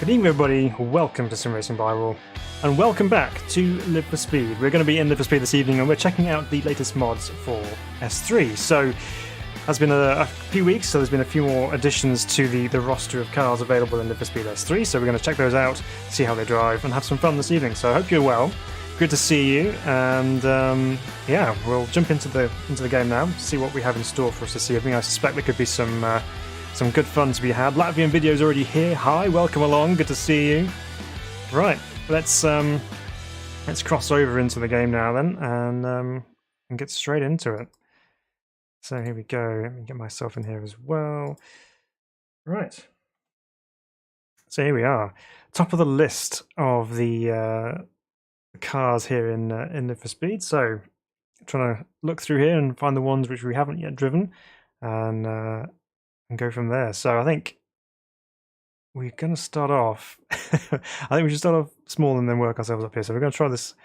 Good evening everybody, welcome to Simracing Bible, and welcome back to Live for Speed. We're going to be in Live for Speed this evening and we're checking out the latest mods for S3. So, it's been a few weeks, so there's been a few more additions to the roster of cars available in Live for Speed S3, so we're going to check those out, see how they drive, and have some fun this evening. So I hope you're well, good to see you, and yeah, we'll jump into the game now, see what we have in store for us this evening. I suspect there could be some good fun to be had. Latvian video's already here. Hi, welcome along. Good to see you. Right, let's cross over into the game now then, and get straight into it. So here we go. Let me get myself in here as well. Right. So here we are, top of the list of the cars here in Need for Speed. So trying to look through here and find the ones which we haven't yet driven, and go from there. So I think we're going to start off. I think we should start off small and then work ourselves up here. So we're going to try this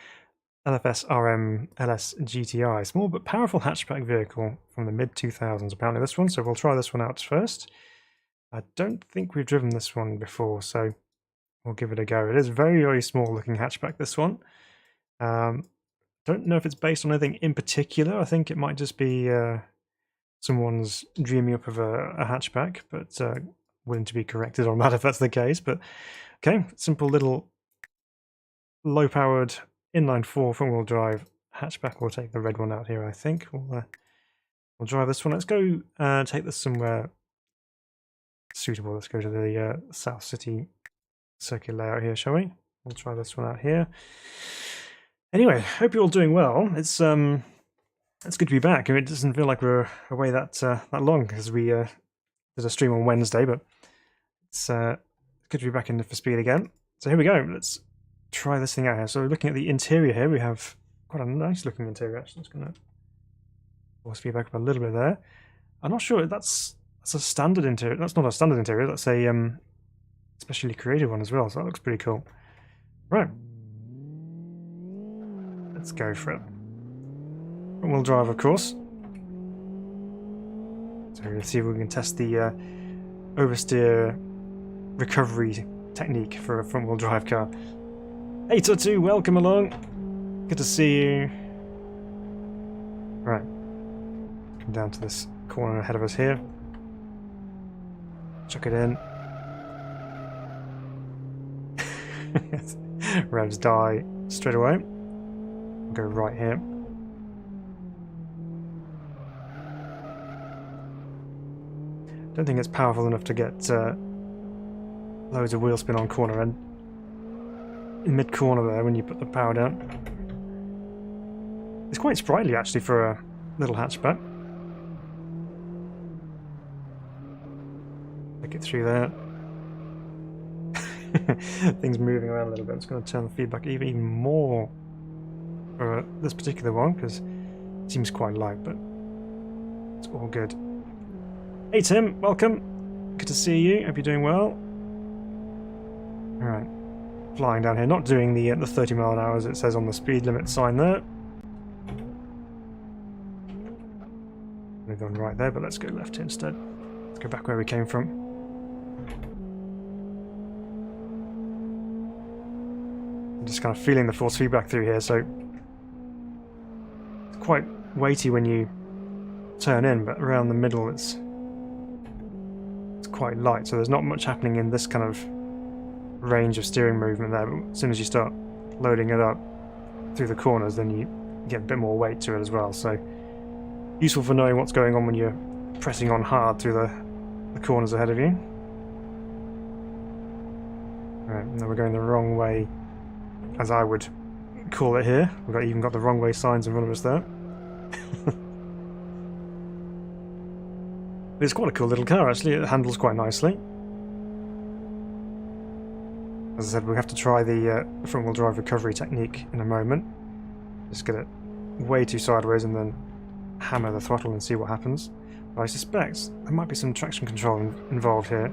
LFS RM GTI, small but powerful hatchback vehicle from the mid-2000s. Apparently this one. So we'll try this one out first. I don't think we've driven this one before, so we'll give it a go. It is very, very small looking hatchback, this one. Don't know if it's based on anything in particular. I think it might just be someone's dreaming up of a hatchback, but willing to be corrected on that if that's the case. But okay, simple little low-powered inline-4 front-wheel drive hatchback. We'll take the red one out here, I think. We'll drive this one. Let's go take this somewhere suitable. Let's go to the South City circuit layout here, shall we? We'll try this one out here. Anyway, hope you're all doing well. It's good to be back. I mean, it doesn't feel like we're away that long, because we did a stream on Wednesday, but it's good to be back in for speed again. So here we go. Let's try this thing out here. So looking at the interior here, we have quite a nice looking interior. Actually, it's going to force me back up a little bit there. I'm not sure that's a standard interior. That's not a standard interior. That's a specially created one as well. So that looks pretty cool. Right, let's go for it. Front-wheel drive, of course. So let's see if we can test the oversteer recovery technique for a front-wheel drive car. Hey Tutu, welcome along. Good to see you. Right, come down to this corner ahead of us here. Chuck it in. Revs die straight away. We'll go right here. Don't think it's powerful enough to get loads of wheel spin on corner end. In mid-corner there when you put the power down. It's quite sprightly actually for a little hatchback. Take it through there. Things moving around a little bit. I'm just going to turn the feedback even more for this particular one, because it seems quite light, but it's all good. Hey Tim, welcome. Good to see you. Hope you're doing well. Alright. Flying down here, not doing the 30 mile an hour as it says on the speed limit sign there. We're going right there, but let's go left here instead. Let's go back where we came from. I'm just kind of feeling the force feedback through here, so it's quite weighty when you turn in, but around the middle it's quite light, so there's not much happening in this kind of range of steering movement there, but as soon as you start loading it up through the corners, then you get a bit more weight to it as well, so useful for knowing what's going on when you're pressing on hard through the corners ahead of you. Alright, now we're going the wrong way, as I would call it here. We've even got the wrong way signs in front of us there. It's quite a cool little car actually, it handles quite nicely. As I said, we'll have to try the front-wheel drive recovery technique in a moment. Just get it way too sideways and then hammer the throttle and see what happens. But I suspect there might be some traction control involved here.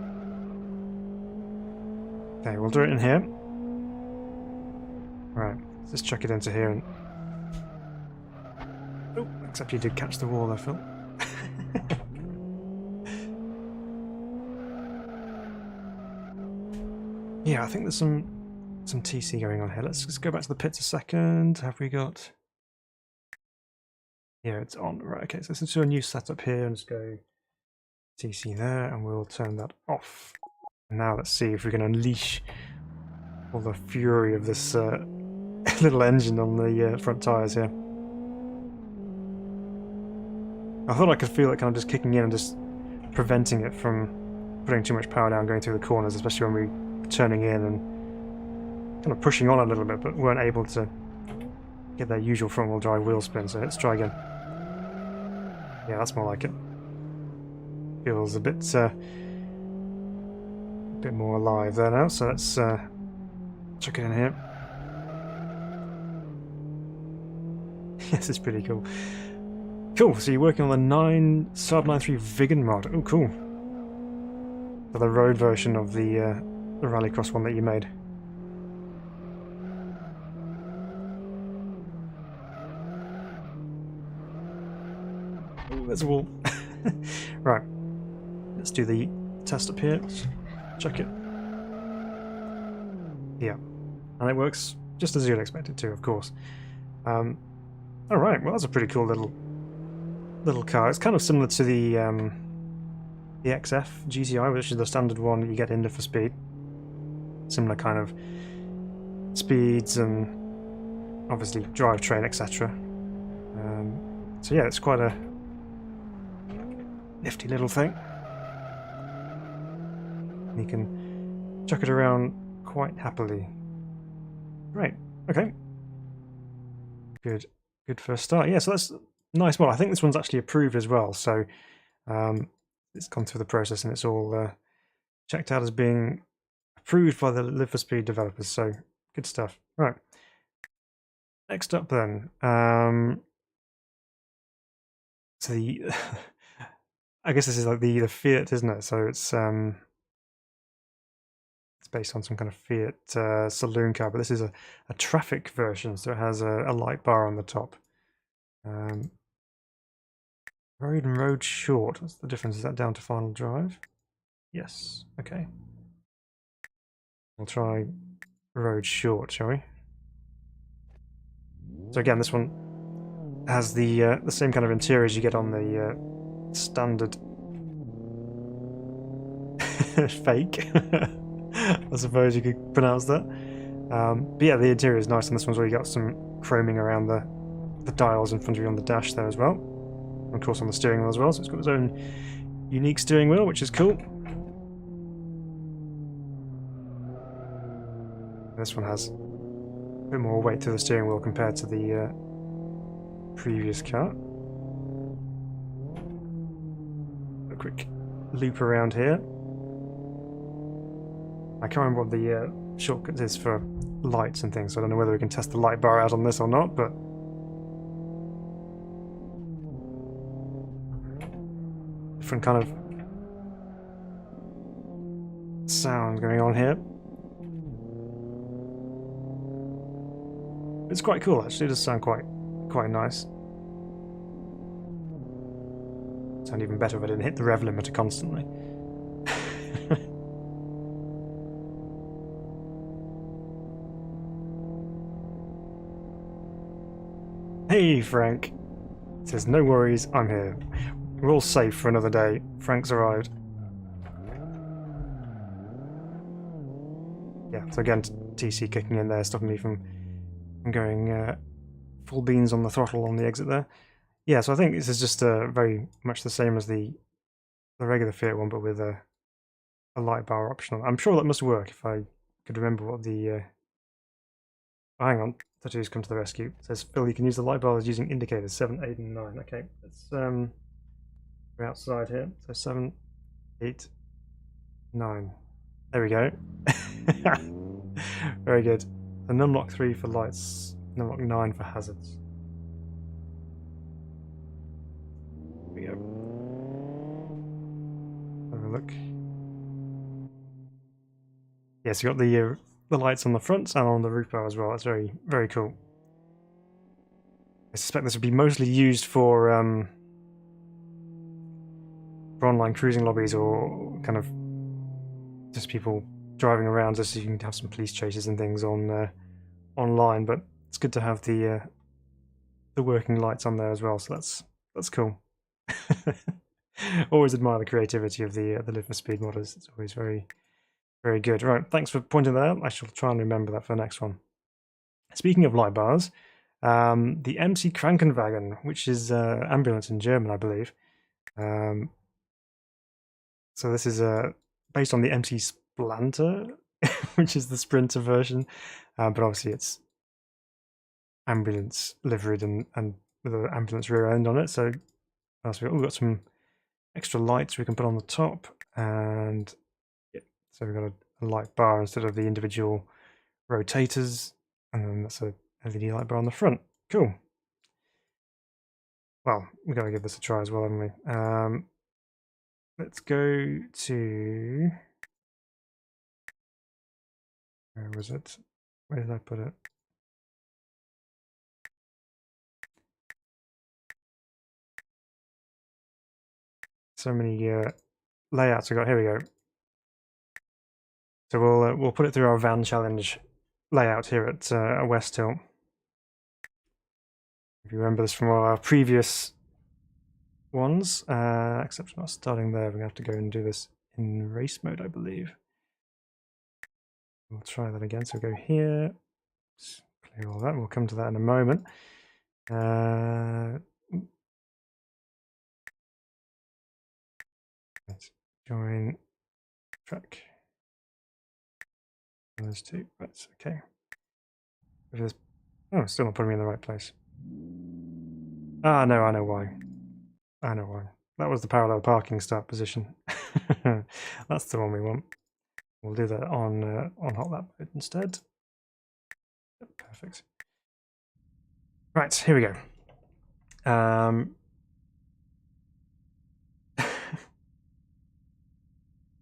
Okay, we'll do it in here. Right, let's just chuck it into here and... Oh, except you did catch the wall there, Phil. Yeah, I think there's some TC going on here. Let's just go back to the pits a second. Have we got... Yeah, it's on. Right, okay, so let's do a new setup here and just go TC there, and we'll turn that off. And now let's see if we can unleash all the fury of this little engine on the front tyres here. I thought I could feel it kind of just kicking in and just preventing it from putting too much power down going through the corners, especially when we were turning in and kind of pushing on a little bit, but weren't able to get that usual front-wheel drive wheel spin, so let's try again. Yeah, that's more like it. Feels a bit more alive there now, so let's chuck it in here. This is pretty cool. Cool, so you're working on the Saab 9.3 Viggen mod. Oh, cool. So the road version of the Rallycross one that you made. Oh, there's a wall. Right, let's do the test up here. Let's check it. Yeah, and it works just as you'd expect it to, of course. Alright, well that's a pretty cool little car. It's kind of similar to the XF GTI, which is the standard one that you get in for speed. Similar kind of speeds and obviously drivetrain, etc. So yeah, it's quite a nifty little thing. You can chuck it around quite happily. Right, okay. Good first start. Yeah, so that's a nice mod. I think this one's actually approved as well, so it's gone through the process and it's all checked out as being approved by the Live for Speed developers, so good stuff. Right. Next up then, so the I guess this is like the Fiat, isn't it? So it's based on some kind of Fiat saloon car, but this is a traffic version, so it has a light bar on the top. Road and road short. What's the difference? Is that down to final drive? Yes. Okay. We'll try road short, shall we? So again, this one has the same kind of interior as you get on the standard fake. I suppose you could pronounce that. But yeah, the interior is nice, and this one's where you got some chroming around the dials in front of you on the dash there as well. And of course on the steering wheel as well, so it's got its own unique steering wheel, which is cool. This one has a bit more weight to the steering wheel compared to the previous car. A quick loop around here. I can't remember what the shortcut is for lights and things, so I don't know whether we can test the light bar out on this or not, but different kind of sound going on here. It's quite cool actually, it does sound quite nice. Sound even better if I didn't hit the rev limiter constantly. Hey Frank! It says no worries, I'm here. We're all safe for another day. Frank's arrived. Yeah, so again, TC kicking in there, stopping me from going full beans on the throttle on the exit there. Yeah, so I think this is just very much the same as the regular Fiat one, but with a light bar optional. I'm sure that must work if I could remember what the... Oh, hang on, Tattoo's come to the rescue. It says, Phil, you can use the light bars using indicators 7, 8 and 9. Okay, let's... we're outside here, so 7, 8, 9. There we go. Very good. So numlock 3 for lights, numlock 9 for hazards. There we go. Have a look. Yes, you got the lights on the front and on the roof bar as well. That's very, very cool. I suspect this would be mostly used for online cruising lobbies or kind of just people driving around just so you can have some police chases and things on online. But it's good to have the working lights on there as well. So that's cool. Always admire the creativity of the Live for Speed modders. It's always very, very good. Right, thanks for pointing that out. I shall try and remember that for the next one. Speaking of light bars, the MC Krankenwagen, which is ambulance in German, I believe. So this is based on the MC Splanter, which is the Sprinter version, but obviously it's ambulance liveried and with an ambulance rear end on it. So we've got some extra lights we can put on the top, and yeah, so we've got a light bar instead of the individual rotators, and then that's a LED light bar on the front. Cool. Well, we've got to give this a try as well, haven't we? Let's go to... Where was it? Where did I put it? So many layouts we got. Here we go. So we'll put it through our van challenge layout here at West Hill. If you remember this from our previous ones, except not starting there. We're gonna have to go and do this in race mode, I believe. We'll try that again. So go here. Let's clear all that. We'll come to that in a moment. Let's join track. Those two. Right, okay. Oh, it's still not putting me in the right place. Ah, no, I know why. I know why. That was the parallel parking start position. That's the one we want. We'll do that on hot lap mode instead. Perfect. Right, here we go.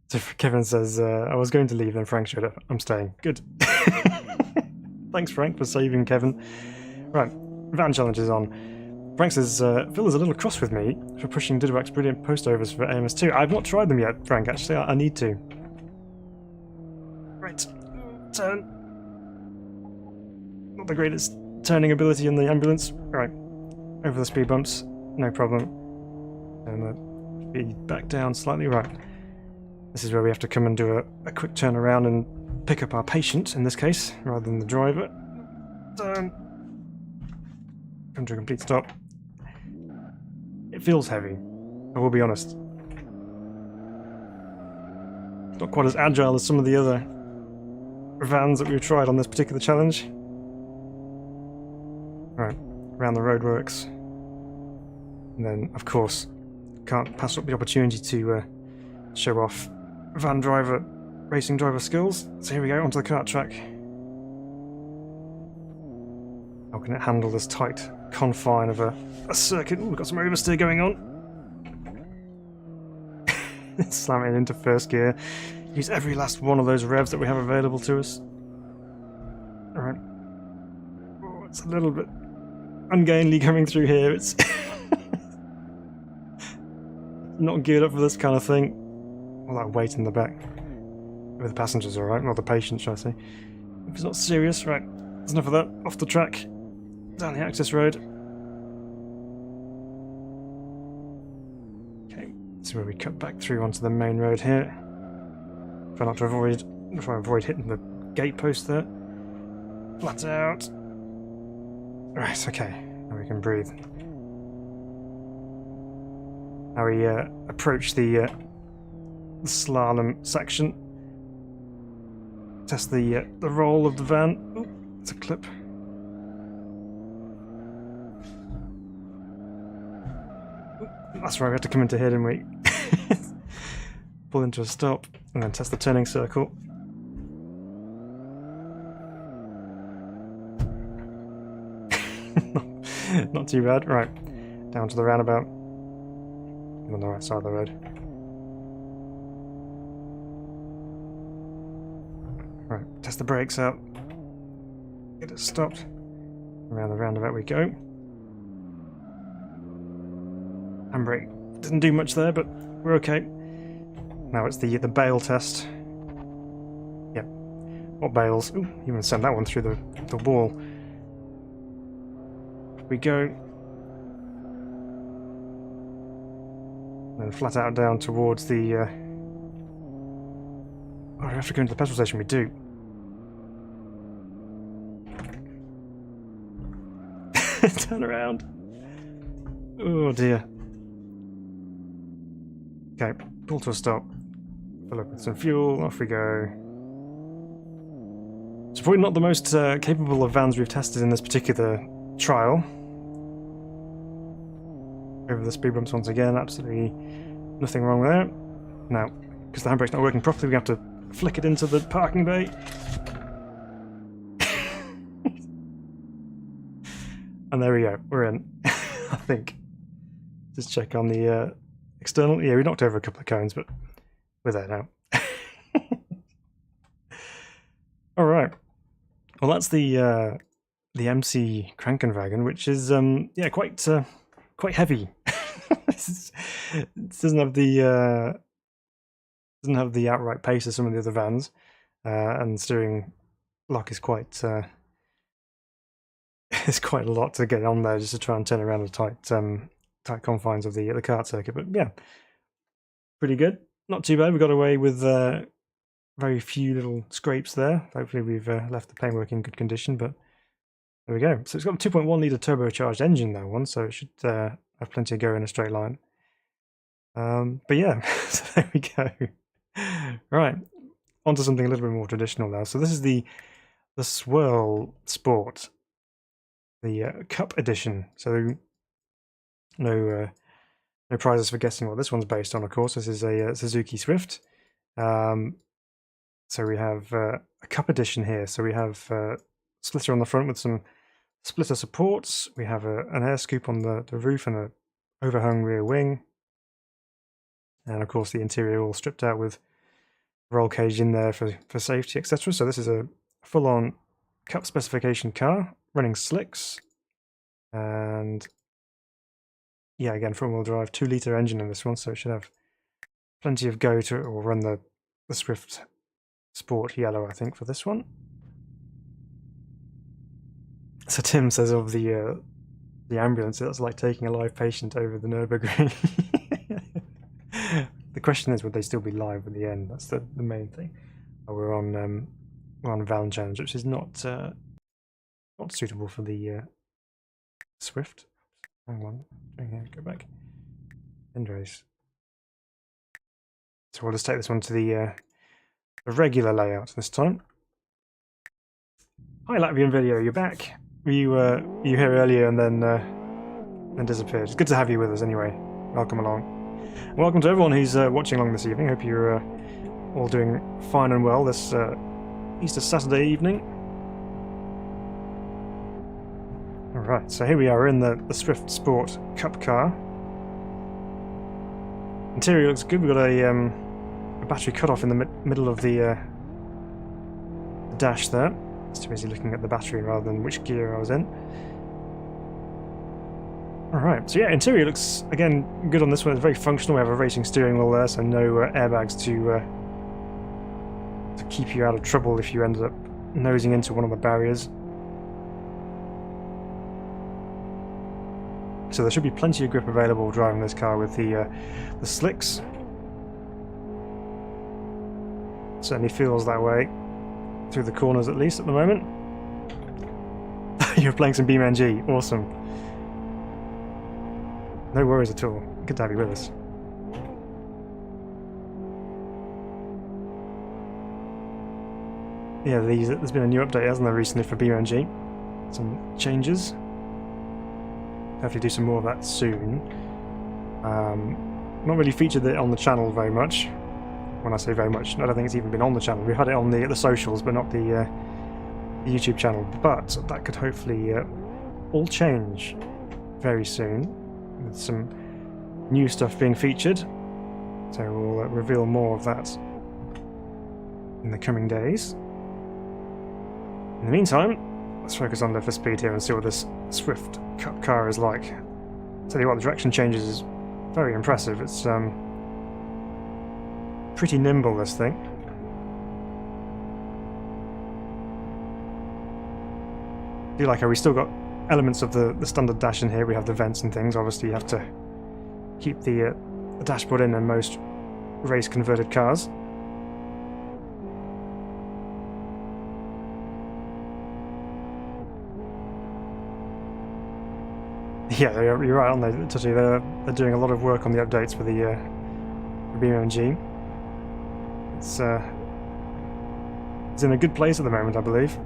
So Kevin says, I was going to leave, then Frank showed up. I'm staying. Good. Thanks, Frank, for saving Kevin. Right, van challenge is on. Frank says, Phil is a little cross with me for pushing Didwak's brilliant post-overs for AMS2. I've not tried them yet, Frank, actually. I need to. Right, turn. Not the greatest turning ability in the ambulance. Right, over the speed bumps, no problem. And the speed back down slightly. Right, this is where we have to come and do a quick turnaround and pick up our patient, in this case, rather than the driver. Turn. Come to a complete stop. It feels heavy, I will be honest. Not quite as agile as some of the other vans that we've tried on this particular challenge. Right, around the roadworks. And then, of course, can't pass up the opportunity to show off van driver, racing driver skills. So here we go, onto the kart track. How can it handle this tight confine of a circuit? Ooh, we've got some oversteer going on. Slamming into first gear. Use every last one of those revs that we have available to us. Alright. Oh, it's a little bit ungainly coming through here. It's not geared up for this kind of thing. All that weight in the back. With the passengers, alright, not the patient, shall I say. If it's not serious, right. There's enough of that. Off the track. Down the access road. Okay, this is where we cut back through onto the main road here. Try not to avoid hitting the gate post there. Flat out. Right, okay. Now we can breathe. Now we approach the slalom section. Test the roll of the van. Ooh, it's a clip. That's right, we have to come into here, didn't we? Pull into a stop, and then test the turning circle. Not too bad. Right, down to the roundabout. I'm on the right side of the road. Right, test the brakes out. Get it stopped. Around the roundabout we go. Handbrake didn't do much there, but we're okay. Now it's the bail test. What bales? Ooh, even send that one through the wall. Here we go. And flat out down towards the... Oh, we have to go into the petrol station. We do. Turn around. Oh dear. Okay, pull to a stop. Fill up with some fuel. Off we go. It's probably not the most capable of vans we've tested in this particular trial. Over the speed bumps once again. Absolutely nothing wrong there. Now, because the handbrake's not working properly, we have to flick it into the parking bay. And there we go, we're in. I think. Just check on the external. Yeah, we knocked over a couple of cones, but we're there now. All right. Well, that's the MC Krankenwagen, which is yeah, quite heavy. This doesn't have the outright pace of some of the other vans, and steering lock is quite. It's quite a lot to get on there just to try and turn around the tight confines of the kart circuit. But yeah, pretty good. Not too bad. We got away with very few little scrapes there. Hopefully we've left the paintwork in good condition. But there we go. So it's got a 2.1 litre turbocharged engine, that one, so it should have plenty of go in a straight line. But yeah, so there we go. Right, on to something a little bit more traditional now. So this is the Swirl Sport. The Cup edition, so no prizes for guessing what this one's based on, of course. This is a Suzuki Swift. So we have a Cup edition here. So we have splitter on the front with some splitter supports. We have an air scoop on the roof and an overhung rear wing. And of course the interior all stripped out with roll cage in there for safety, etc. So this is a full-on Cup specification car. Running slicks, and yeah, again, front-wheel drive, 2 litre engine in this one, so it should have plenty of go to it, or run the Swift Sport Yellow, I think, for this one. So Tim says of the ambulance, it's like taking a live patient over the Nürburgring. The question is, would they still be live at the end? That's the main thing. We're on Van Challenge, which is not suitable for the Swift. Hang on, go back. End race. So we'll just take this one to the regular layout this time. Hi Latvian video, you're back. You were here earlier and then disappeared. It's good to have you with us anyway. Welcome along. And welcome to everyone who's watching along this evening. Hope you're all doing fine and well this Easter Saturday evening. Alright, so here we are in the Swift Sport Cup car. Interior looks good. We've got a battery cut-off in the middle of the dash there. It's too busy looking at the battery rather than which gear I was in. Alright, so yeah, interior looks, again, good on this one. It's very functional. We have a racing steering wheel there, so no airbags to keep you out of trouble if you ended up nosing into one of the barriers. So there should be plenty of grip available driving this car with the slicks. Certainly feels that way through the corners, at least at the moment. You're playing some BeamNG, awesome. No worries at all. Good to have you with us. Yeah, there's been a new update, hasn't there, recently for BeamNG? Some changes. Hopefully do some more of that soon. Not really featured it on the channel very much. When I say very much, I don't think it's even been on the channel. We've had it on the socials, but not the YouTube channel. But that could hopefully all change very soon, with some new stuff being featured. So we'll reveal more of that in the coming days. In the meantime, let's focus on Live for Speed here and see what this Swift Cup car is like. Tell you what, the direction changes is very impressive. It's pretty nimble, this thing. I do like how we still got elements of the standard dash in here. We have the vents and things. Obviously you have to keep the dashboard in most race converted cars. Yeah, you're right, aren't they? Totally, they're doing a lot of work on the updates for the BMG. It's in a good place at the moment, I believe.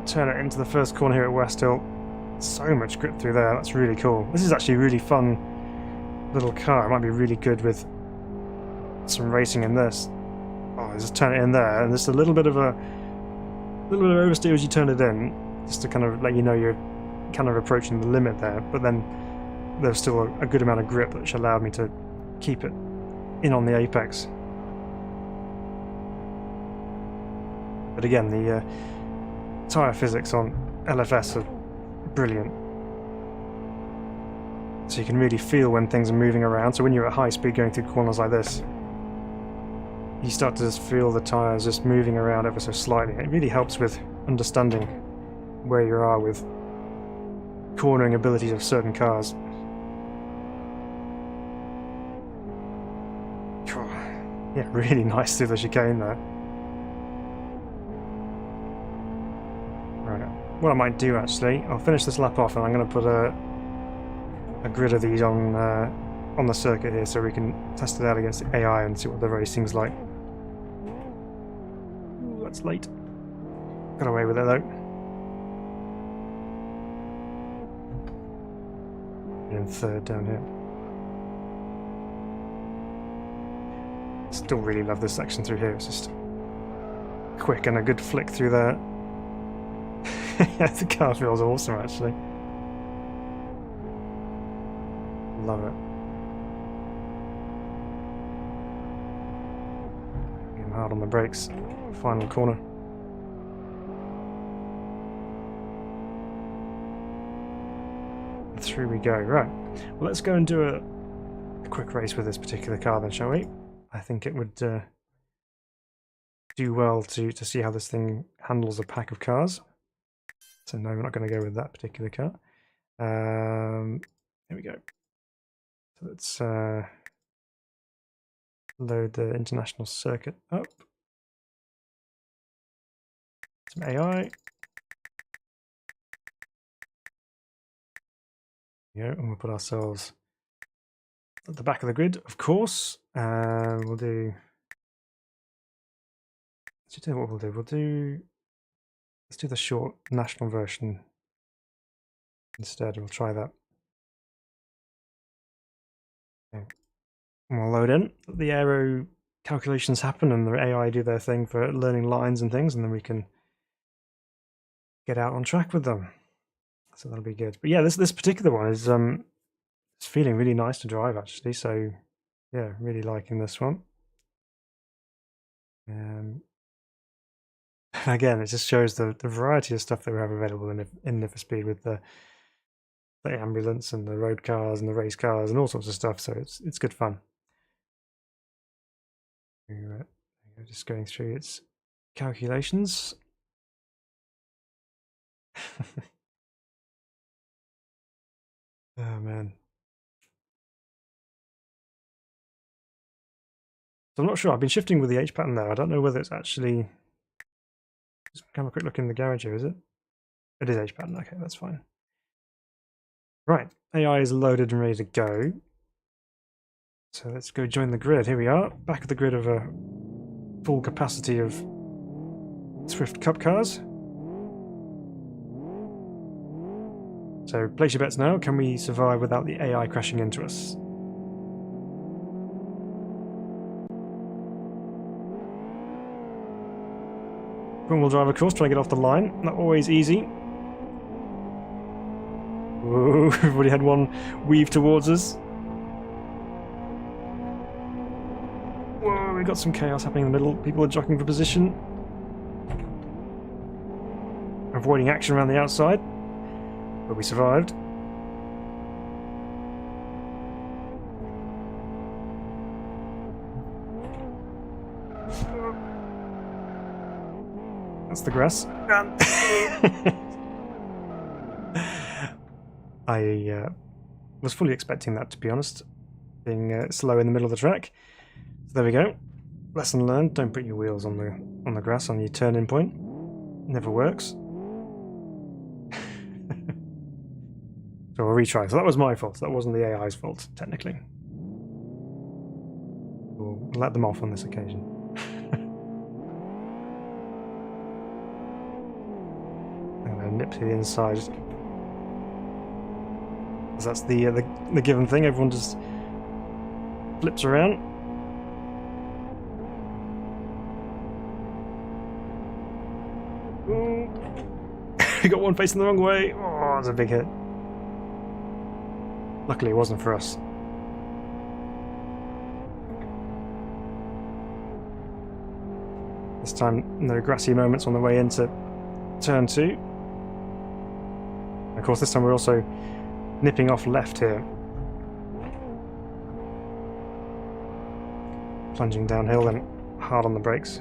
Turn it into the first corner here at West Hill. So much grip through there. That's really cool. This is actually a really fun little car. It might be really good with some racing in this. Oh, just turn it in there, and just a little bit of oversteer as you turn it in, just to kind of let you know you're kind of approaching the limit there. But then there's still a good amount of grip, which allowed me to keep it in on the apex. But again, the tyre physics on LFS are brilliant. So you can really feel when things are moving around. So when you're at high speed going through corners like this, you start to just feel the tyres just moving around ever so slightly. It really helps with understanding where you are with cornering abilities of certain cars. Yeah, really nice through the chicane there. Right, what I might do actually, I'll finish this lap off and I'm going to put a grid of these on the circuit here so we can test it out against the AI and see what the racing's like. Ooh, that's late. Got away with it though. And third down here. Still really love this section through here. It's just quick and a good flick through there. Yeah, the car feels awesome actually. Love it. Getting hard on the brakes. Final corner. Through we go. Right. Well, let's go and do a quick race with this particular car then, shall we? I think it would do well to see how this thing handles a pack of cars. So no, we're not going to go with that particular car. Here we go. So let's load the international circuit up. Some AI. There we go, and we'll put ourselves at the back of the grid, of course. We'll do. Let's do what we'll do. Let's do the short national version instead. We'll try that. Okay. And we'll load in. The aero calculations happen, and the AI do their thing for learning lines and things, and then we can get out on track with them. So that'll be good. But yeah, this particular one is it's feeling really nice to drive actually. So yeah, really liking this one. Again, it just shows the variety of stuff that we have available in Need for Speed with the ambulance and the road cars and the race cars and all sorts of stuff. So it's good fun. Just going through its calculations. Oh man. So I'm not sure. I've been shifting with the H pattern there. I don't know whether it's actually. Just have a quick look in the garage here, is it? It is H pattern. Okay, that's fine. Right, AI is loaded and ready to go. So let's go join the grid. Here we are, back at the grid of a full capacity of Swift Cup cars. So place your bets now. Can we survive without the AI crashing into us? Front-wheel drive, of course, trying to get off the line. Not always easy. Whoa, we've already had one weave towards us. Whoa, we've got some chaos happening in the middle. People are jockeying for position. Avoiding action around the outside. But we survived. That's the grass. I was fully expecting that, to be honest, being slow in the middle of the track. So there we go. Lesson learned: don't put your wheels on the grass on your turn-in point. Never works. So we'll retry. So that was my fault. That wasn't the AI's fault, technically. We'll let them off on this occasion. I'm going to nip to the inside. Because that's the given thing. Everyone just flips around. We got one facing the wrong way. Oh, that's a big hit. Luckily, it wasn't for us. This time, no grassy moments on the way into turn 2. And of course, this time we're also nipping off left here. Plunging downhill and hard on the brakes.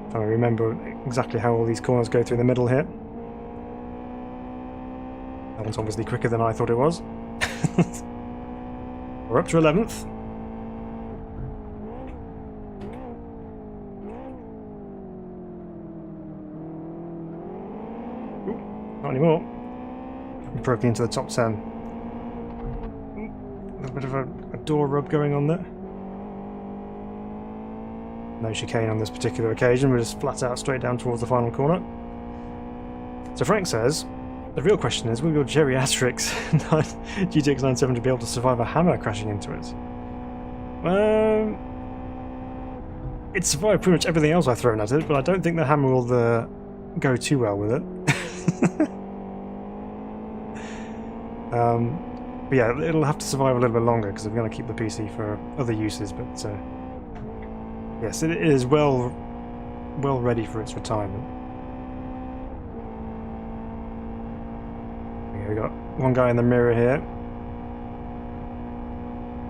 Trying to remember exactly how all these corners go through the middle here. That one's obviously quicker than I thought it was. We're up to 11th. Ooh, not anymore. We broke into the top 10. A little bit of a door rub going on there. No chicane on this particular occasion, we're just flat out straight down towards the final corner. So Frank says, the real question is, will your geriatrics GTX 970 be able to survive a hammer crashing into it? It survived pretty much everything else I've thrown at it, but I don't think the hammer will go too well with it. But yeah, it'll have to survive a little bit longer because I'm going to keep the PC for other uses, but yes, it is well ready for its retirement. Okay, we got one guy in the mirror here.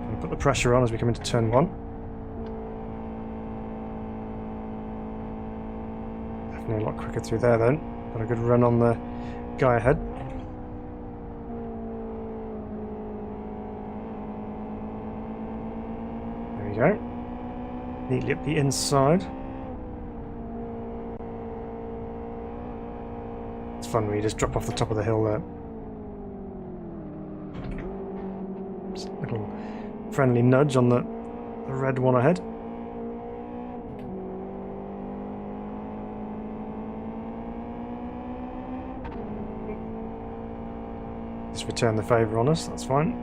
Going to put the pressure on as we come into turn 1. Definitely a lot quicker through there then. Got a good run on the guy ahead. There we go. Neatly up the inside. It's fun when you just drop off the top of the hill there. Just a little friendly nudge on the red one ahead. Just return the favour on us, that's fine.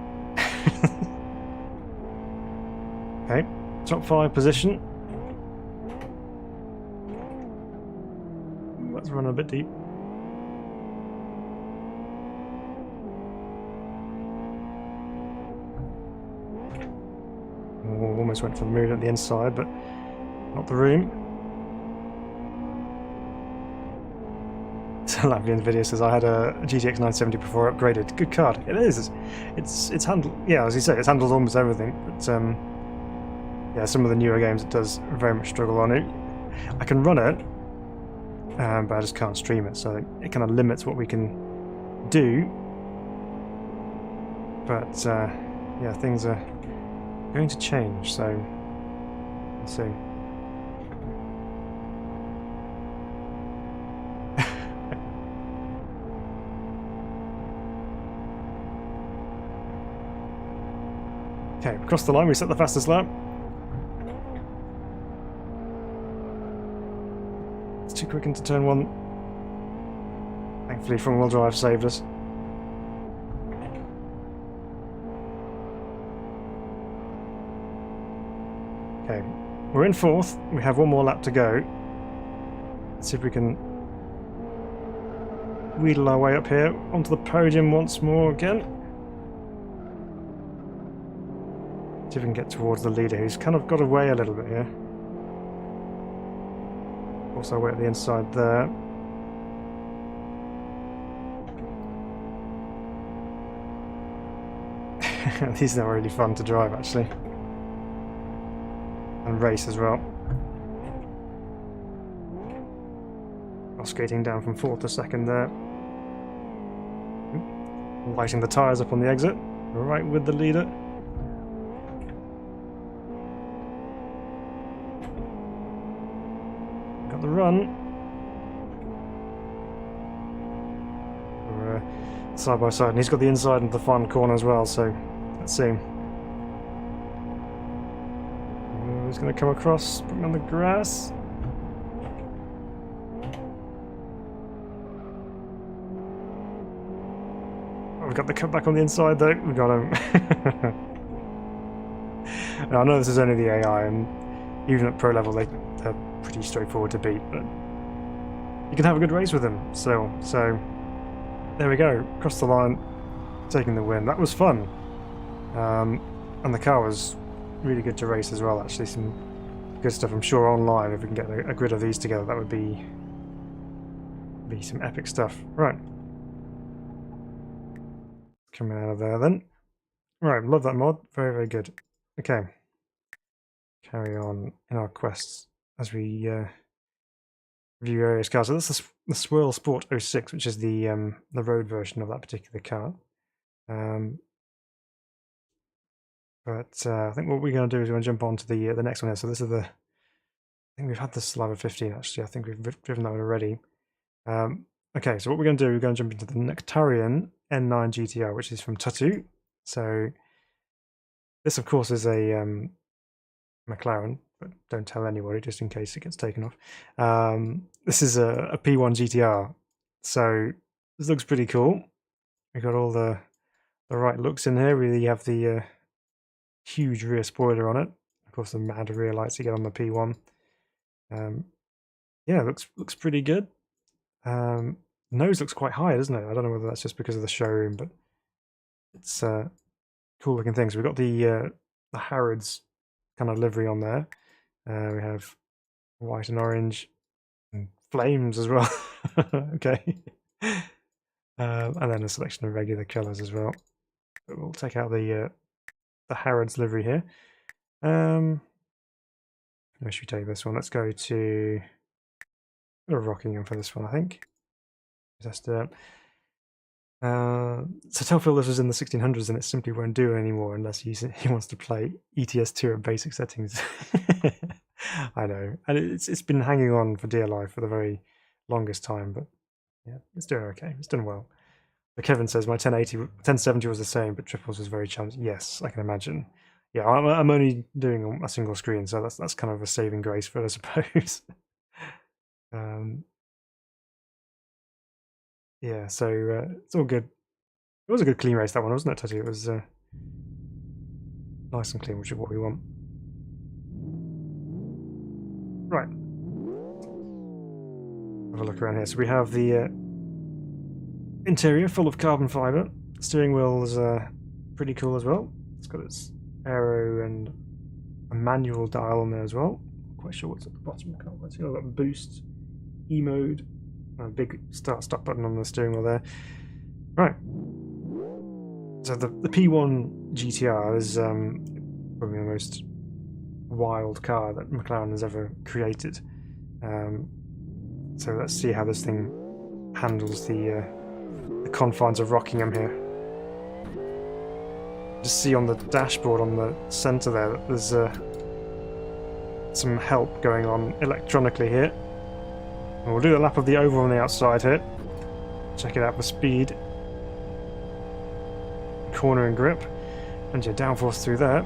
Okay. Top 5 position. Let's run a bit deep. Oh, almost went for the moon at the inside, but not the room. So Latvian video says I had a GTX 970 before upgraded. Good card. It is. It's handled. Yeah, as you say, it's handled almost everything. But yeah, some of the newer games it does very much struggle on it. I can run it, but I just can't stream it, so it kind of limits what we can do. But yeah, things are going to change, so let's see. Okay, across the line, we set the fastest lap. Too quick into turn 1. Thankfully front wheel drive saved us. Okay, we're in 4th. We have one more lap to go. Let's see if we can wheedle our way up here onto the podium once more again. See if we can get towards the leader, who's kind of got away a little bit here. Also way at the inside there. These are really fun to drive actually. And race as well. Skating down from 4th to 2nd there. Lighting the tyres up on the exit. Right with the leader. Got the run. We're side by side, and he's got the inside into the fun corner as well, so let's see. He's going to come across, put him on the grass. Oh, we've got the cutback on the inside though, we got him. Now, I know this is only the AI, and even at pro level they're pretty straightforward to beat, but you can have a good race with them still. So there we go, across the line, taking the win. That was fun, and the car was really good to race as well. Actually, some good stuff. I'm sure online, if we can get a grid of these together, that would be some epic stuff. Right, coming out of there then. Right, love that mod. Very, very good. Okay, carry on in our quests as we review various cars. So that's the Swirl Sport 06, which is the road version of that particular car. But I think what we're going to do is we're going to jump on to the next one here. So this is I think we've had the Slava 15 actually. I think we've driven that one already. Okay, so what we're going to do, we're going to jump into the McLaren N9 GTR, which is from Tatu. So this, of course, is a McLaren, but don't tell anybody just in case it gets taken off. This is a P1 GTR. So this looks pretty cool. We've got all the right looks in here. We have the huge rear spoiler on it. Of course, the mad rear lights you get on the P1. Yeah, looks pretty good. Nose looks quite high, doesn't it? I don't know whether that's just because of the showroom, but it's cool looking things. We've got the Harrods kind of livery on there. We have white and orange and flames as well. Okay. And then a selection of regular colours as well. But we'll take out the Harrods livery here. Where should we take this one? Let's go to Rockingham for this one, I think. Test it out. So tell Phil this was in the 1600s and it simply won't do anymore unless he wants to play ETS2 at basic settings. I know, and it's been hanging on for dear life for the very longest time, but yeah, it's doing okay. It's doing well. But Kevin says my 1070 was the same, but triples was very challenging. Yes, I can imagine. Yeah, I'm only doing a single screen, so that's kind of a saving grace for it, I suppose. Yeah, so it's all good. It was a good clean race, that one, wasn't it, Tati? It was nice and clean, which is what we want. Right. Have a look around here. So we have the interior full of carbon fibre. Steering wheel is pretty cool as well. It's got its aero and a manual dial on there as well. Not quite sure what's at the bottom. I can't quite see. I've got boost, E mode, a big start-stop button on the steering wheel there. Right. So the P1 GTR is probably the most wild car that McLaren has ever created. So let's see how this thing handles the confines of Rockingham here. Just see on the dashboard on the centre there that there's some help going on electronically here. And we'll do a lap of the oval on the outside here. Check it out for speed. Corner and grip. And your downforce through there.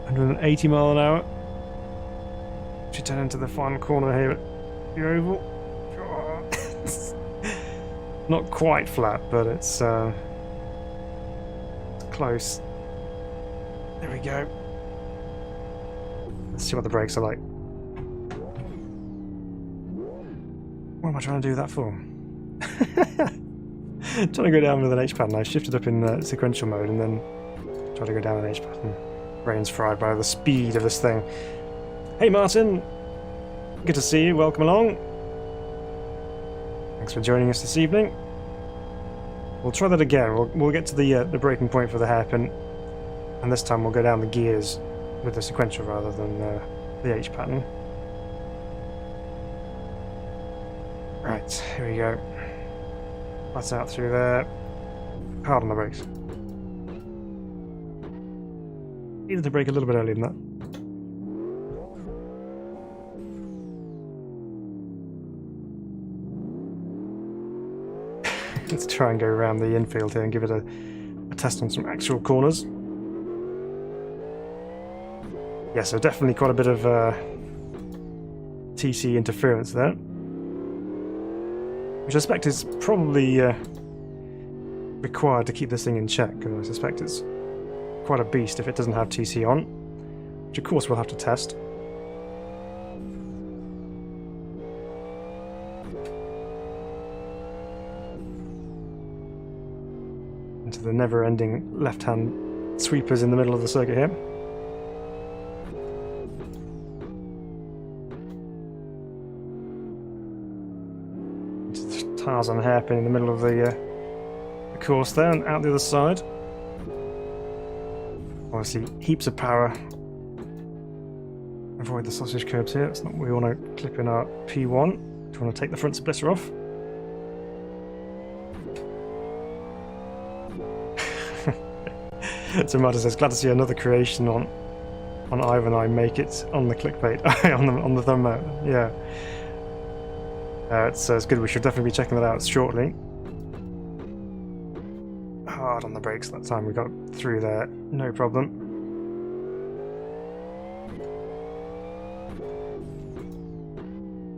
$180 miles an hour. Should turn into the final corner here at the oval. Not quite flat, but it's close. There we go. Let's see what the brakes are like. What am I trying to do that for? Trying to go down with an H pattern. I shifted up in sequential mode and then try to go down an H pattern. Brain's fried by the speed of this thing. Hey Martin! Good to see you, welcome along. Thanks for joining us this evening. We'll try that again. We'll get to the breaking point for the hairpin, and this time we'll go down the gears with the sequential rather than the H pattern. Right, here we go. Lights out through there. Hard on the brakes. Needed to brake a little bit earlier than that. Let's try and go around the infield here and give it a test on some actual corners. Yeah, so definitely quite a bit of TC interference there, which I suspect is probably required to keep this thing in check, because I suspect it's quite a beast if it doesn't have TC on, which of course we'll have to test. Into the never-ending left-hand sweepers in the middle of the circuit here. Into the Tarzan hairpin in the middle of the course there, and out the other side. Obviously, heaps of power. Avoid the sausage curbs here. That's not what we want to clip in our P1. We want to take the front splitter off. So Marta says, glad to see another creation on Ivan. I make it on the clickbait on the thumbnail. Yeah, it's good. We should definitely be checking that out shortly. Hard on the brakes that time. We got through there, no problem.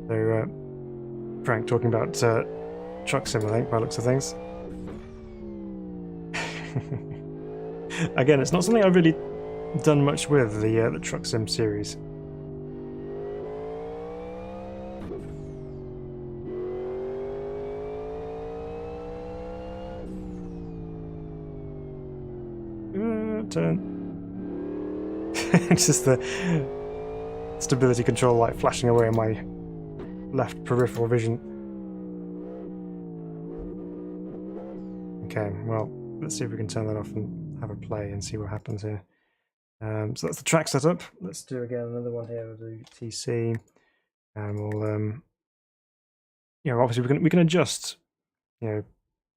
So Frank talking about truck sim, I think, by the looks of things. Again, it's not something I've really done much with, the truck sim series. Turn. It's just the stability control light flashing away in my left peripheral vision. Okay, well, let's see if we can turn that off and have a play and see what happens here. So that's the track setup. Let's do again another one here. We'll do TC, and we'll obviously we can adjust, the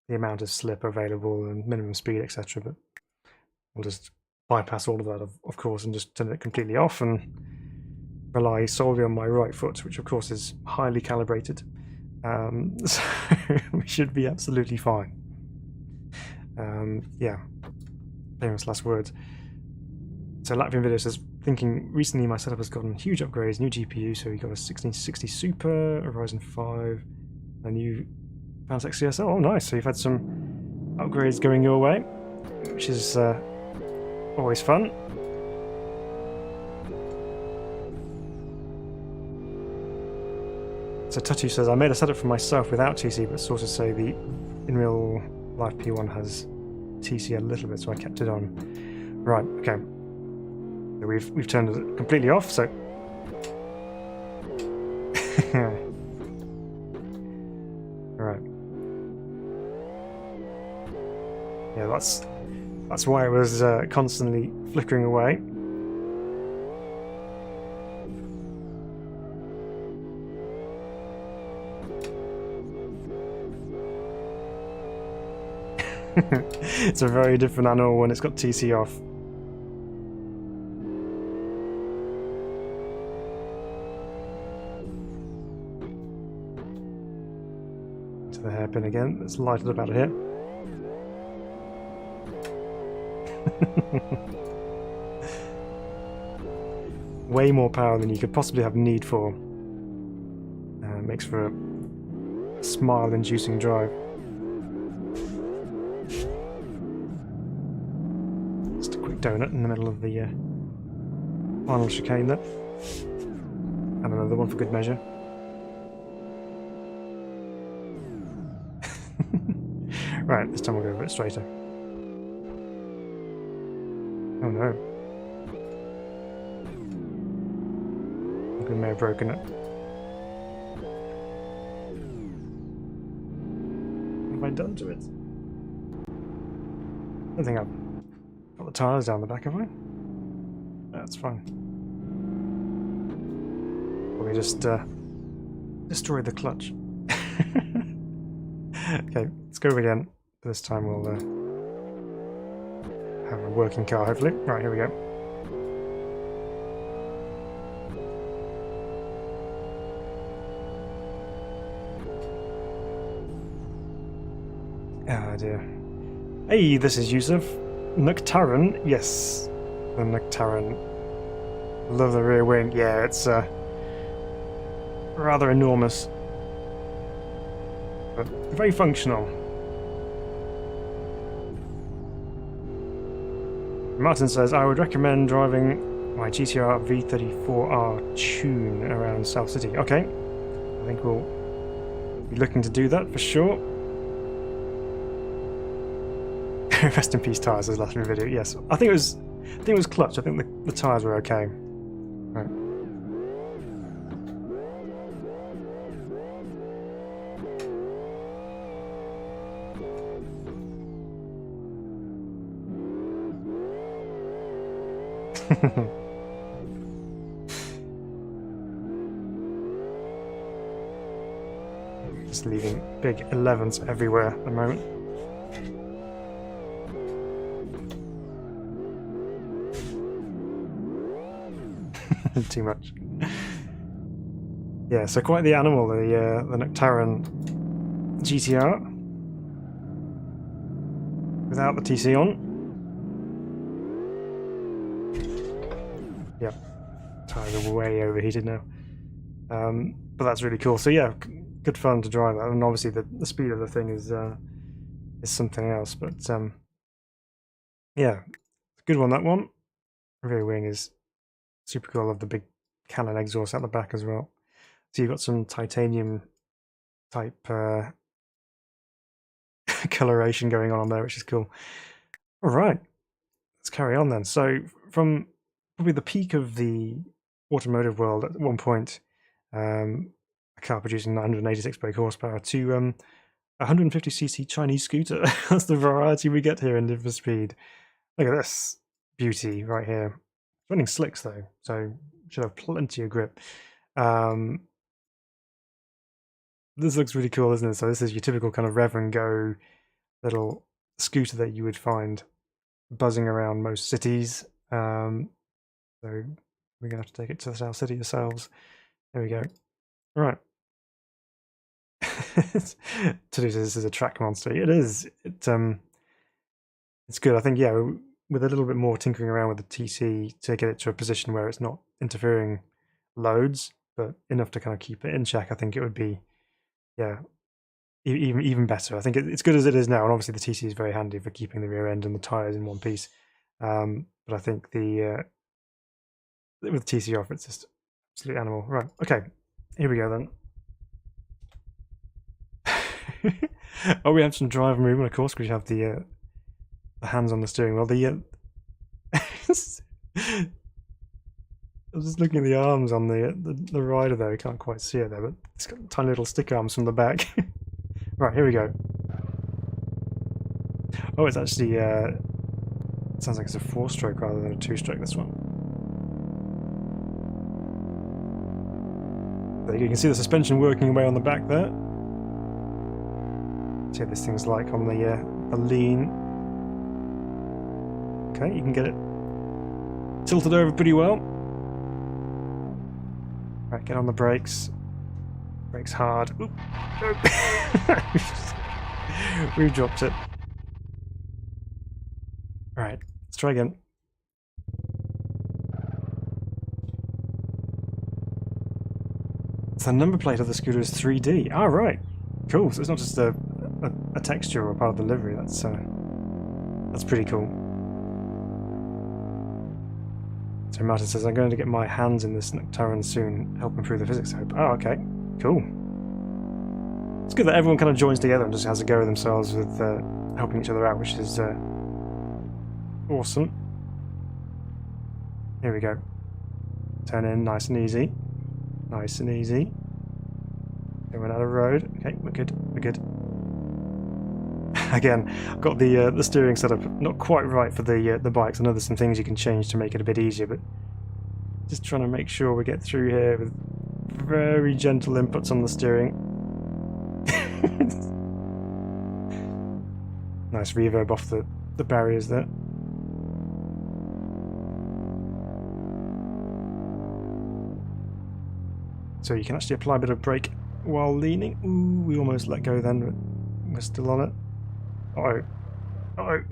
amount of slip available and minimum speed, etc. But we'll just bypass all of that, of course, and just turn it completely off and rely solely on my right foot, which of course is highly calibrated. So we should be absolutely fine. Yeah. Famous last words. So Latvian Video says, thinking recently my setup has gotten huge upgrades, new GPU, so we got a 1660 Super, a Ryzen 5, a new Pansec CSL. Oh nice, so you've had some upgrades going your way, which is always fun. So Tatu says, I made a setup for myself without TC, but sources say the in real life P1 has TC a little bit, so I kept it on. Right, okay. So we've turned it completely off, so right. Yeah, that's why it was constantly flickering away. It's a very different animal when it's got TC off. To the hairpin again. Let's light it up out of here. Way more power than you could possibly have need for. Makes for a smile-inducing drive. Just a quick donut in the middle of the final chicane there. And another one for good measure. Right, this time we'll go a bit straighter. Oh no. I may have broken it. I done to it? I don't think I've got the tyres down the back, have I? That's fine. Probably just destroy the clutch. Okay, let's go again. This time we'll have a working car, hopefully. Right, here we go. Ah, dear. Hey, this is Yusuf. McLaren, yes, the McLaren. Love the rear wing. Yeah, it's rather enormous, but very functional. Martin says, I would recommend driving my GTR V34R tune around South City. Okay, I think we'll be looking to do that for sure. Rest in peace tyres, as last video. Yes, I think it was clutch. I think the tyres were okay. Right. Just leaving big 11s everywhere at the moment. Too much. Yeah, so quite the animal, the McLaren GTR without the TC on. Yep, tires are way overheated now, but that's really cool. So yeah, good fun to drive that, and obviously the speed of the thing is something else. But yeah, good one, that one. Rear wing is super cool. I love the big cannon exhaust out the back as well. So you've got some titanium type coloration going on there, which is cool. All right, let's carry on then. So from probably the peak of the automotive world at one point, a car producing 986 brake horsepower, to 150cc Chinese scooter. That's the variety we get here in Need for Speed. Look at this beauty right here. Running slicks though, so should have plenty of grip. This looks really cool, isn't it? So this is your typical kind of rev and go little scooter that you would find buzzing around most cities. So we're gonna have to take it to the South City yourselves. There we go. All right. Today this is a track monster. It is. It's good. I think, yeah, with a little bit more tinkering around with the TC to get it to a position where it's not interfering loads, but enough to kind of keep it in check, I think it would be, yeah, even better. I think it's good as it is now, and obviously the TC is very handy for keeping the rear end and the tyres in one piece. But I think the with the TC off, it's just absolute animal. Right, okay, here we go then. Oh, we have some driver movement, of course, because we have the hands on the steering wheel. I was just looking at the arms on the rider there. You can't quite see it there, but it's got tiny little stick arms from the back. Right, here we go. Oh, it's actually it sounds like it's a 4-stroke rather than a 2-stroke, this one. There you can see the suspension working away on the back there. See what this thing's like on the lean. Okay, you can get it tilted over pretty well. Right, get on the brakes. Brakes hard. Oop. We've dropped it. Alright, let's try again. So the number plate of the scooter is 3D. Ah, right. Cool. So it's not just a texture or part of the livery. That's pretty cool. So Martin says, I'm going to get my hands in this McLaren soon, help improve the physics. Oh, okay. Cool. It's good that everyone kind of joins together and just has a go of themselves with helping each other out, which is awesome. Here we go. Turn in nice and easy. Nice and easy. Going out of road. Okay, we're good. We're good. Again, I've got the steering setup not quite right for the bikes. I know there's some things you can change to make it a bit easier, but just trying to make sure we get through here with very gentle inputs on the steering. Nice reverb off the barriers there. So you can actually apply a bit of brake while leaning. Ooh, we almost let go then, but we're still on it. Uh-oh. Uh-oh.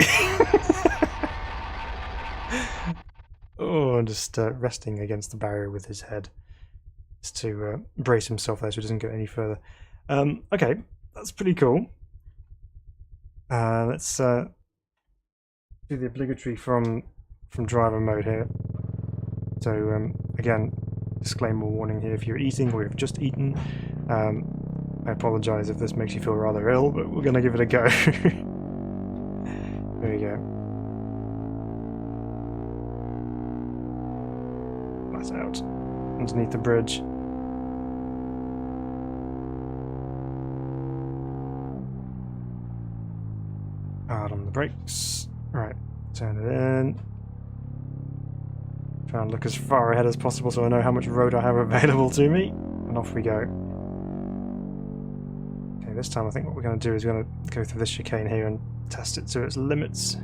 Oh, just resting against the barrier with his head. Just to brace himself there so he doesn't go any further. Okay, that's pretty cool. Let's do the obligatory from driver mode here. So again, disclaimer warning here, if you're eating or you've just eaten, I apologise if this makes you feel rather ill, but we're going to give it a go. There we go. That's out. Underneath the bridge. Hard on the brakes. Right, turn it in. Try and look as far ahead as possible so I know how much road I have available to me. And off we go. Okay, this time I think what we're going to do is we're going to go through this chicane here and test it to its limits.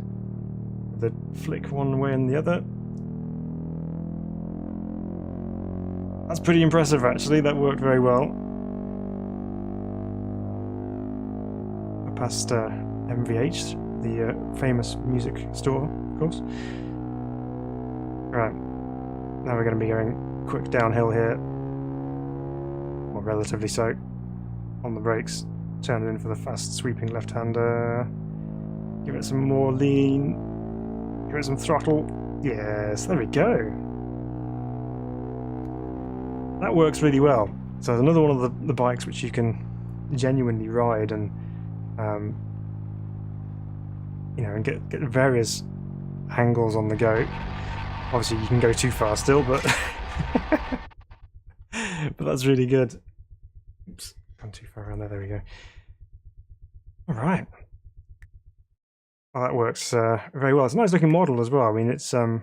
The flick one way and the other. That's pretty impressive actually, that worked very well. I passed MVH, the famous music store, of course. Right, now we're going to be going quick downhill here, or relatively so, on the brakes. Turn it in for the fast sweeping left-hander. Give it some more lean. Give it some throttle. Yes, there we go. That works really well. So it's another one of the bikes which you can genuinely ride and you know, and get various angles on the go. Obviously you can go too far still, but but that's really good. Oops, gone too far around there. There we go. All right. Well, that works very well. It's a nice looking model as well. I mean, it's yeah,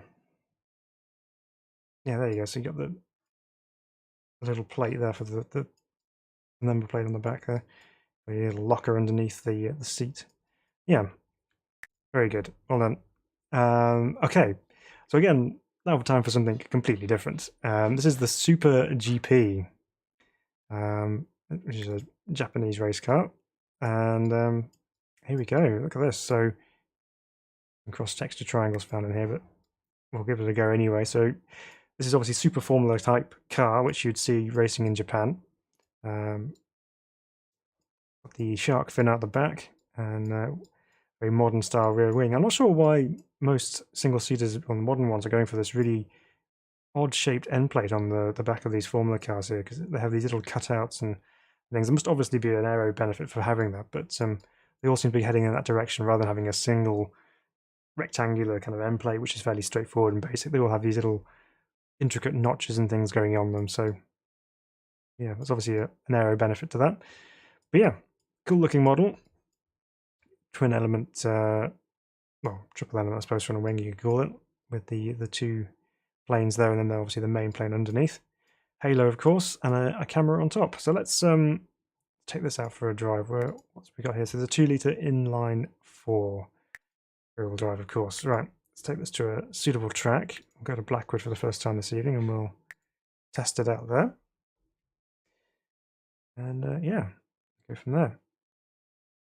there you go. So you got the little plate there for the number plate on the back there. A little locker underneath the seat. Yeah, very good. Well done. Okay, so again, now time for something completely different. This is the Super GP, which is a Japanese race car, and here we go. Look at this. So cross texture triangles found in here, but we'll give it a go anyway. So this is obviously Super Formula type car, which you'd see racing in Japan. Got the shark fin out the back and very modern style rear wing. I'm not sure why most single-seaters on the modern ones are going for this really odd-shaped end plate on the back of these Formula cars here, because they have these little cutouts and things. There must obviously be an aero benefit for having that, but they all seem to be heading in that direction rather than having a single rectangular kind of end plate, which is fairly straightforward and basic. They all have these little intricate notches and things going on them, so yeah, there's obviously an aero benefit to that. But yeah, cool looking model. Twin element, well, triple element I suppose from a wing you could call it, with the two planes there, and then obviously the main plane underneath. Halo, of course, and a camera on top. So let's take this out for a drive. What's we got here? So the 2-litre inline 4 rear-wheel drive, of course. Right, let's take this to a suitable track. We'll go to Blackwood for the first time this evening, and we'll test it out there. And yeah, go from there.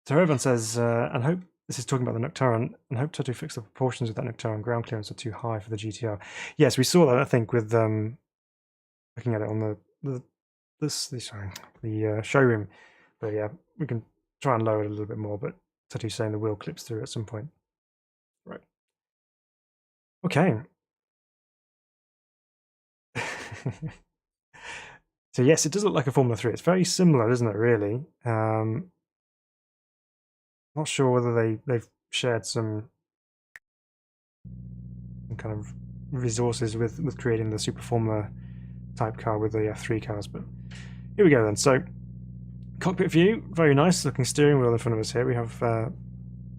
So everyone says, and hope this is talking about the Nocturne, and hope to fix the proportions of that Nocturne. Ground clearance are too high for the GTR. Yes, we saw that, I think, with looking at it on the showroom. But yeah, we can try and lower it a little bit more. But Tatu's saying the wheel clips through at some point. Right. Okay. So yes, it does look like a Formula 3. It's very similar, isn't it, really? Not sure whether they've shared some kind of resources with creating the Super Formula type car with the F3 cars, but here we go then. So cockpit view, very nice looking steering wheel in front of us here. We have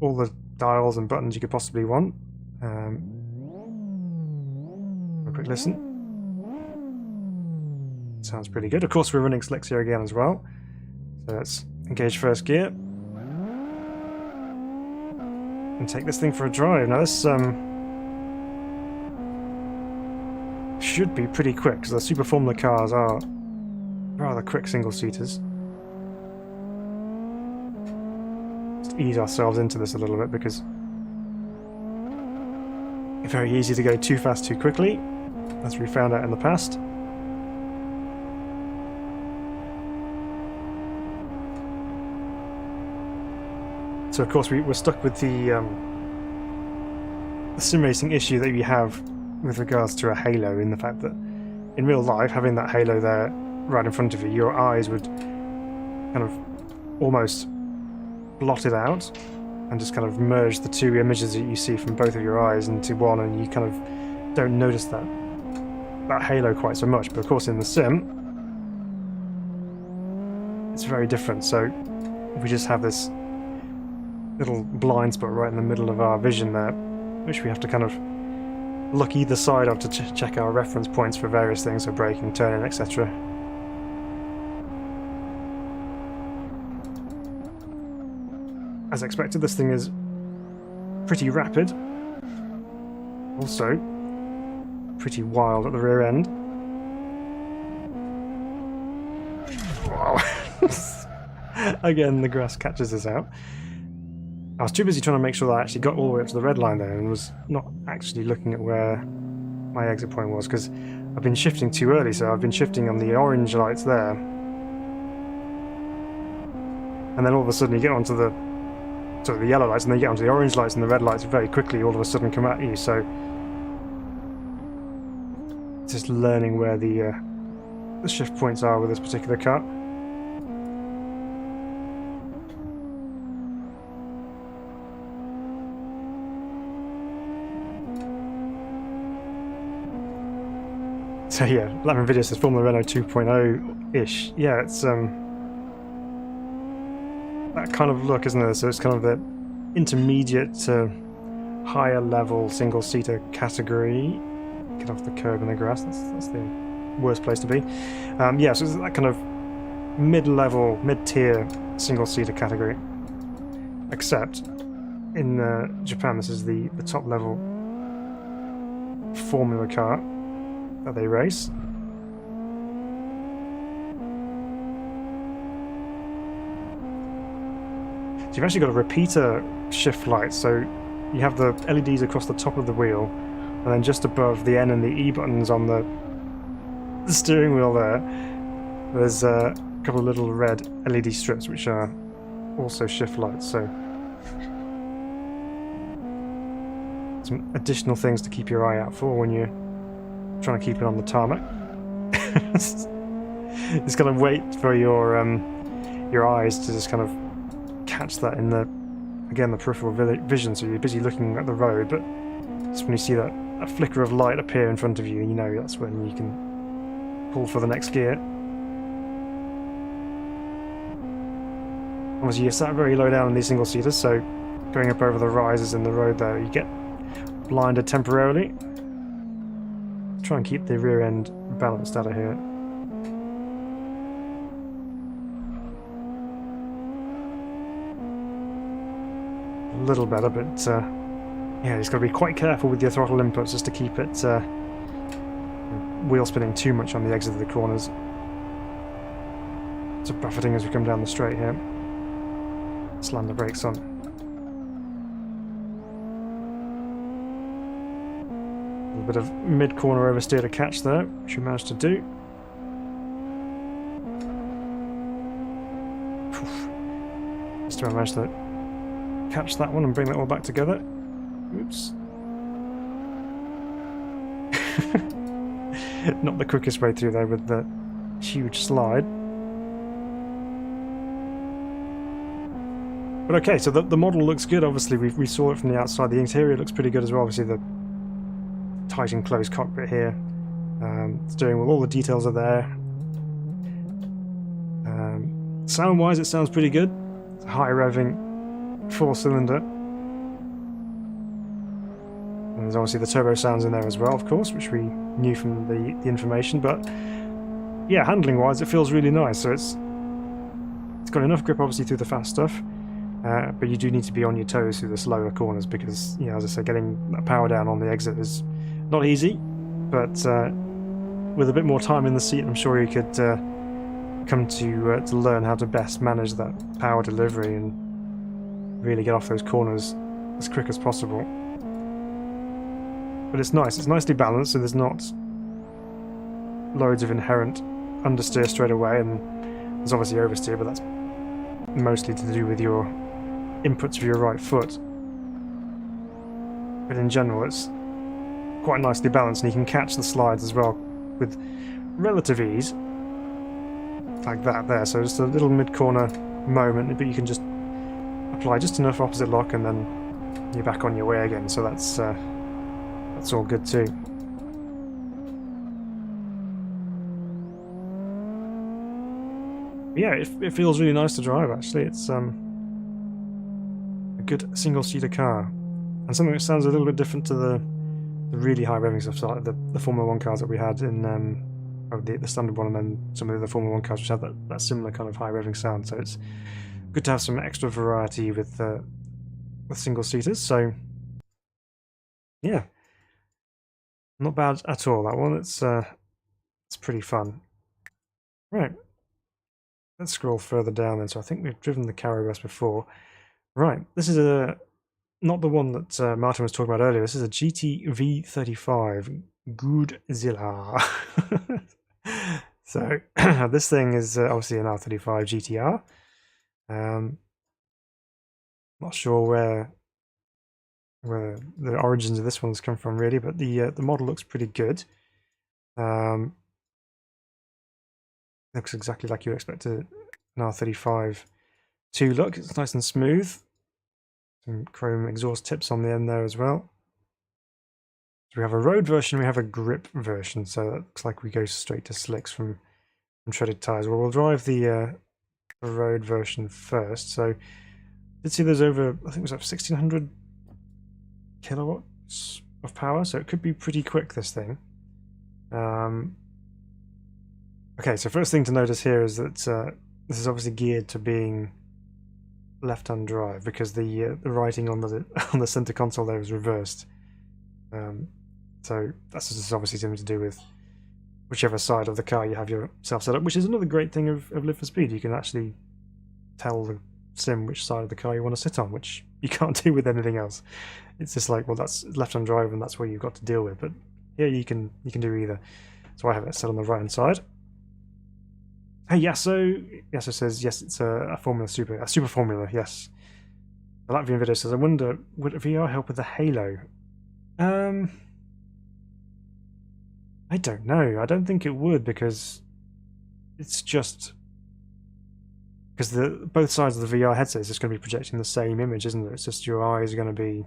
all the dials and buttons you could possibly want. A quick listen. Sounds pretty good. Of course, we're running slicks here again as well. So let's engage first gear. And take this thing for a drive. Now this should be pretty quick, because the Super Formula cars are rather quick single-seaters. Just ease ourselves into this a little bit, because it's very easy to go too fast too quickly, as we found out in the past. So of course we're stuck with the sim racing issue that we have with regards to a halo, in the fact that in real life, having that halo there right in front of you, your eyes would kind of almost blot it out and just kind of merge the two images that you see from both of your eyes into one, and you kind of don't notice that halo quite so much. But of course in the sim it's very different, so we just have this little blind spot right in the middle of our vision there, which we have to kind of look either side of to check our reference points for various things, so braking, turning, etc. As expected, this thing is pretty rapid, also pretty wild at the rear end. Wow. Again, the grass catches us out. I was too busy trying to make sure that I actually got all the way up to the red line there, and was not actually looking at where my exit point was, because I've been shifting too early, so I've been shifting on the orange lights there. And then all of a sudden you get onto the yellow lights, and then you get onto the orange lights, and the red lights very quickly all of a sudden come at you, so just learning where the shift points are with this particular car. So yeah, Latin Video says Formula Renault 2.0-ish. Yeah, it's that kind of look, isn't it? So it's kind of the intermediate to higher level single-seater category. Get off the curb in the grass, that's the worst place to be. Yeah, so it's that kind of mid-level, mid-tier single-seater category. Except in Japan, this is the top level Formula car that they race. So you've actually got a repeater shift light, so you have the LEDs across the top of the wheel, and then just above the N and the E buttons on the steering wheel there's a couple of little red LED strips which are also shift lights, so some additional things to keep your eye out for when you're trying to keep it on the tarmac. Just kind of wait for your eyes to just kind of catch that in the peripheral vision, so you're busy looking at the road, but just when you see that flicker of light appear in front of you, you know that's when you can pull for the next gear. Obviously you're sat very low down in these single-seaters, so going up over the rises in the road there, you get blinded temporarily. Try and keep the rear end balanced out of here. A little better, but yeah, just got to be quite careful with your throttle inputs just to keep it wheel spinning too much on the exit of the corners. So buffeting as we come down the straight here. Slam the brakes on. A little bit of mid-corner oversteer to catch there, which we managed to do. Just to manage to catch that one and bring that all back together. Oops. Not the quickest way through there with the huge slide. But okay, so the model looks good. Obviously we saw it from the outside. The interior looks pretty good as well. Obviously the tight enclosed cockpit here. Steering wheel, all the details are there. Sound wise it sounds pretty good. It's a high revving 4-cylinder There's obviously the turbo sounds in there as well, of course, which we knew from the information, but yeah, handling wise it feels really nice. So it's got enough grip obviously through the fast stuff, but you do need to be on your toes through the slower corners because, you know, as I said, getting that power down on the exit is not easy, but with a bit more time in the seat I'm sure you could come to learn how to best manage that power delivery and really get off those corners as quick as possible. But it's nice, it's nicely balanced, so there's not loads of inherent understeer straight away, and there's obviously oversteer, but that's mostly to do with your inputs of your right foot. But in general it's quite nicely balanced, and you can catch the slides as well with relative ease, like that there. So just a little mid-corner moment, but you can just apply just enough opposite lock and then you're back on your way again, so that's all good too. Yeah, it feels really nice to drive actually. It's a good single-seater car, and something that sounds a little bit different to the really high revving stuff, so like the Formula 1 cars that we had in the standard one, and then some of the Formula 1 cars which have that similar kind of high revving sound. So it's good to have some extra variety with single-seaters. So yeah, not bad at all, that one. It's pretty fun. Right, let's scroll further down then. So I think we've driven the Carry West before. Right, this is not the one that Martin was talking about earlier. This is a GT V35 Godzilla. So this thing is obviously an R35 GTR. Not sure where the origins of this one's come from really, but the model looks pretty good. Looks exactly like you expect an R35 to look. It's nice and smooth. Some chrome exhaust tips on the end there as well. So we have a road version, we have a grip version, so that looks like we go straight to slicks from treaded tyres. Well, we'll drive the road version first. So did see there's over, I think it was like 1600 kilowatts of power, so it could be pretty quick, this thing. Okay, so first thing to notice here is that this is obviously geared to being left-hand drive because the writing on the center console there is reversed. So that's just obviously something to do with whichever side of the car you have yourself set up, which is another great thing of Live for Speed. You can actually tell the sim which side of the car you want to sit on, which you can't do with anything else. It's just like, well, that's left-hand drive and that's what you've got to deal with. But here you can do either. So I have it set on the right-hand side. Hey, Yasso says, yes, it's a Super Formula, yes. The Latvian video says, I wonder, would VR help with the Halo? I don't know. I don't think it would, because it's just... Because both sides of the VR headset is just going to be projecting the same image, isn't it? It's just your eyes are going to be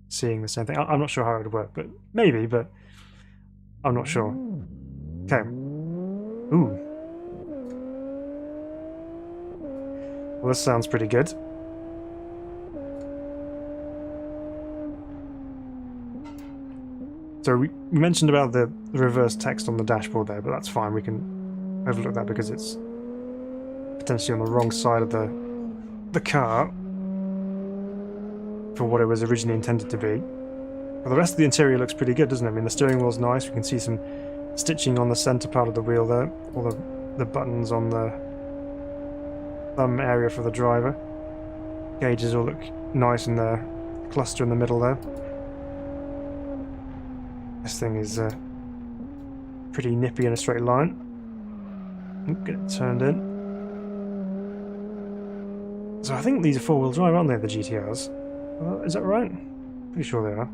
seeing the same thing. I'm not sure how it would work, but maybe, but I'm not sure. Okay. Ooh. Well, this sounds pretty good. So we mentioned about the reverse text on the dashboard there, but that's fine. We can overlook that because it's potentially on the wrong side of the car for what it was originally intended to be. But the rest of the interior looks pretty good, doesn't it? I mean, the steering wheel's nice. We can see some stitching on the center part of the wheel there, all the buttons on the thumb area for the driver. Gauges all look nice in the cluster in the middle there. This thing is pretty nippy in a straight line. Get it turned in. So I think these are four-wheel drive, aren't they, the GTRs? Is that right? Pretty sure they are.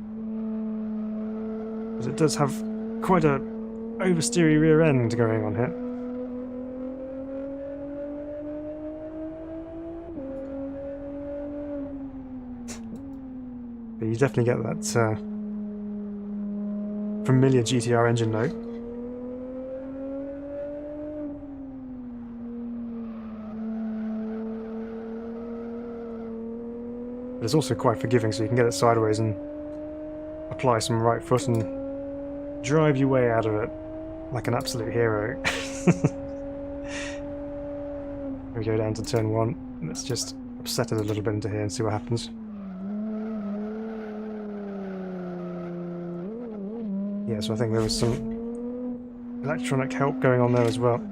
Because it does have quite a oversteery rear end going on here. But you definitely get that familiar GTR engine note. But it's also quite forgiving, so you can get it sideways and apply some right foot and drive your way out of it like an absolute hero. We go down to turn 1. Let's just upset it a little bit into here and see what happens. Yeah, so I think there was some electronic help going on there as well.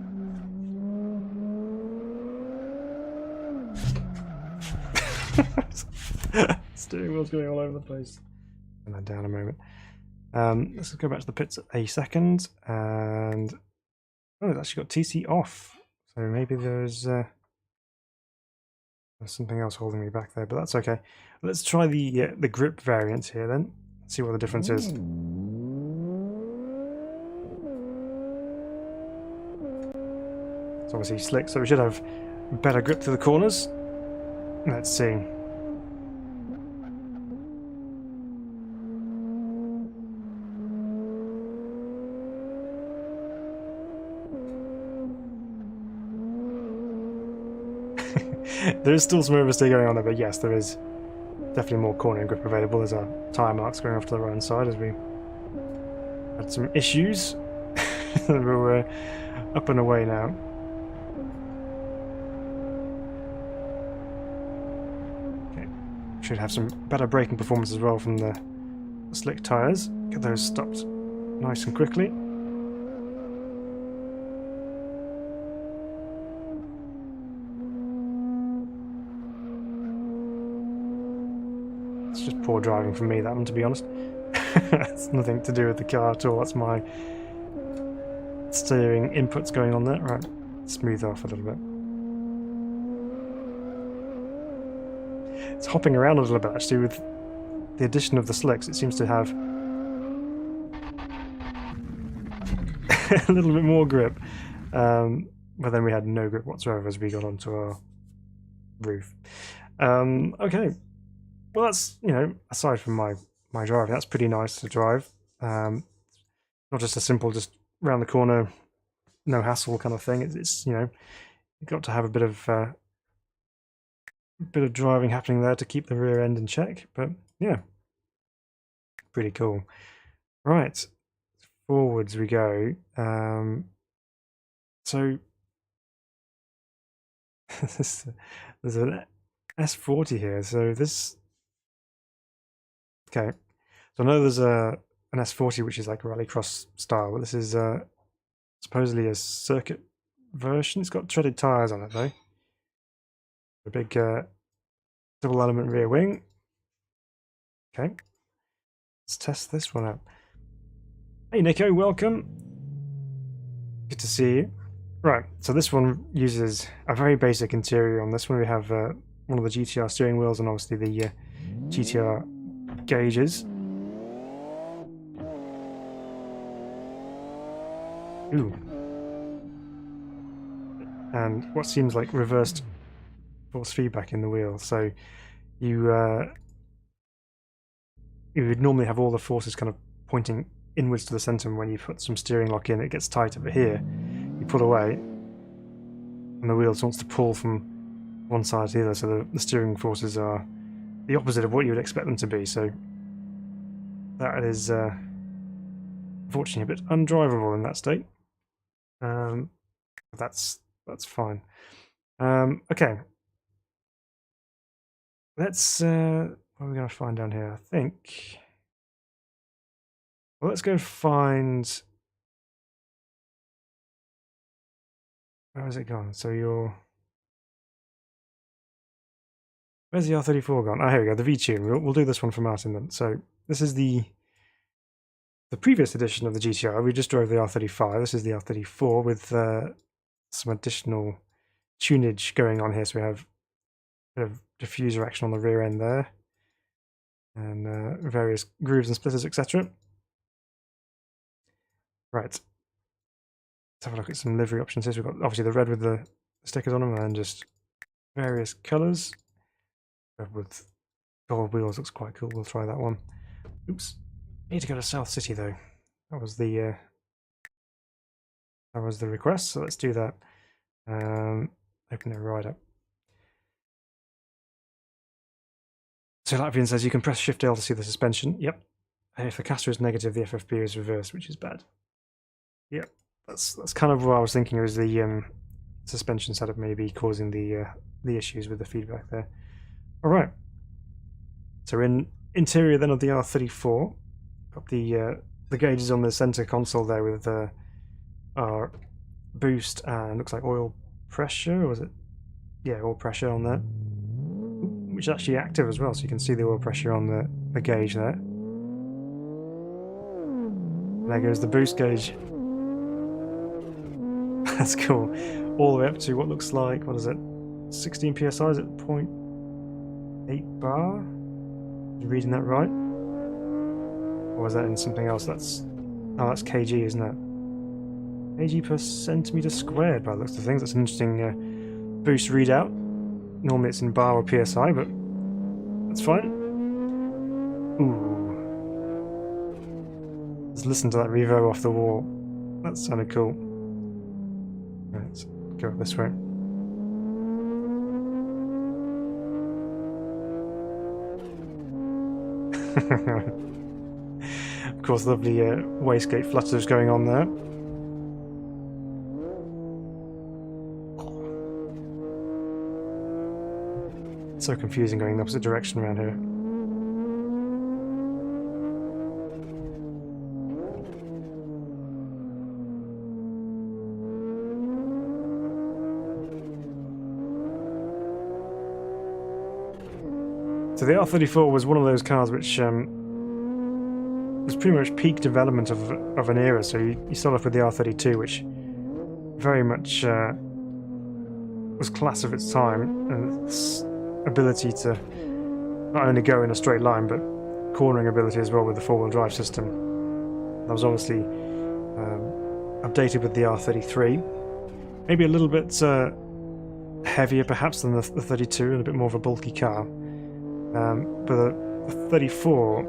Steering wheel's going all over the place. And then down a moment. Let's go back to the pits a second, and oh, it's actually got TC off. So maybe there's something else holding me back there, but that's okay. Let's try the grip variant here then. See what the difference is. It's obviously slick, so we should have better grip through the corners. Let's see. There is still some oversteer going on there, but yes, there is definitely more cornering grip available. There's our tyre marks going off to the right hand side as we had some issues. We're up and away now. Okay. Should have some better braking performance as well from the slick tyres. Get those stopped nice and quickly. It's just poor driving from me, that one, to be honest. It's nothing to do with the car at all. That's my steering inputs going on there. Right, smooth off a little bit. It's hopping around a little bit actually with the addition of the slicks. It seems to have a little bit more grip, but then we had no grip whatsoever as we got onto our roof. Okay, well that's, you know, aside from my driving, that's pretty nice to drive. Not just a simple just round the corner, no hassle kind of thing. It's you know, you've got to have a bit of driving happening there to keep the rear end in check. But yeah, pretty cool. Right, forwards we go. So there's an S40 here. So this, okay. So I know there's an S40 which is like rallycross style, but this is supposedly a circuit version. It's got treaded tyres on it though. A big double element rear wing. Okay, let's test this one out. Hey Nico, welcome. Good to see you. Right, so this one uses a very basic interior. On this one we have one of the GTR steering wheels and obviously the GTR gauges. Ooh. And what seems like reversed force feedback in the wheel. So you would normally have all the forces kind of pointing inwards to the centre, and when you put some steering lock in, it gets tight over here. You pull away, and the wheels wants to pull from one side to the other, so the steering forces are the opposite of what you would expect them to be. So that is unfortunately a bit undrivable in that state. That's fine. Okay, let's what are we going to find down here? I think, well, let's go find, where has it gone? So where's the R34 gone? Oh, here we go, the V-Tune. We'll do this one for Martin then. So this is the previous edition of the GTR. We just drove the R35. This is the R34 with some additional tunage going on here. So we have a bit of diffuser action on the rear end there, and various grooves and splitters, etc. Right, let's have a look at some livery options here. So we've got obviously the red with the stickers on them, and just various colours. Red with gold wheels looks quite cool. We'll try that one. Oops, need to go to South City though. That was the request, so let's do that. Open it right up. So Latvian says you can press Shift L to see the suspension. Yep. And if the caster is negative, the FFP is reversed, which is bad. Yep. That's kind of what I was thinking. It was the suspension setup maybe causing the issues with the feedback there. All right. So in interior then of the R34, got the gauges on the center console there with our boost and looks like oil pressure, or was it? Yeah, oil pressure on there, which is actually active as well, so you can see the oil pressure on the gauge there. There goes the boost gauge. That's cool. All the way up to what looks like, what is it? 16 psi, is it 0.8 bar? Are you reading that right? Or is that in something else? That's kg, isn't it? Kg per centimeter squared by the looks of things. That's an interesting boost readout. Normally it's in bar or psi, but that's fine. Ooh. Let's listen to that reverb off the wall. That sounded cool. Right, let's go up this way. Of course, lovely wastegate flutters going on there. It's so confusing going the opposite direction around here. So the R34 was one of those cars which was pretty much peak development of an era. So you start off with the R32, which very much was class of its time, and its ability to not only go in a straight line, but cornering ability as well with the four-wheel drive system. That was obviously updated with the R33. Maybe a little bit heavier perhaps than the 32, and a bit more of a bulky car. But the 34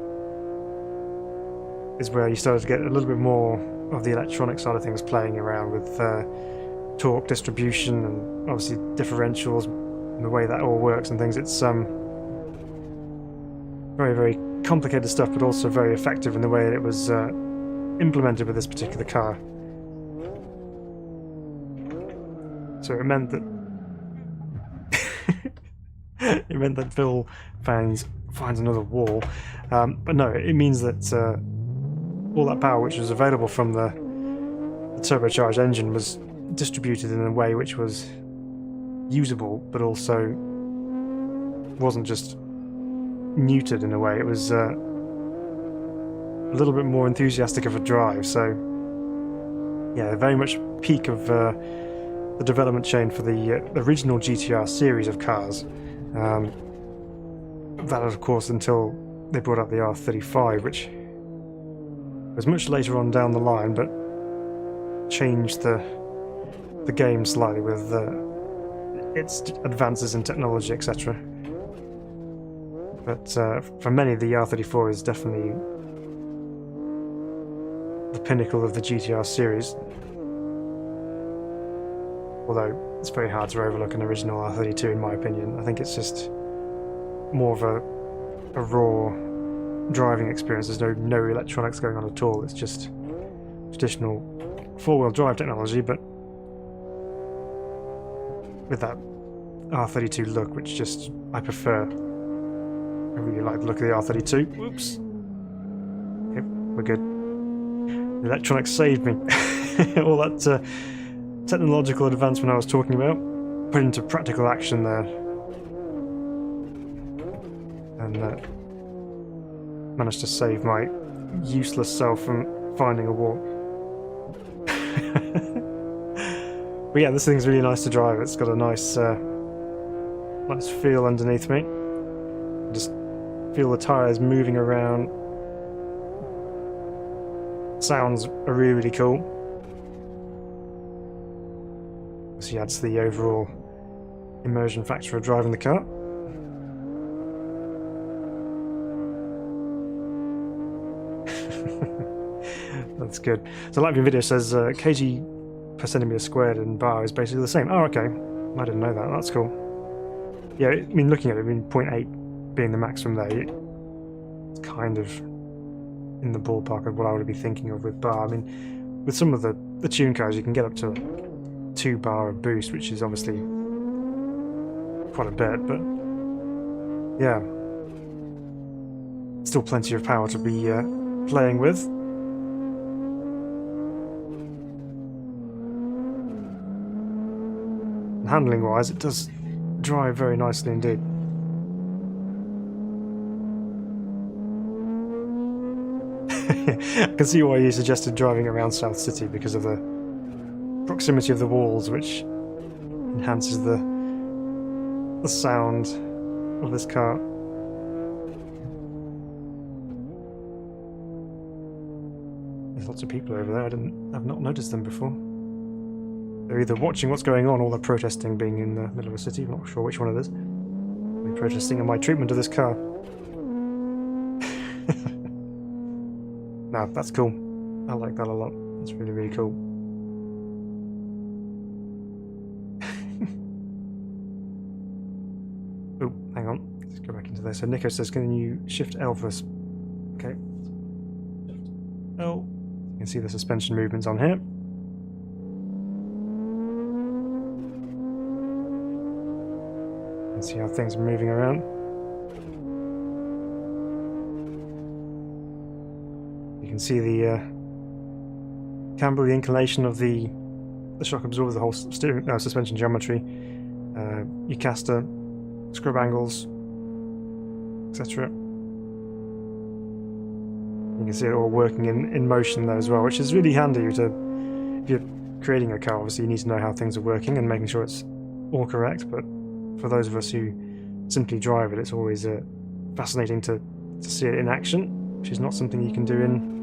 is where you started to get a little bit more of the electronic side of things playing around with torque distribution and obviously differentials and the way that all works and things. It's very, very complicated stuff, but also very effective in the way that it was implemented with this particular car. So it meant that it meant that Phil finds another wall, but no, it means that all that power which was available from the turbocharged engine was distributed in a way which was usable, but also wasn't just neutered in a way. It was a little bit more enthusiastic of a drive. So yeah, very much peak of the development chain for the original GTR series of cars. That of course until they brought out the R35, which was much later on down the line, but changed the game slightly with its advances in technology, etc. But for many, the R34 is definitely the pinnacle of the GTR series. Although it's very hard to overlook an original R32 in my opinion. I think it's just more of a raw driving experience. There's no electronics going on at all. It's just traditional four-wheel drive technology, but with that R32 look, which just I prefer. I really like the look of the R32. Oops. Yep, we're good. The electronics saved me. All that technological advancement I was talking about, put into practical action there. And managed to save my useless self from finding a wall. But yeah, this thing's really nice to drive. It's got a nice nice feel underneath me. Just feel the tyres moving around. Sounds are really, really cool. So adds to the overall immersion factor of driving the car. That's good. So Latvian video says kg per centimeter squared in bar is basically the same. Oh, okay. I didn't know that. That's cool. Yeah, I mean, looking at it, I mean 0.8 being the maximum there, it's kind of in the ballpark of what I would be thinking of with bar. I mean, with some of the tune cars, you can get up to 2 bar of boost, which is obviously quite a bit, but yeah, still plenty of power to be playing with. And handling wise, it does drive very nicely indeed. I can see why you suggested driving around South City, because of the proximity of the walls, which enhances the sound of this car. There's lots of people over there. I've not noticed them before. They're either watching what's going on or they're protesting being in the middle of a city. I'm not sure which one it is. They're protesting on my treatment of this car. No, that's cool. I like that a lot. It's really, really cool. Oh, hang on. Let's go back into there. So Nico says, can you shift L for us? Okay. Shift L. You can see the suspension movements on here. And see how things are moving around. You can see the camber, the inclination of the shock absorber, the whole suspension geometry, your caster, scrub angles, etc. You can see it all working in motion there as well, which is really handy if you're creating a car. Obviously you need to know how things are working and making sure it's all correct, but for those of us who simply drive it, it's always fascinating to see it in action, which is not something you can do in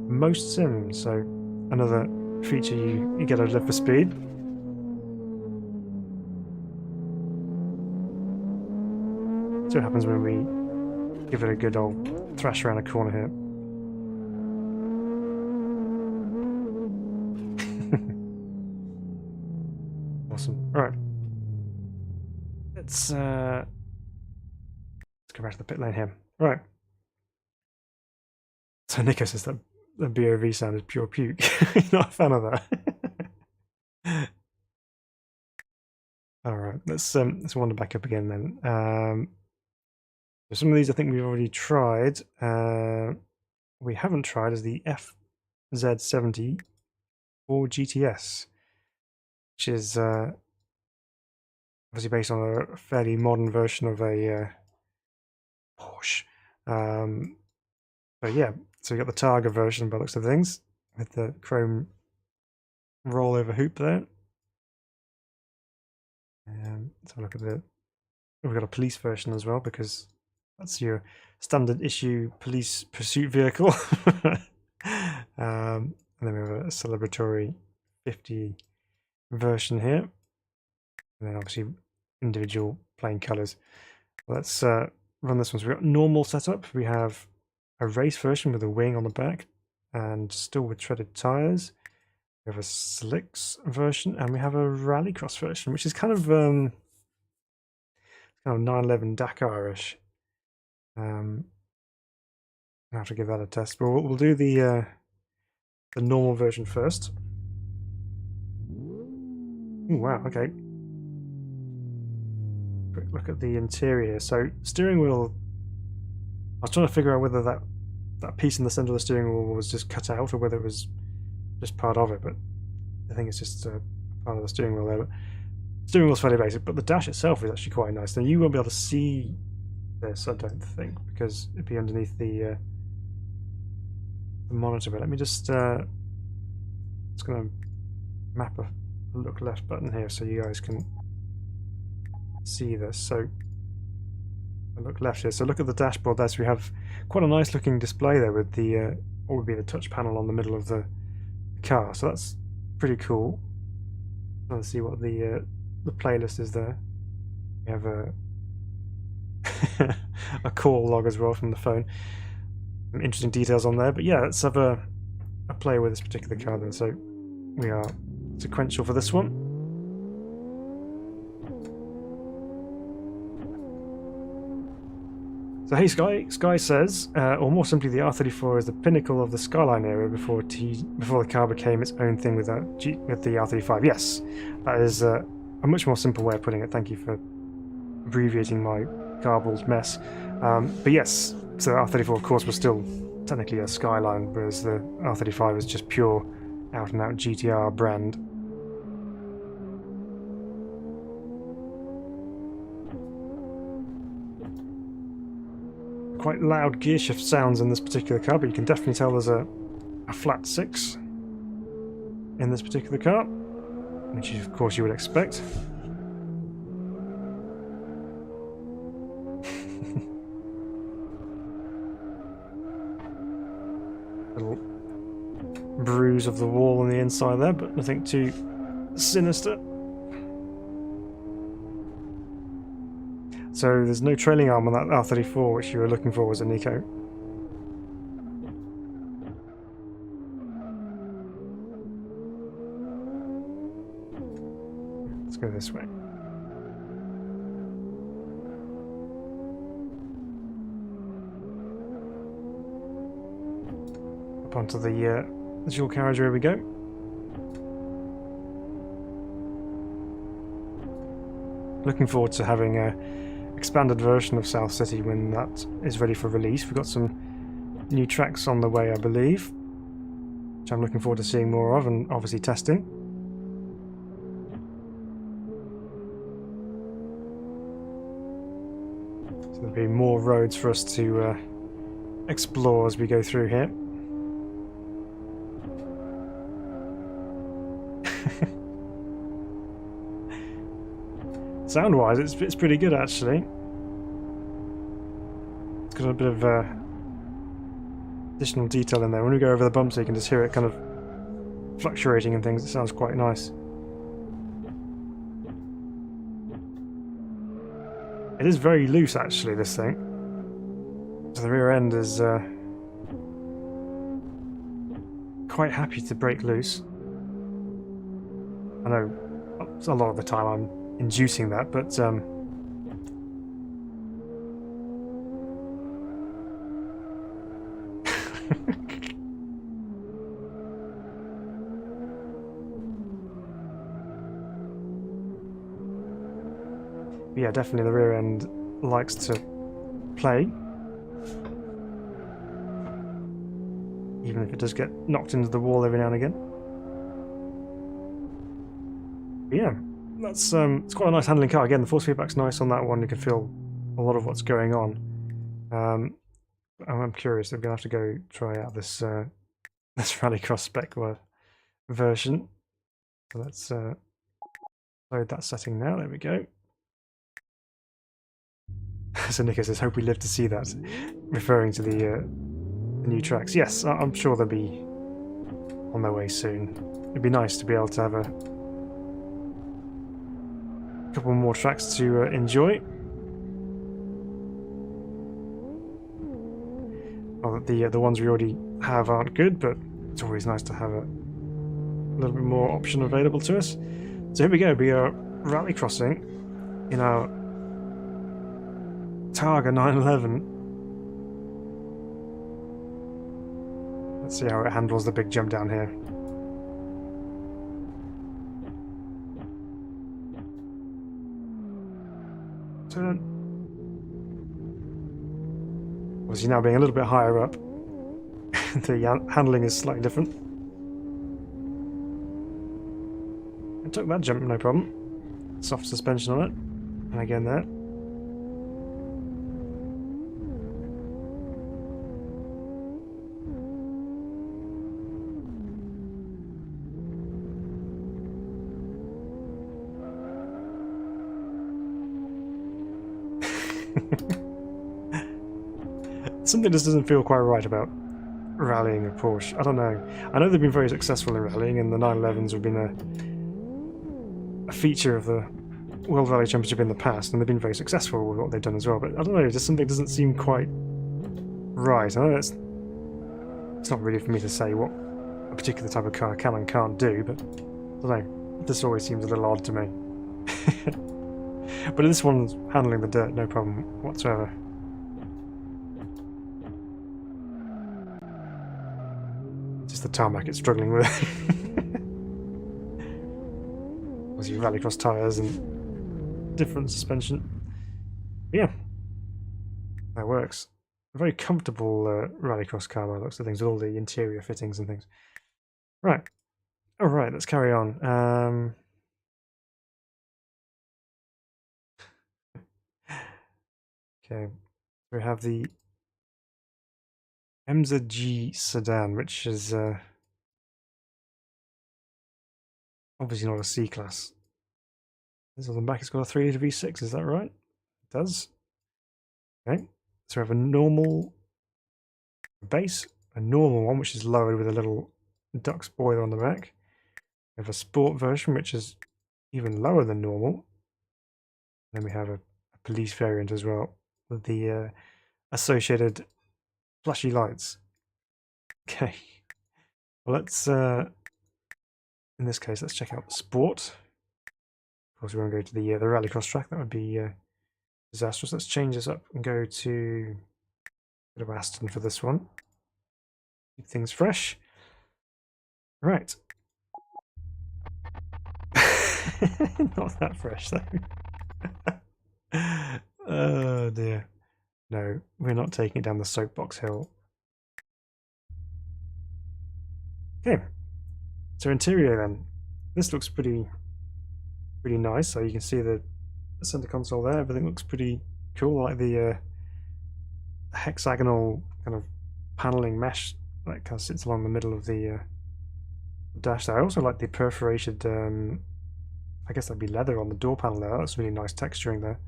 most sims. So another feature you get a Live for Speed. See what happens when we give it a good old thrash around a corner here. Awesome. All right. Let's go back to the pit lane here. All right. So Nico says that the BOV sound is pure puke. Not a fan of that. All right, let's wander back up again then. So some of these I think we've already tried. We haven't tried is the FZ GTS, which is obviously based on a fairly modern version of a Porsche. But yeah, so we got the Targa version by the looks of things, with the chrome rollover hoop there. Let's have a look at we've got a police version as well, because that's your standard issue police pursuit vehicle. And then we have a celebratory 50 version here, and then obviously individual plain colours. Let's run this one. So we've got normal setup. We have a race version with a wing on the back and still with treaded tyres. We have a slicks version, and we have a rallycross version, which is kind of 911 Dakar-ish. I have to give that a test, but we'll do the normal version first. Ooh, wow, okay. Quick look at the interior. So steering wheel, I was trying to figure out whether that piece in the center of the steering wheel was just cut out or whether it was just part of it, but I think it's just part of the steering wheel there. But the steering wheel's fairly basic, but the dash itself is actually quite nice. Now you won't be able to see this, I don't think, because it'd be underneath the monitor. But let me just it's going to map a look left button here so you guys can see this. So I look left here. So look at the dashboard there. So we have quite a nice looking display there with the what would be the touch panel on the middle of the car. So that's pretty cool. Let's see what the playlist is there. We have a a call log as well from the phone. Some interesting details on there. But yeah, let's have a play with this particular car then. So we are sequential for this one. So hey Sky says, or more simply, the R34 is the pinnacle of the Skyline era before the car became its own thing with the R35. Yes, that is a much more simple way of putting it. Thank you for abbreviating my garbled mess. But yes, so the R34 of course was still technically a Skyline, whereas the R35 is just pure out and out GTR brand. Quite loud gear shift sounds in this particular car, but you can definitely tell there's a flat 6 in this particular car, which of course you would expect. Little bruise of the wall on the inside there, but nothing too sinister. So there's no trailing arm on that R34, which you were looking for, was it, Nico? Let's go this way. Up onto the dual carriageway we go. Looking forward to having a expanded version of South City when that is ready for release. We've got some new tracks on the way, I believe, which I'm looking forward to seeing more of and obviously testing. So there'll be more roads for us to explore as we go through here. Sound-wise, it's pretty good actually. It's got a bit of additional detail in there. When we go over the bumps, you can just hear it kind of fluctuating and things. It sounds quite nice. It is very loose actually, this thing. So the rear end is quite happy to break loose. I know a lot of the time I'm inducing that, but yeah, definitely the rear end likes to play, even if it does get knocked into the wall every now and again. But yeah, that's it's quite a nice handling car. Again, the force feedback's nice on that one. You can feel a lot of what's going on. I'm curious. I'm gonna have to go try out this this Rallycross spec version. So let's load that setting now. There we go. So Nico says, "Hope we live to see that," referring to the new tracks. Yes, I'm sure they'll be on their way soon. It'd be nice to be able to have a couple more tracks to enjoy. Well, the ones we already have aren't good, but it's always nice to have a little bit more option available to us. So here we go. We are rallycrossing in our Targa 911. Let's see how it handles the big jump down here. Turn. Obviously now being a little bit higher up, the handling is slightly different. I took that jump, no problem. Soft suspension on it, and again there. Something just doesn't feel quite right about rallying a Porsche. I don't know. I know they've been very successful in rallying, and the 911s have been a feature of the World Rally Championship in the past, and they've been very successful with what they've done as well. But I don't know, just something doesn't seem quite right. I know it's not really for me to say what a particular type of car can and can't do, but I don't know. This always seems a little odd to me. But this one's handling the dirt, no problem whatsoever. the tarmac it's struggling with. Obviously rallycross tyres and different suspension. But yeah, that works. A very comfortable rallycross car by the looks of things, with all the interior fittings and things. Right. Alright, let's carry on. Okay, we have the PZG sedan, which is obviously not a C-class. This on the back, it's got a 3-litre V6, is that right? It does. Okay, so we have a normal base, a normal one, which is lowered with a little duct spoiler on the back. We have a sport version, which is even lower than normal. Then we have a police variant as well, with the associated flashy lights. Okay, well, let's in this case, let's check out the sport. Of course, we won't go to the rallycross track. That would be disastrous. Let's change this up and go to a bit of Aston for this one. Keep things fresh. Right. Not that fresh though. Oh dear. No, we're not taking it down the soapbox hill. Okay. So interior then. This looks pretty nice. So you can see the center console there. Everything looks pretty cool. I like the hexagonal kind of paneling mesh that kind of sits along the middle of the dash there. I also like the perforated, I guess that'd be leather on the door panel there. That's really nice texturing there.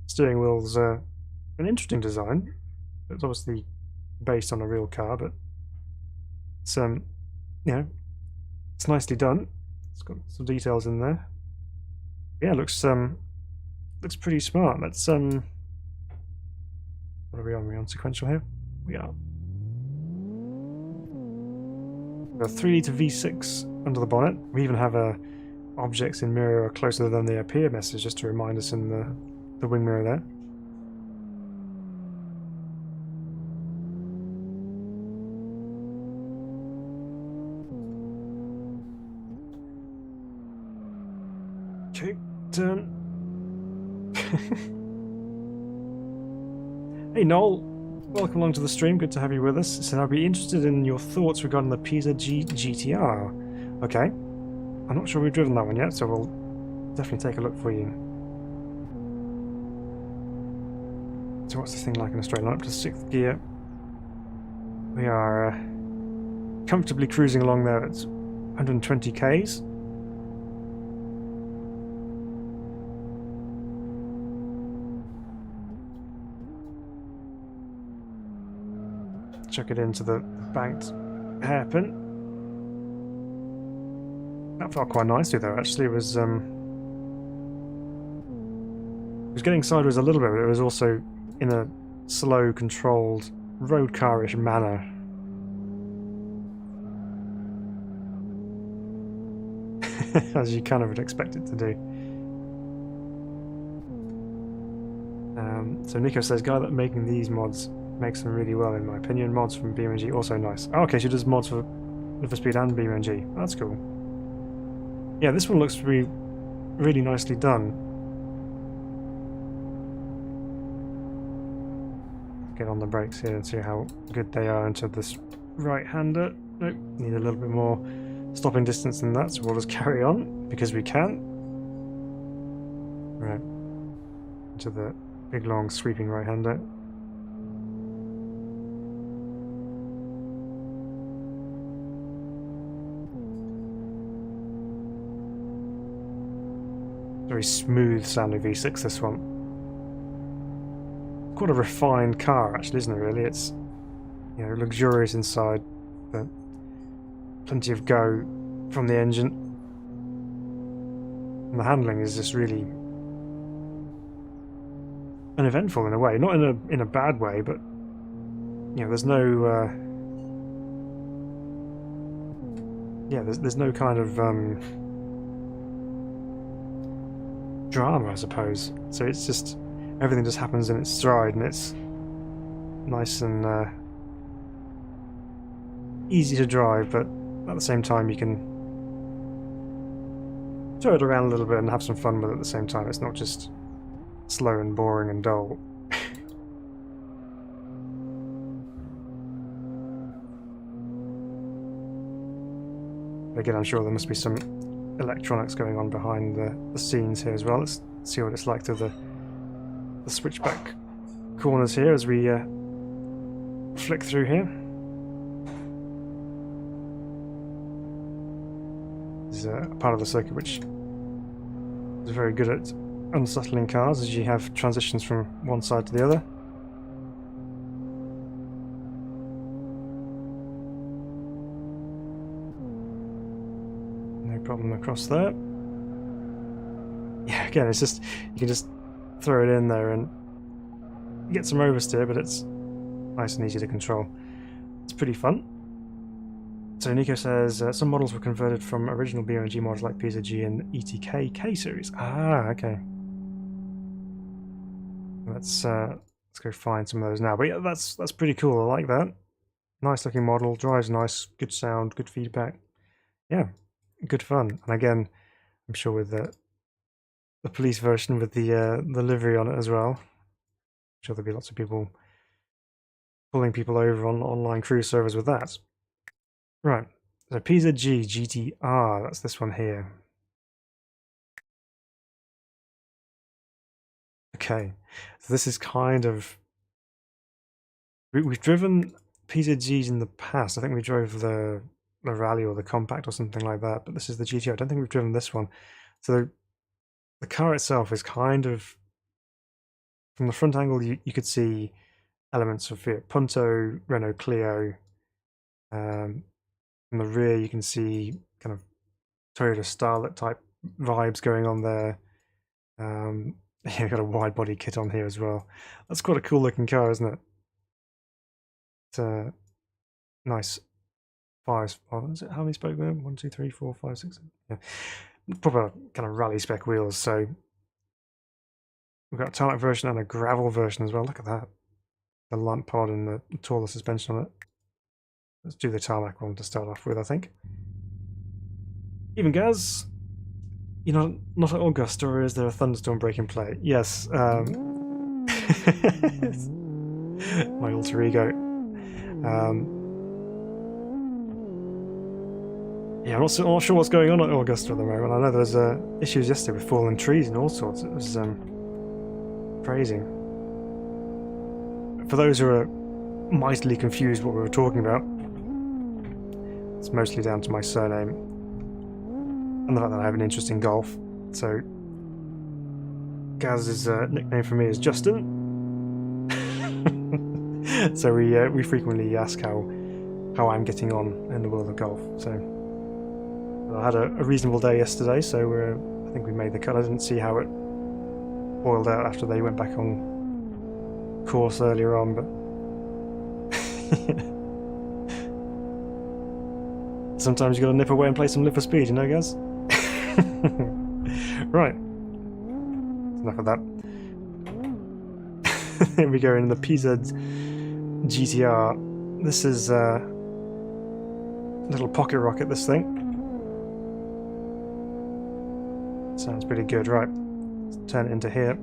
Steering wheel's an interesting design. It's obviously based on a real car, but it's you know, it's nicely done. It's got some details in there. Yeah, looks pretty smart. Let's what are we on? Are we on sequential here? We are. We've got a 3-litre V6 under the bonnet. We even have a objects in mirror are closer than they appear message, just to remind us in the wing mirror there. Okay, turn. Hey Noel, welcome along to the stream, good to have you with us. So I'd be interested in your thoughts regarding the PZG GTR. Okay, I'm not sure we've driven that one yet, so we'll definitely take a look for you. So what's this thing like in a straight line? Up to 6th gear. We are comfortably cruising along there at 120 k's. Chuck it into the banked hairpin. That felt quite nicely though, actually. It was getting sideways a little bit, but it was also in a slow, controlled, road car-ish manner. As you kind of would expect it to do. So Nico says, guy that making these mods makes them really well in my opinion. Mods from BMG also nice. Oh, okay, she does mods for Speed and BMG. That's cool. Yeah, this one looks really nicely done. Get on the brakes here and see how good they are into this right-hander. Nope, need a little bit more stopping distance than that, so we'll just carry on because we can. Right, into the big long sweeping right-hander. Very smooth sounding V6 this one. Quite a refined car actually, isn't it really? It's, you know, luxurious inside, but plenty of go from the engine. And the handling is just really uneventful in a way. Not in a bad way, but you know, there's no there's no kind of drama, I suppose. So it's just everything just happens in its stride, and it's nice and easy to drive, but at the same time you can throw it around a little bit and have some fun with it at the same time. It's not just slow and boring and dull. Again, I'm sure there must be some electronics going on behind the scenes here as well. Let's see what it's like through the switchback corners here as we flick through here. This is a part of the circuit which is very good at unsettling cars as you have transitions from one side to the other. No problem across there. Yeah, again, it's just, you can just throw it in there and get some oversteer, but it's nice and easy to control. It's pretty fun. So Nico says some models were converted from original BMG models like PZG and ETK K series. Ah, okay. Let's go find some of those now. But yeah, that's pretty cool. I like that. Nice looking model, drives nice, good sound, good feedback. Yeah, good fun. And again, I'm sure with the police version with the livery on it as well. I'm sure there'll be lots of people pulling people over on online cruise servers with that. Right, so PZG GTR, that's this one here. Okay, so this is kind of... We've driven PZGs in the past. I think we drove the Rally or the Compact or something like that, but this is the GTR. I don't think we've driven this one. So the car itself is kind of... From the front angle, you could see elements of Fiat Punto, Renault Clio. From the rear, you can see kind of Toyota Starlet type vibes going on there. Yeah, got a wide body kit on here as well. That's quite a cool looking car, isn't it? It's a nice five. Oh, is it how many spoke there? 1, 2, 3, 4, 5, 6. Yeah, proper kind of rally spec wheels. So we've got a tarmac version and a gravel version as well. Look at that. The lump pod and the taller suspension on it. Let's do the tarmac one to start off with, I think. Even Gaz, you know, not at Augusta, or is there a thunderstorm breaking play? Yes. My alter ego. Yeah, I'm not sure what's going on at Augusta at the moment. I know there was issues yesterday with fallen trees and all sorts. It was crazy. For those who are mightily confused what we were talking about, it's mostly down to my surname and the fact that I have an interest in golf. So Gaz's nickname for me is Justin. So we frequently ask how I'm getting on in the world of golf. So I had a reasonable day yesterday, so I think we made the cut. I didn't see how it boiled out after they went back on course earlier on, but sometimes you gotta nip away and play some Live for Speed, you know, guys? Right. Enough of that. Here we go in the PZ GTR. This is a little pocket rocket, this thing. Sounds pretty good, right. Let's turn it into here.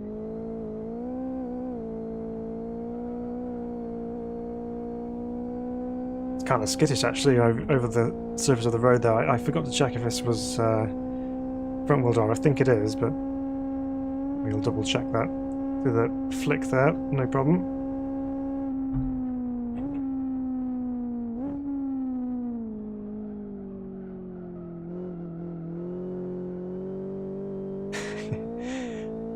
Kind of skittish actually over the surface of the road there. I forgot to check if this was front wheel drive. I think it is, but we'll double check that through the flick there, no problem.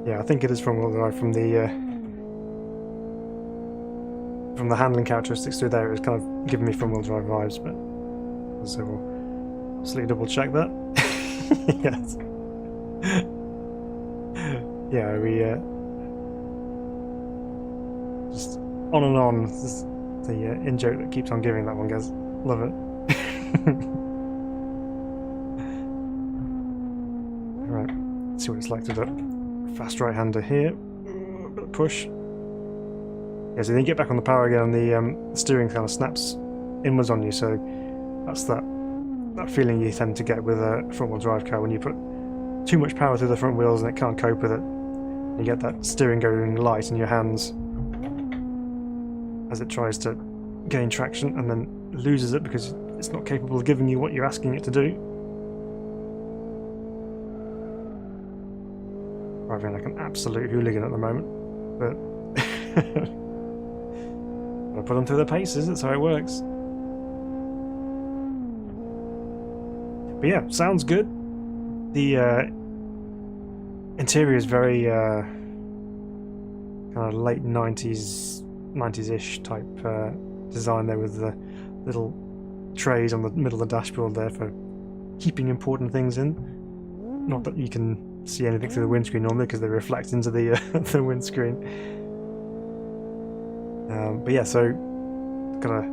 Yeah, I think it is front wheel drive from the handling characteristics through there. It was kind of giving me front wheel drive vibes, but so we'll absolutely double check that. Yes. Yeah, we just on and on. This is the in joke that keeps on giving, that one, guys. Love it. Right, let's see what it's like to do. Fast right hander here. A bit of push. Yeah, so then you get back on the power again, and the steering kind of snaps inwards on you, so That's that feeling you tend to get with a front-wheel drive car when you put too much power through the front wheels and it can't cope with it. You get that steering going light in your hands as it tries to gain traction and then loses it because it's not capable of giving you what you're asking it to do. Driving like an absolute hooligan at the moment, but I put them through their paces, that's how it works. But yeah, sounds good. The interior is very kind of late 90s-ish type design there, with the little trays on the middle of the dashboard there for keeping important things in. Not that you can see anything through the windscreen normally because they reflect into the the windscreen. But yeah, so got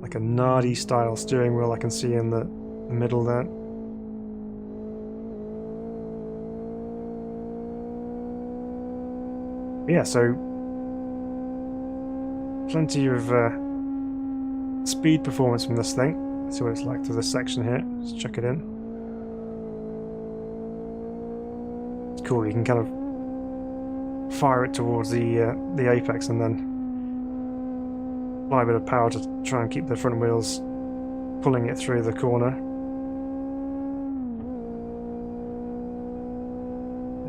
like a Nardi style steering wheel I can see in the middle there. But yeah, so plenty of speed performance from this thing. Let's see what it's like to this section here. Let's check it in. It's cool. You can kind of fire it towards the apex and then apply a bit of power to try and keep the front wheels pulling it through the corner.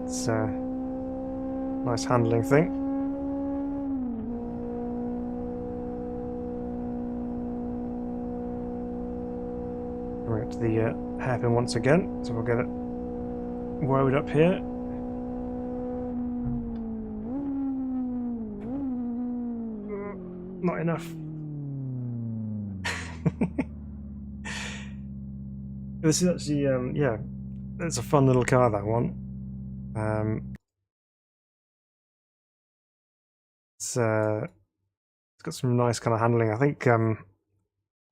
It's a nice handling thing. We're at the hairpin once again, so we'll get it wound up here. Not enough. This is actually, yeah, it's a fun little car, that one. It's got some nice kind of handling. I think on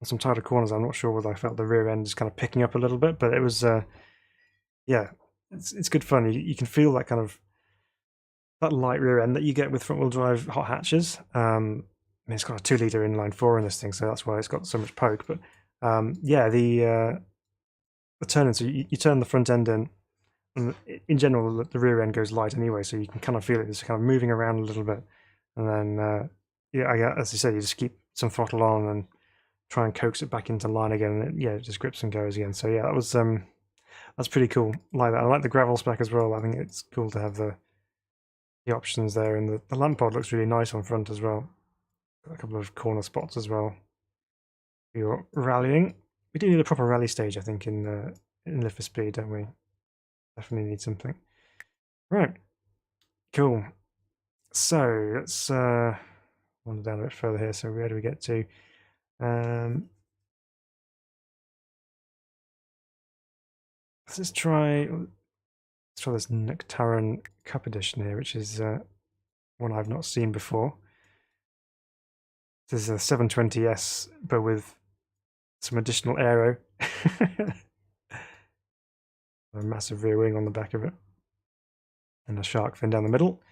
some tighter corners, I'm not sure whether I felt the rear end is kind of picking up a little bit, but it was, yeah, it's good fun. You can feel that kind of that light rear end that you get with front-wheel drive hot hatches. I mean, it's got a 2-litre inline-4 in this thing, so that's why it's got so much poke. But yeah, the turn-in, so you turn the front end in, and in general the rear end goes light anyway, so you can kind of feel it. It's kind of moving around a little bit, and then yeah, as you said, you just keep some throttle on and try and coax it back into line again, and it just grips and goes again. So yeah, that was that's pretty cool. Like that. I like the gravel spec as well. I think it's cool to have the options there, and the lamp pod looks really nice on front as well. Got a couple of corner spots as well. You're rallying. We do need a proper rally stage, I think, in Live for Speed, don't we? Definitely need something. Right, cool. So let's wander down a bit further here. So where do we get to? Let's try this McLaren Cup Edition here, which is one I've not seen before. This is a 720S, but with some additional aero. A massive rear wing on the back of it, and a shark fin down the middle.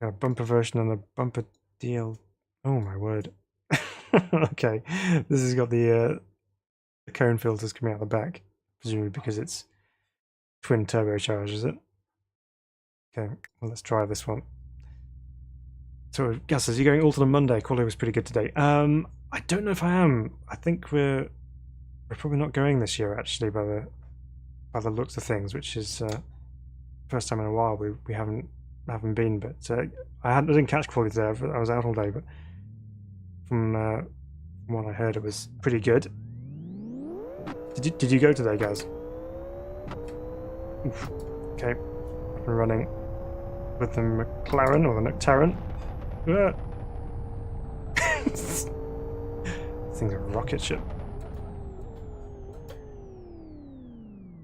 Got a bumper version and a bumper deal. Oh my word! Okay, this has got the cone filters coming out the back, presumably because it's twin turbocharged, is it? Okay, well, let's try this one. So, Gus, are you going alternate Monday? Quality was pretty good today. I don't know if I am. I think we're probably not going this year, actually, by the looks of things, which is first time in a while we haven't been. But I didn't catch quality today. I was out all day, but from what I heard, it was pretty good. Did you go today, guys? Oof. Okay, up and running with the McLaren or the McLaren. This thing's a rocket ship.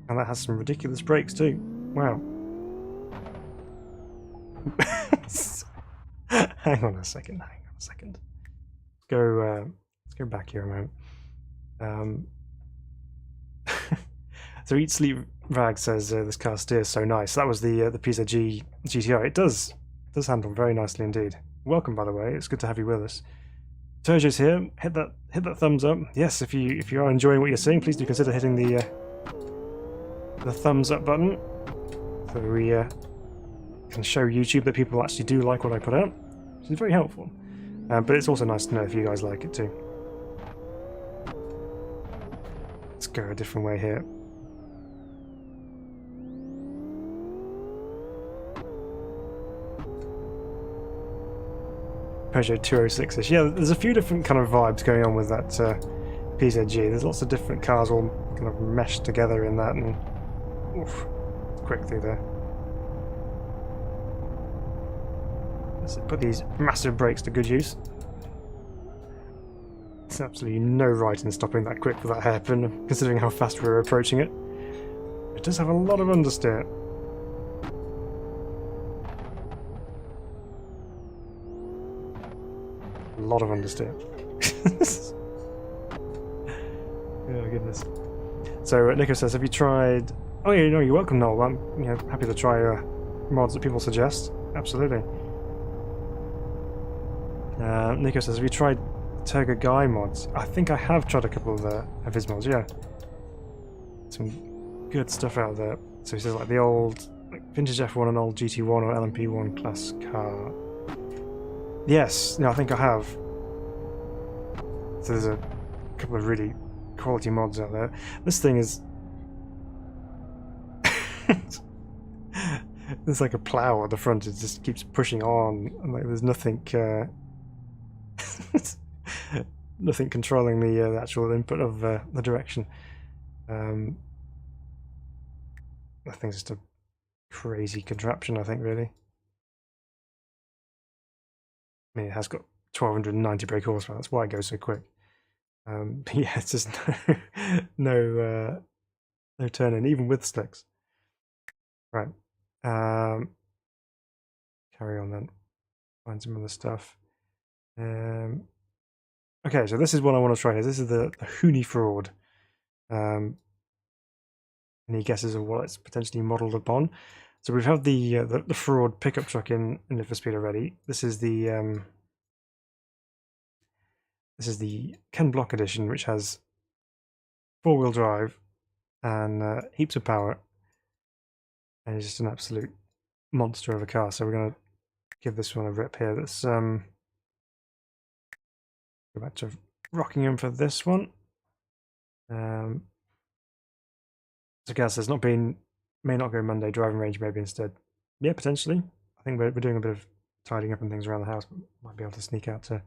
And that has some ridiculous brakes too. Wow. Hang on a second. Let's go back here a moment. So Eat Sleep Rag says this car steers so nice. That was the PZG GTO. It does handle very nicely indeed. Welcome, by the way. It's good to have you with us. Peugeot's here. Hit that thumbs up. Yes, if you are enjoying what you're seeing, please do consider hitting the thumbs up button, so we can show YouTube that people actually do like what I put out, which is very helpful. But it's also nice to know if you guys like it too. Let's go a different way here. Peugeot 206-ish. Yeah, there's a few different kind of vibes going on with that PZG. There's lots of different cars all kind of meshed together in that, and oof, quick through there. Let's put these massive brakes to good use. There's absolutely no right in stopping that quick with that hairpin, considering how fast we're approaching it. It does have a lot of understeer. A lot of understeer. Oh goodness. So Nico says, have you tried... Oh yeah, no, you're welcome, Noel. I'm happy to try mods that people suggest. Absolutely. Nico says, have you tried Turga Guy mods? I think I have tried a couple of his mods, yeah. Some good stuff out there. So he says like the old vintage F1 and old GT1 or LMP1 class car. Yes, no, I think I have. So there's a couple of really quality mods out there. This thing is... There's like a plow at the front, it just keeps pushing on, and like there's nothing nothing controlling the actual input of the direction. That thing's just a crazy contraption, I think, really. I mean, it has got 1290 brake horsepower, that's why it goes so quick. But yeah, it's just no turning, even with slicks. Right. Carry on then. Find some other stuff. Okay, so this is what I want to try here. This is the Hooney fraud. Any guesses of what it's potentially modelled upon? So we've had the fraud pickup truck in Need for Speed already. This is the Ken Block edition, which has 4-wheel drive and heaps of power, and it's just an absolute monster of a car. So we're going to give this one a rip here. Let's go back to Rockingham for this one. So Gaz says, may not go Monday, driving range maybe instead. Yeah, potentially. I think we're doing a bit of tidying up and things around the house, but might be able to sneak out to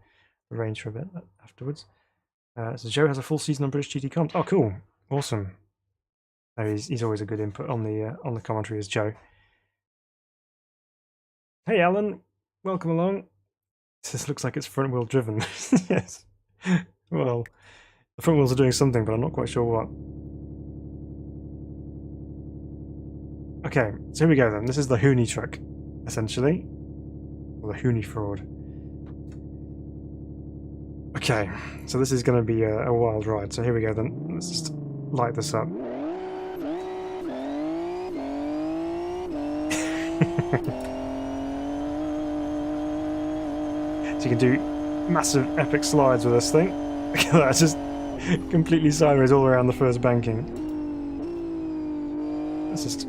the range for a bit afterwards. So Joe has a full season on British GT comms. Oh, cool, awesome. Oh, he's always a good input on the commentary, is Joe. Hey Alan, welcome along. This looks like it's front wheel driven. Yes. Well, the front wheels are doing something, but I'm not quite sure what. Okay, so here we go then. This is the Hooney truck, essentially. Or the Hooney fraud. Okay, so this is going to be a wild ride. So here we go then. Let's just light this up. So you can do massive epic slides with this thing. Look at that, just completely sideways all around the first banking. Let's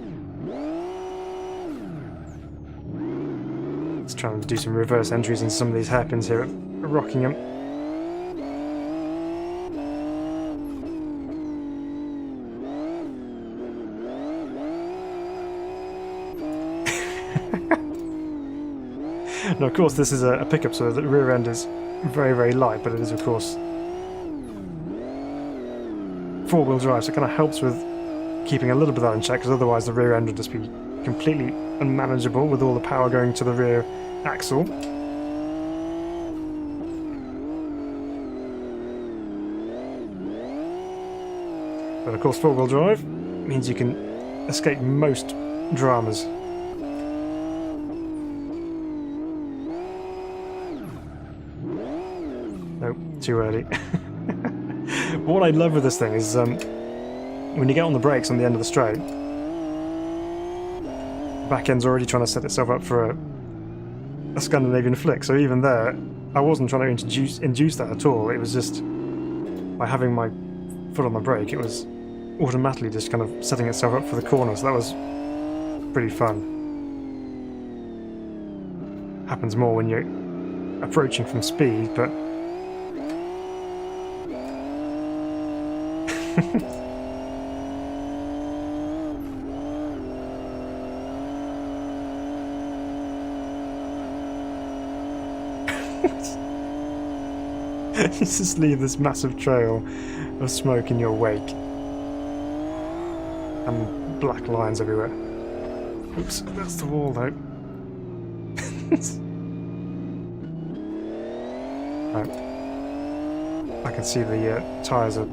try and do some reverse entries in some of these hairpins here at Rockingham. Now, of course, this is a pickup, so the rear end is very, very light, but it is, of course, 4-wheel drive, so it kind of helps with keeping a little bit of that in check, because otherwise the rear end would just be completely unmanageable with all the power going to the rear axle. But of course, 4-wheel drive means you can escape most dramas. Nope, too early. But what I love with this thing is when you get on the brakes on the end of the straight, the back end's already trying to set itself up for a Scandinavian flick. So even there, I wasn't trying to induce that at all. It was just by having my foot on the brake, it was automatically just kind of setting itself up for the corner. So that was pretty fun. Happens more when you're approaching from speed, but you just leave this massive trail of smoke in your wake and black lines everywhere. Oops, that's the wall though. Right. I can see the tyres are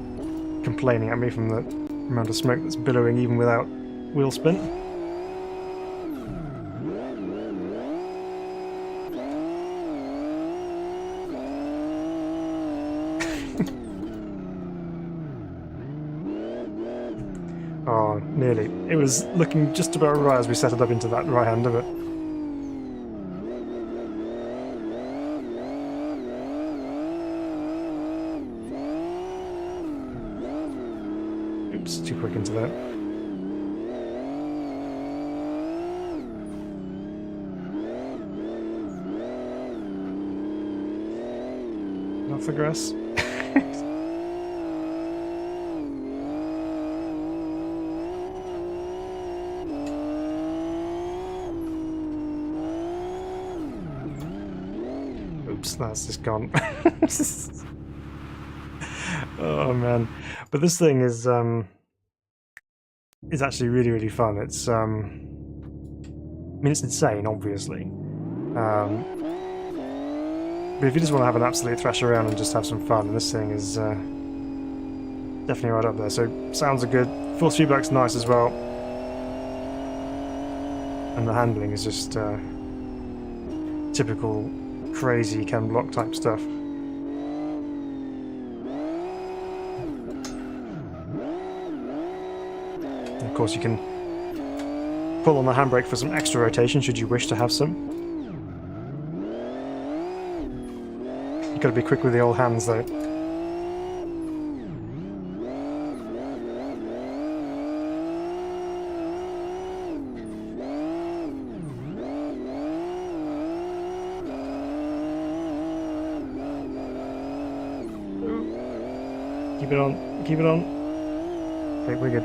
complaining at me from the amount of smoke that's billowing even without wheel spin. Oh, nearly. It was looking just about right as we set it up into that right hand of it. Oops, too quick into that. Off the grass. Oops, that's just gone. Oh man, but this thing is actually really, really fun. It's I mean, it's insane, obviously, but if you just want to have an absolute thrash around and just have some fun, this thing is definitely right up there. So sounds are good, force feedback's nice as well, and the handling is just typical crazy Ken Block type stuff. Of course, you can pull on the handbrake for some extra rotation should you wish to have some. You've got to be quick with the old hands though. Keep it on, keep it on. Okay, we're good.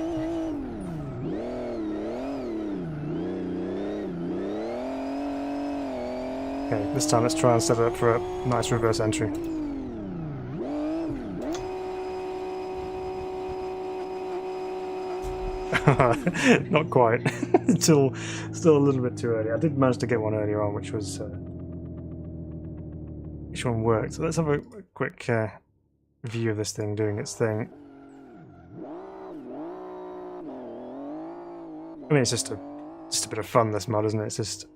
Okay, this time let's try and set it up for a nice reverse entry. Not quite. Still a little bit too early. I did manage to get one earlier on, which was which one worked. So let's have a quick view of this thing doing its thing. I mean, it's just a bit of fun, this mod, isn't it? It's just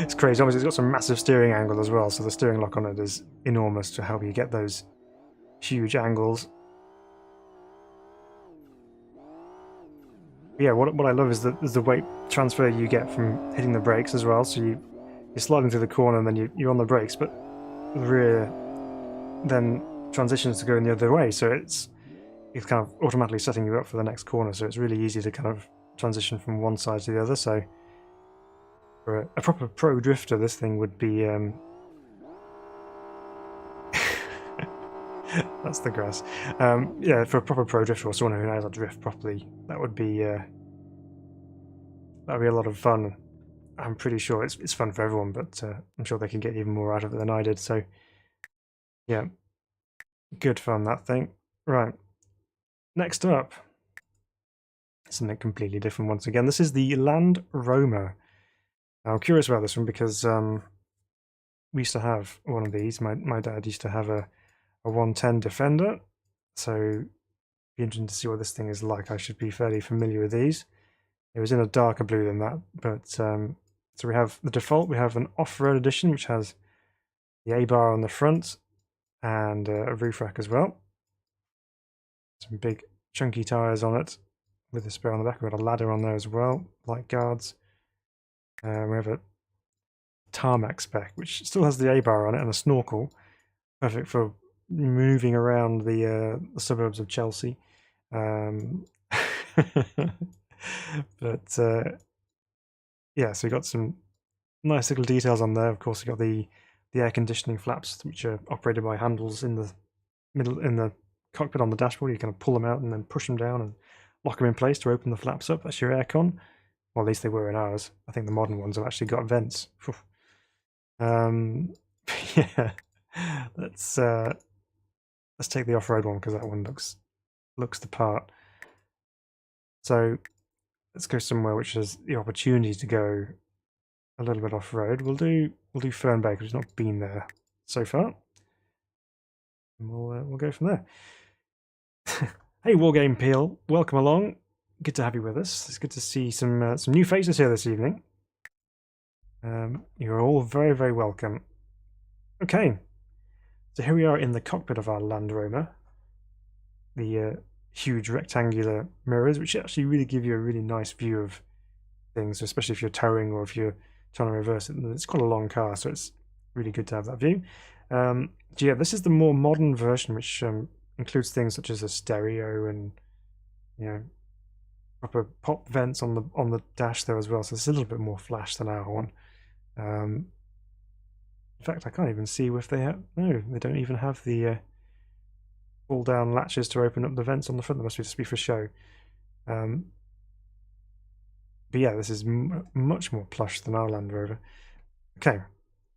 it's crazy. Obviously, it's got some massive steering angle as well, so the steering lock on it is enormous to help you get those huge angles. But yeah, what I love is the weight transfer you get from hitting the brakes as well. So you're sliding through the corner and then you're on the brakes, but the rear then transitions to going the other way. So it's kind of automatically setting you up for the next corner. So it's really easy to kind of transition from one side to the other. So for a proper pro drifter, this thing would be that's the grass. Yeah, for a proper pro drifter or someone who knows how to drift properly, that would be a lot of fun. I'm pretty sure it's fun for everyone, but I'm sure they can get even more out of it than I did. So yeah, good fun, that thing. Right, next up, something completely different once again. This is the Land Rover. I'm curious about this one because we used to have one of these. My dad used to have a 110 Defender, so it'd be interesting to see what this thing is like. I should be fairly familiar with these. It was in a darker blue than that, but so we have the default. We have an off-road edition, which has the A-bar on the front and a roof rack as well. Some big chunky tyres on it. with the spare on the back. We've got a ladder on there as well, light guards. We have a tarmac spec, which still has the A-bar on it and a snorkel. Perfect for moving around the suburbs of Chelsea. But yeah, so you got some nice little details on there. Of course, you got the air conditioning flaps, which are operated by handles in the middle in the cockpit on the dashboard. You kind of pull them out and then push them down and lock them in place to open the flaps up. That's your aircon. Well, at least they were in ours. I think the modern ones have actually got vents. Yeah, let's take the off-road one because that one looks the part. So let's go somewhere which has the opportunity to go a little bit off-road. We'll do Fern Bay because we've not been there so far. And we'll go from there. Hey, Wargame Peel, welcome along. Good to have you with us. It's good to see some new faces here this evening. You're all very, very welcome. Okay, so here we are in the cockpit of our Land Rover. The huge rectangular mirrors, which actually really give you a really nice view of things, especially if you're towing or if you're trying to reverse it. It's quite a long car, so it's really good to have that view. So yeah, this is the more modern version, which includes things such as a stereo and, you know, proper pop vents on the dash there as well. So it's a little bit more flash than our one. In fact, I can't even see if they have. No, they don't even have the pull down latches to open up the vents on the front. That must just be for show. But yeah, this is much more plush than our Land Rover. Okay,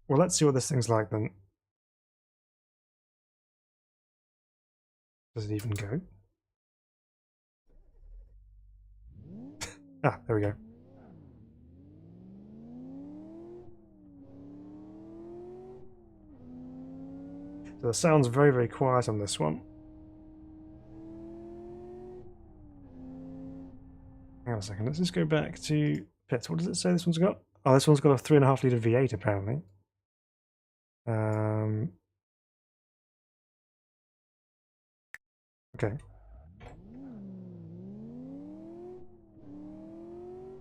well, let's see what this thing's like then. Does it even go? Ah, there we go. So the sound's very, very quiet on this one. Hang on a second, let's just go back to pits. What does it say this one's got? Oh, this one's got a 3.5 litre V8 apparently. Okay.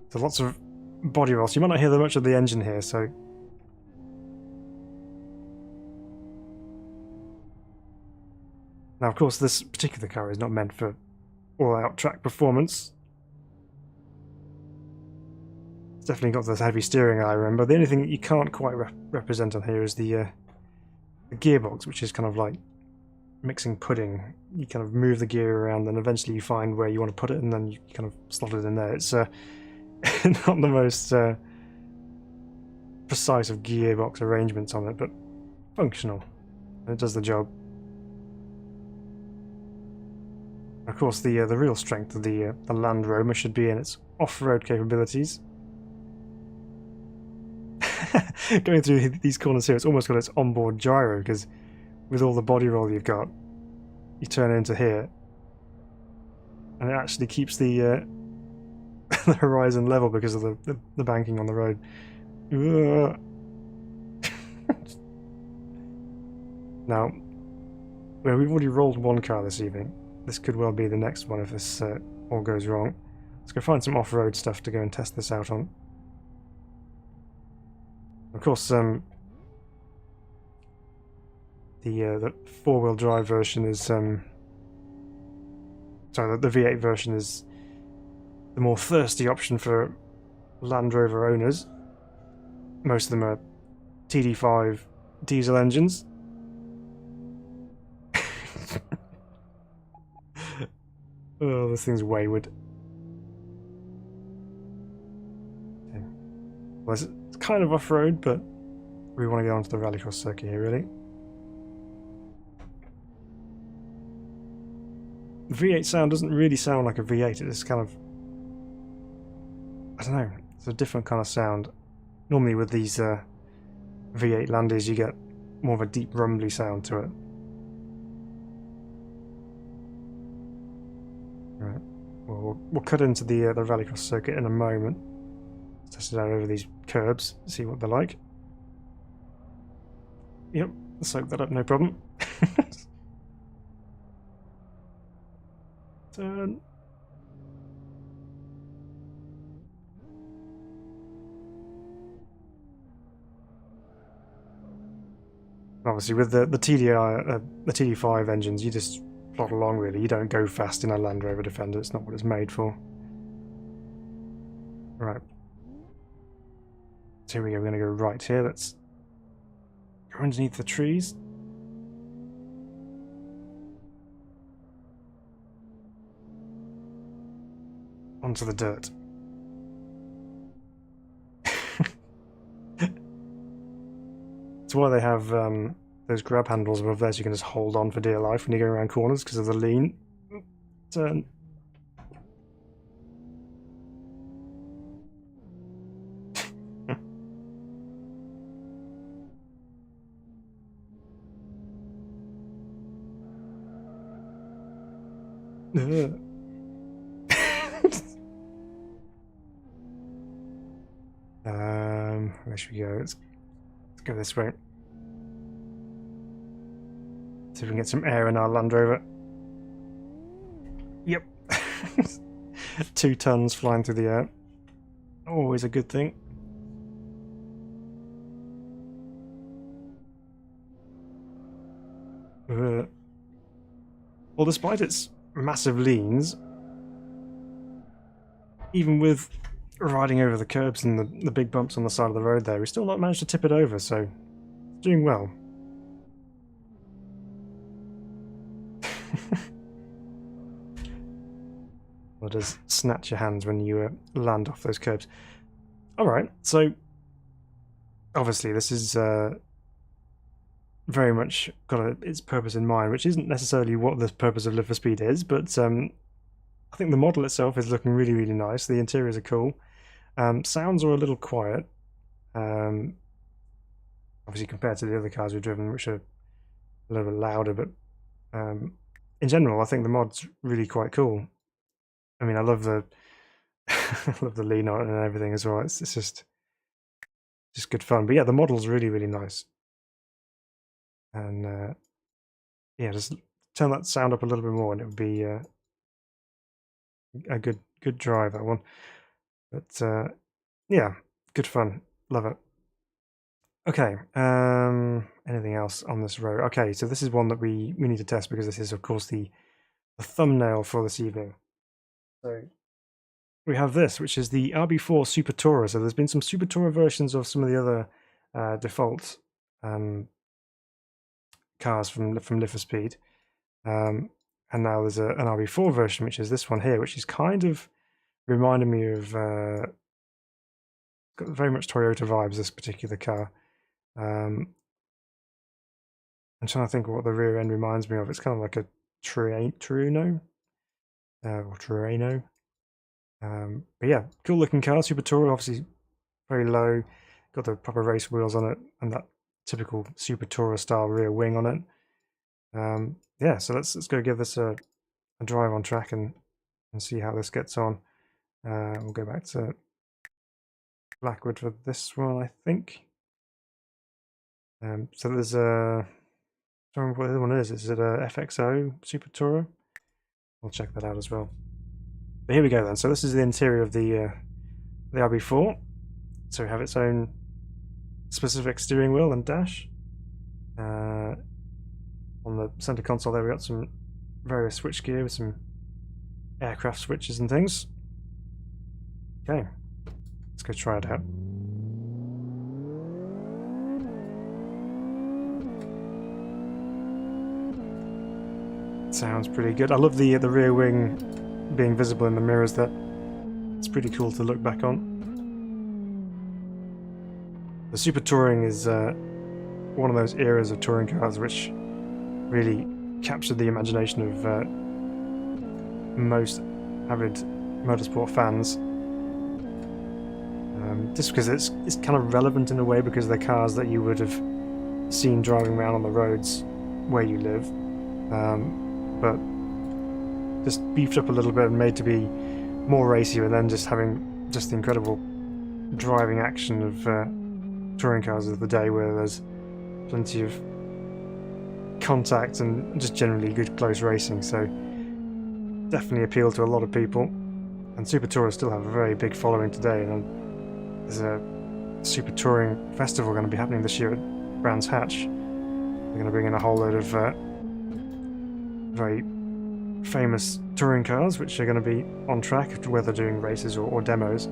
So lots of body roll. So you might not hear much of the engine here, so... Now, of course, this particular car is not meant for all-out track performance. It's definitely got this heavy steering, I remember. The only thing that you can't quite represent on here is the gearbox, which is kind of like mixing pudding. You kind of move the gear around, and eventually you find where you want to put it, and then you kind of slot it in there. It's not the most precise of gearbox arrangements on it, but functional. It does the job. Of course, the real strength of the Land Rover should be in its off-road capabilities. Going through these corners here, it's almost got its onboard gyro, because with all the body roll you've got, you turn into here, and it actually keeps the the horizon level because of the banking on the road. Now, well, we've already rolled one car this evening. This could well be the next one if this all goes wrong. Let's go find some off-road stuff to go and test this out on. Of course, the four-wheel drive version is sorry, the V8 version is the more thirsty option for Land Rover owners. Most of them are TD5 diesel engines. Oh, this thing's wayward. Okay. Well, it's kind of off-road, but we want to get onto the rallycross circuit here, really. The V8 sound doesn't really sound like a V8, it's kind of... I don't know, it's a different kind of sound. Normally with these V8 Landys you get more of a deep rumbly sound to it. Right. Well, we'll cut into the rallycross circuit in a moment. Let's test it out over these curbs, see what they're like. Yep, soak that up, no problem. Turn. Obviously, with the TDI, the TD5 engines, you just plod along really. You don't go fast in a Land Rover Defender. It's not what it's made for. Right. So here we go. We're going to go right here. Let's go underneath the trees. Onto the dirt. That's why they have those grab handles above there, so you can just hold on for dear life when you go around corners because of the lean. Turn. Where should we go? Let's go this way. See if we can get some air in our Land Rover. Yep. 2 tons flying through the air. Always a good thing. Well, despite its massive leans, even with riding over the curbs and the big bumps on the side of the road there, we still not managed to tip it over, so it's doing well. Well, it does snatch your hands when you land off those curbs. Alright, so obviously this is very much got its purpose in mind, which isn't necessarily what the purpose of Live for Speed is, but I think the model itself is looking really, really nice. The interiors are cool. Sounds are a little quiet, obviously compared to the other cars we've driven, which are a little bit louder, but in general I think the mod's really quite cool. I mean, I love the I love the lean on it and everything as well. It's just good fun. But yeah, the model's really, really nice. And yeah, just turn that sound up a little bit more and it would be a good drive, that one. But yeah, good fun. Love it. Okay, anything else on this road? Okay, so this is one that we need to test because this is, of course, the thumbnail for this evening. So we have this, which is the RB4 Super Tourer. So there's been some Super Tourer versions of some of the other default cars from Live for Speed. And now there's an RB4 version, which is this one here, which is kind of reminding me of got very much Toyota vibes, this particular car. I'm trying to think of what the rear end reminds me of. It's kind of like a Trueno or Trueno. But yeah, cool looking car, Super Tourer, obviously very low, got the proper race wheels on it, and that typical Super Tourer style rear wing on it. Yeah, so let's go give this a drive on track and see how this gets on. We'll go back to Blackwood for this one, I think. So there's a, I don't remember what the other one is. Is it a FXO Super Tourer? We'll check that out as well. But here we go then. So this is the interior of the RB4. So we have its own specific steering wheel and dash. On the center console there we got some various switchgear with some aircraft switches and things. Okay, let's go try it out. Sounds pretty good. I love the rear wing being visible in the mirrors there. It's pretty cool to look back on. The Super Touring is one of those eras of touring cars which really captured the imagination of most avid motorsport fans. Just because it's kind of relevant in a way because they're cars that you would have seen driving around on the roads where you live, but just beefed up a little bit and made to be more racy, and then just having just the incredible driving action of touring cars of the day where there's plenty of contact and just generally good close racing. So definitely appeal to a lot of people, and Super Tourers still have a very big following today, and there's a Super Touring Festival going to be happening this year at Brands Hatch, They're going to bring in a whole load of very famous touring cars, which are going to be on track, whether doing races or demos.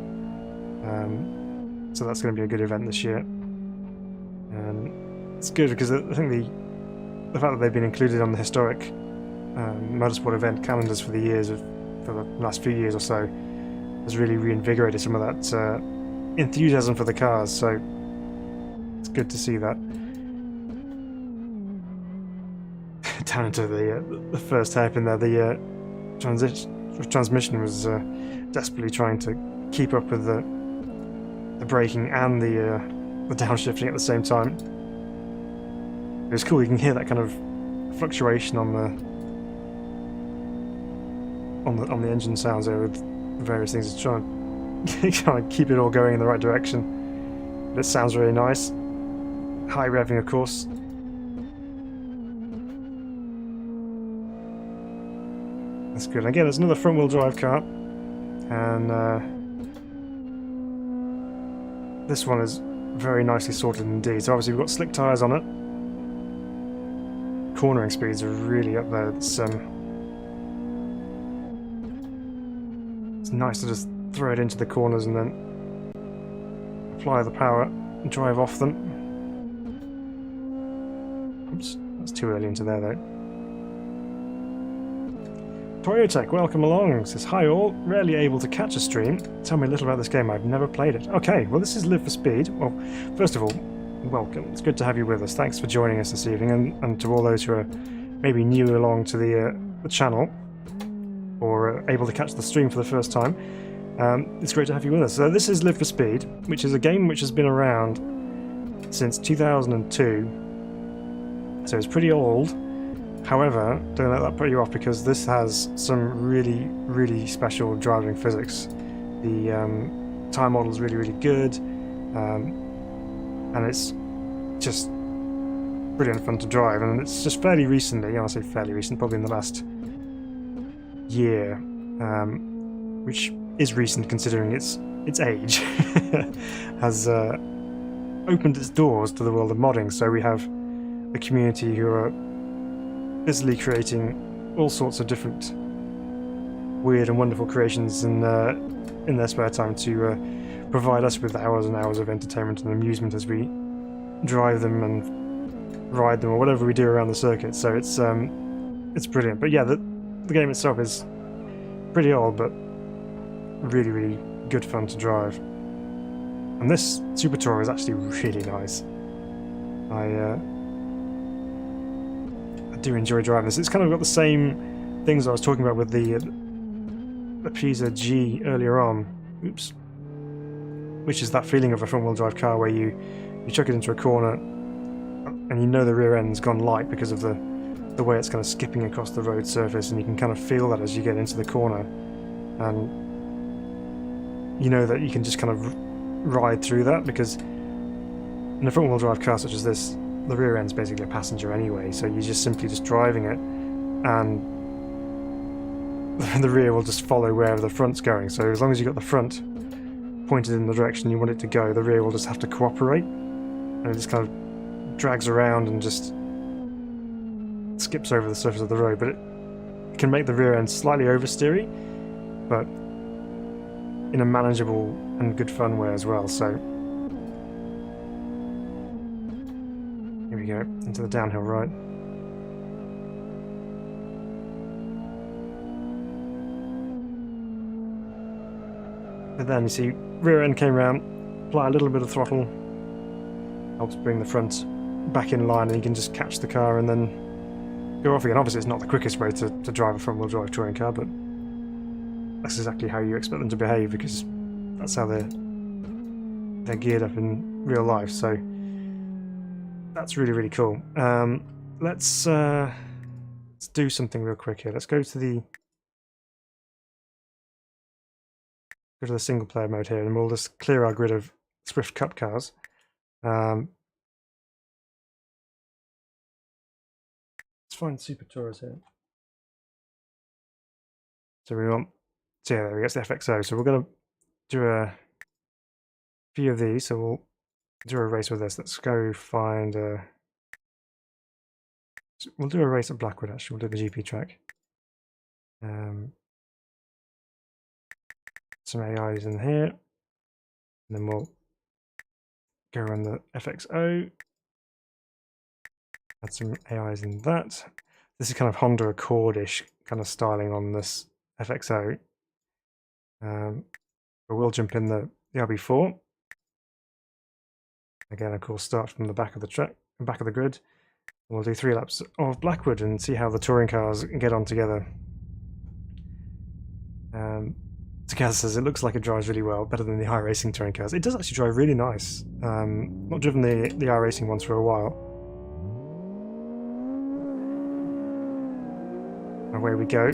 So that's going to be a good event this year. And it's good because I think the fact that they've been included on the historic motorsport event calendars for the last few years or so has really reinvigorated some of that enthusiasm for the cars. So it's good to see that. Down into the first hairpin there, the transmission was desperately trying to keep up with the braking and the downshifting at the same time. It was cool. You can hear that kind of fluctuation on the engine sounds there with various things to try and kind of keep it all going in the right direction. But it sounds really nice. High revving, of course. That's good. Again, there's another front-wheel drive car, and this one is very nicely sorted indeed. So obviously we've got slick tyres on it. Cornering speeds are really up there. It's nice to just throw it into the corners and then apply the power and drive off them. Oops, that's too early into there though. Toyotech, welcome along. Says, hi all, rarely able to catch a stream. Tell me a little about this game, I've never played it. Okay, well this is Live for Speed. Well, first of all, welcome. It's good to have you with us. Thanks for joining us this evening, and to all those who are maybe new along to the channel, or able to catch the stream for the first time. It's great to have you with us. So this is Live for Speed, which is a game which has been around since 2002. So it's pretty old. However, don't let that put you off, because this has some really, really special driving physics. The tyre model is really, really good, and it's just brilliant fun to drive. And it's just fairly recently, I say fairly recent, probably in the last year, which is recent considering its age, has opened its doors to the world of modding. So we have a community who are busily creating all sorts of different weird and wonderful creations in their spare time to provide us with hours and hours of entertainment and amusement as we drive them and ride them, or whatever we do around the circuit. So it's brilliant. But yeah, the game itself is pretty old, but really, really good fun to drive. And this Super Tourer is actually really nice. I do enjoy driving this. It's kind of got the same things I was talking about with the PZG earlier on. Oops. Which is that feeling of a front-wheel drive car where you chuck it into a corner and you know the rear end's gone light because of the way it's kind of skipping across the road surface, and you can kind of feel that as you get into the corner, and you know that you can just kind of ride through that, because in a front-wheel drive car such as this, the rear end's basically a passenger anyway, so you're just simply just driving it, and the rear will just follow wherever the front's going. So as long as you've got the front pointed in the direction you want it to go, the rear will just have to cooperate, and it just kind of drags around and just skips over the surface of the road. But it can make the rear end slightly oversteery, but in a manageable and good fun way as well. So here we go, into the downhill right. But then you see, rear end came round, apply a little bit of throttle, helps bring the front back in line, and you can just catch the car and then go off again. Obviously it's not the quickest way to drive a front-wheel drive touring car, but that's exactly how you expect them to behave, because that's how they're geared up in real life. So that's really, really cool. Let's do something real quick here. Let's go to the single player mode here, and we'll just clear our grid of Swift Cup cars. Let's find Super Tourers here. So we want, so yeah, there we go, it's the FXO. So we're going to do a few of these, so we'll do a race with this. Let's go find So we'll do a race at Blackwood, actually. We'll do the GP track. Some AIs in here. And then we'll go around the FXO. Add some AIs in that. This is kind of Honda Accord-ish kind of styling on this FXO. But we'll jump in the RB4. Again, of course, start from the back of the track, back of the grid. We'll do 3 laps of Blackwood and see how the touring cars get on together. Takaz says it looks like it drives really well, better than the iRacing touring cars. It does actually drive really nice. Not driven the iRacing ones for a while. Away we go.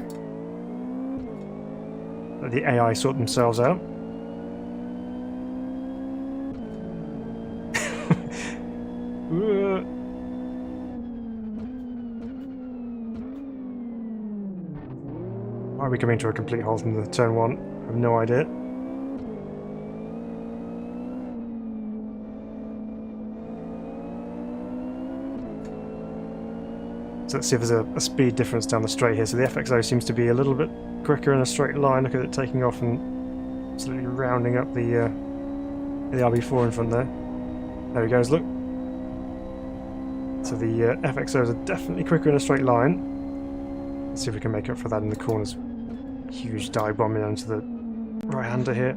Let the AI sort themselves out. Why are we coming to a complete halt in the turn 1? I have no idea. So let's see if there's a speed difference down the straight here. So the FXO seems to be a little bit quicker in a straight line. Look at it taking off and absolutely rounding up the RB4 in front there. There he goes, look. So the FXOs are definitely quicker in a straight line. Let's see if we can make up for that in the corners. Huge dive bombing onto the right-hander here.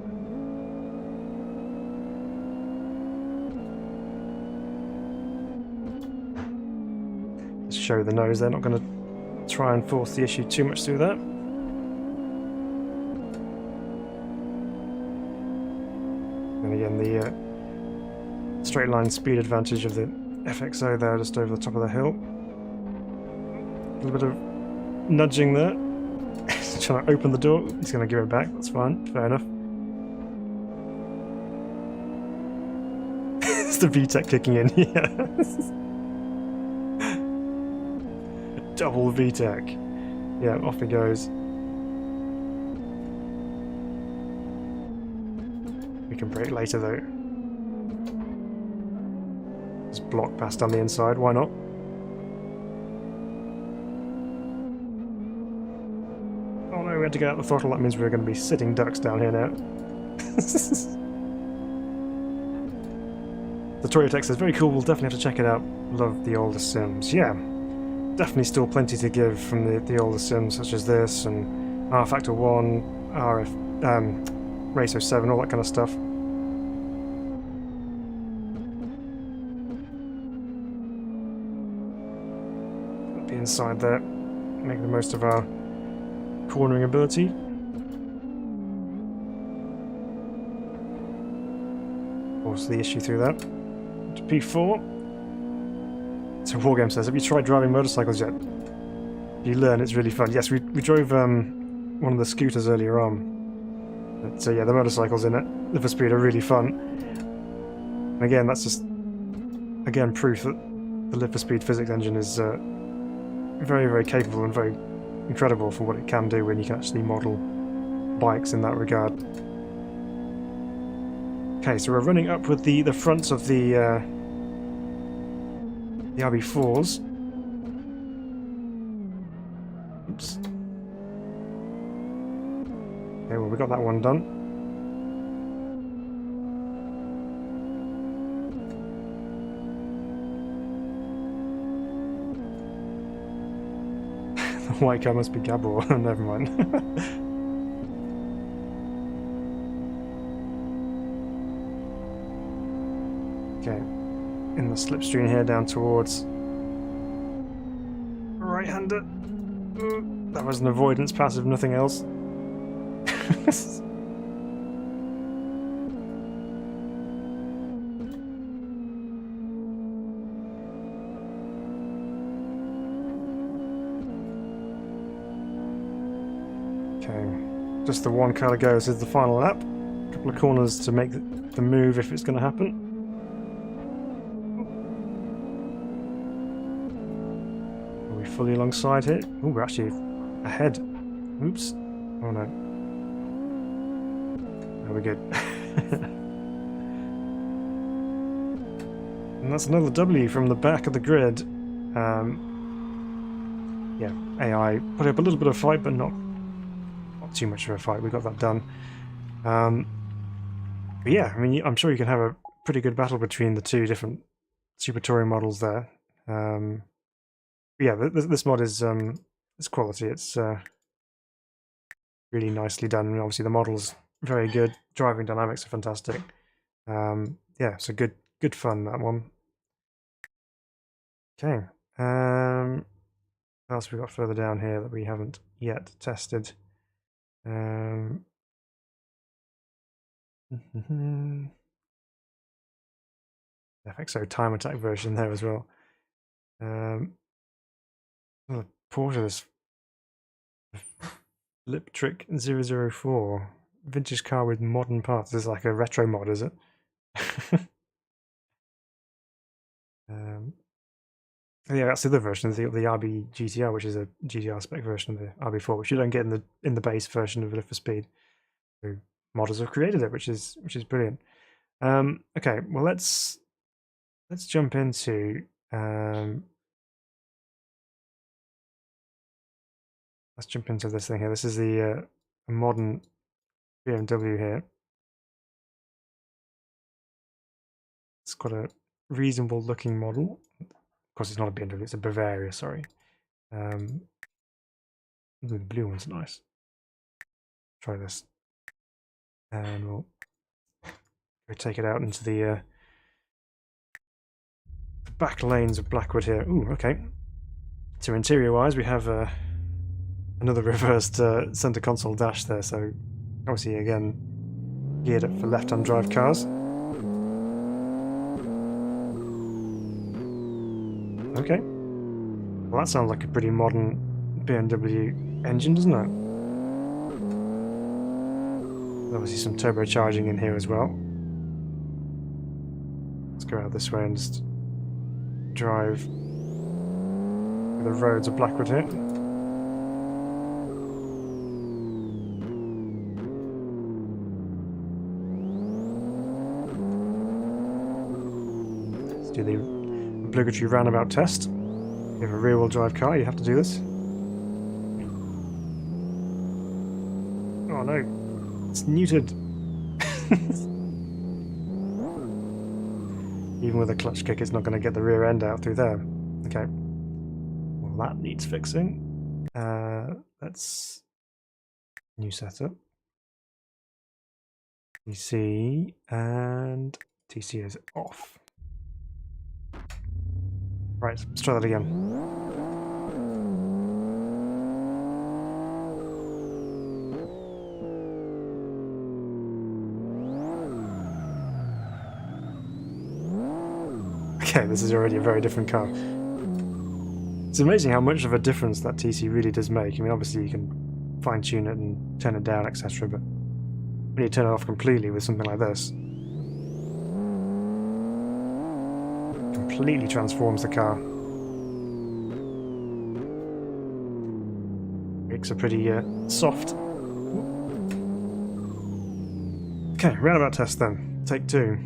Just show the nose, they're not going to try and force the issue too much through that. And again, the straight line speed advantage of the FXO there just over the top of the hill. A little bit of nudging there. He's trying to open the door. He's going to give it back. That's fine. Fair enough. It's the VTEC kicking in. Yeah. Double VTEC. Yeah, off he goes. We can brake later though. Just block past on the inside. Why not? We had to get out the throttle, that means we're going to be sitting ducks down here now. The Toyotech says, very cool, we'll definitely have to check it out. Love the older sims. Yeah, definitely still plenty to give from the older sims, such as this, and R Factor 1, Race 07, all that kind of stuff. Be inside there, make the most of our cornering ability. Force the issue through that. To P4. So Wargame says, have you tried driving motorcycles yet? You learn, it's really fun. Yes, we drove one of the scooters earlier on. But yeah, the motorcycles in it, Live for Speed, are really fun. And again, that's just proof that the Live for Speed physics engine is very, very capable and very incredible for what it can do when you can actually model bikes in that regard. Okay, so we're running up with the fronts of the RB4s. Oops. Okay, well we got that one done. The white car must be Gabor. Never mind. Okay, in the slipstream here down towards right-hander. That was an avoidance passive, nothing else. Okay, just the one car to go. This is the final lap. A couple of corners to make the move if it's going to happen. Fully alongside here. Oh, we're actually ahead. Oops. Oh no. There we go. And that's another W from the back of the grid. AI put up a little bit of a fight, but not too much of a fight. We got that done. But yeah, I mean, I'm sure you can have a pretty good battle between the two different Super Touring models there. Yeah, this mod is it's quality. It's really nicely done. And obviously, the model's very good. Driving dynamics are fantastic. Yeah, it's a good fun, that one. Okay. What else we got further down here that we haven't yet tested? FXO time attack version there as well. Oh, Porsche, this Lip Trick 004. Vintage car with modern parts. This is like a retro mod, is it? Yeah, that's the other version of the RB GTR, which is a GTR spec version of the RB4, which you don't get in the base version of Lift for Speed. So modders have created it, which is brilliant. Okay, well let's jump into this thing here. This is the a modern BMW here. It's got a reasonable looking model. Of course, it's not a BMW; it's a Bavaria. Sorry. The blue one's nice. Try this, and we'll go take it out into the back lanes of Blackwood here. Ooh, okay. So interior-wise, we have another reversed center console dash there. So obviously, again, geared up for left-hand drive cars. Okay. Well, that sounds like a pretty modern BMW engine, doesn't it? Obviously some turbocharging in here as well. Let's go out this way and just drive through the roads of Blackwood here. Let's do the obligatory roundabout test. If you have a rear-wheel drive car, you have to do this. Oh no, it's neutered. Even with a clutch kick, it's not going to get the rear end out through there. Okay. Well, that needs fixing. Let's new setup. TC and TC is off. Right, let's try that again. Okay, this is already a very different car. It's amazing how much of a difference that TC really does make. I mean, obviously you can fine-tune it and turn it down, etc., but when you turn it off completely with something like this, completely transforms the car. Brakes are pretty soft. Okay, roundabout test then. Take two.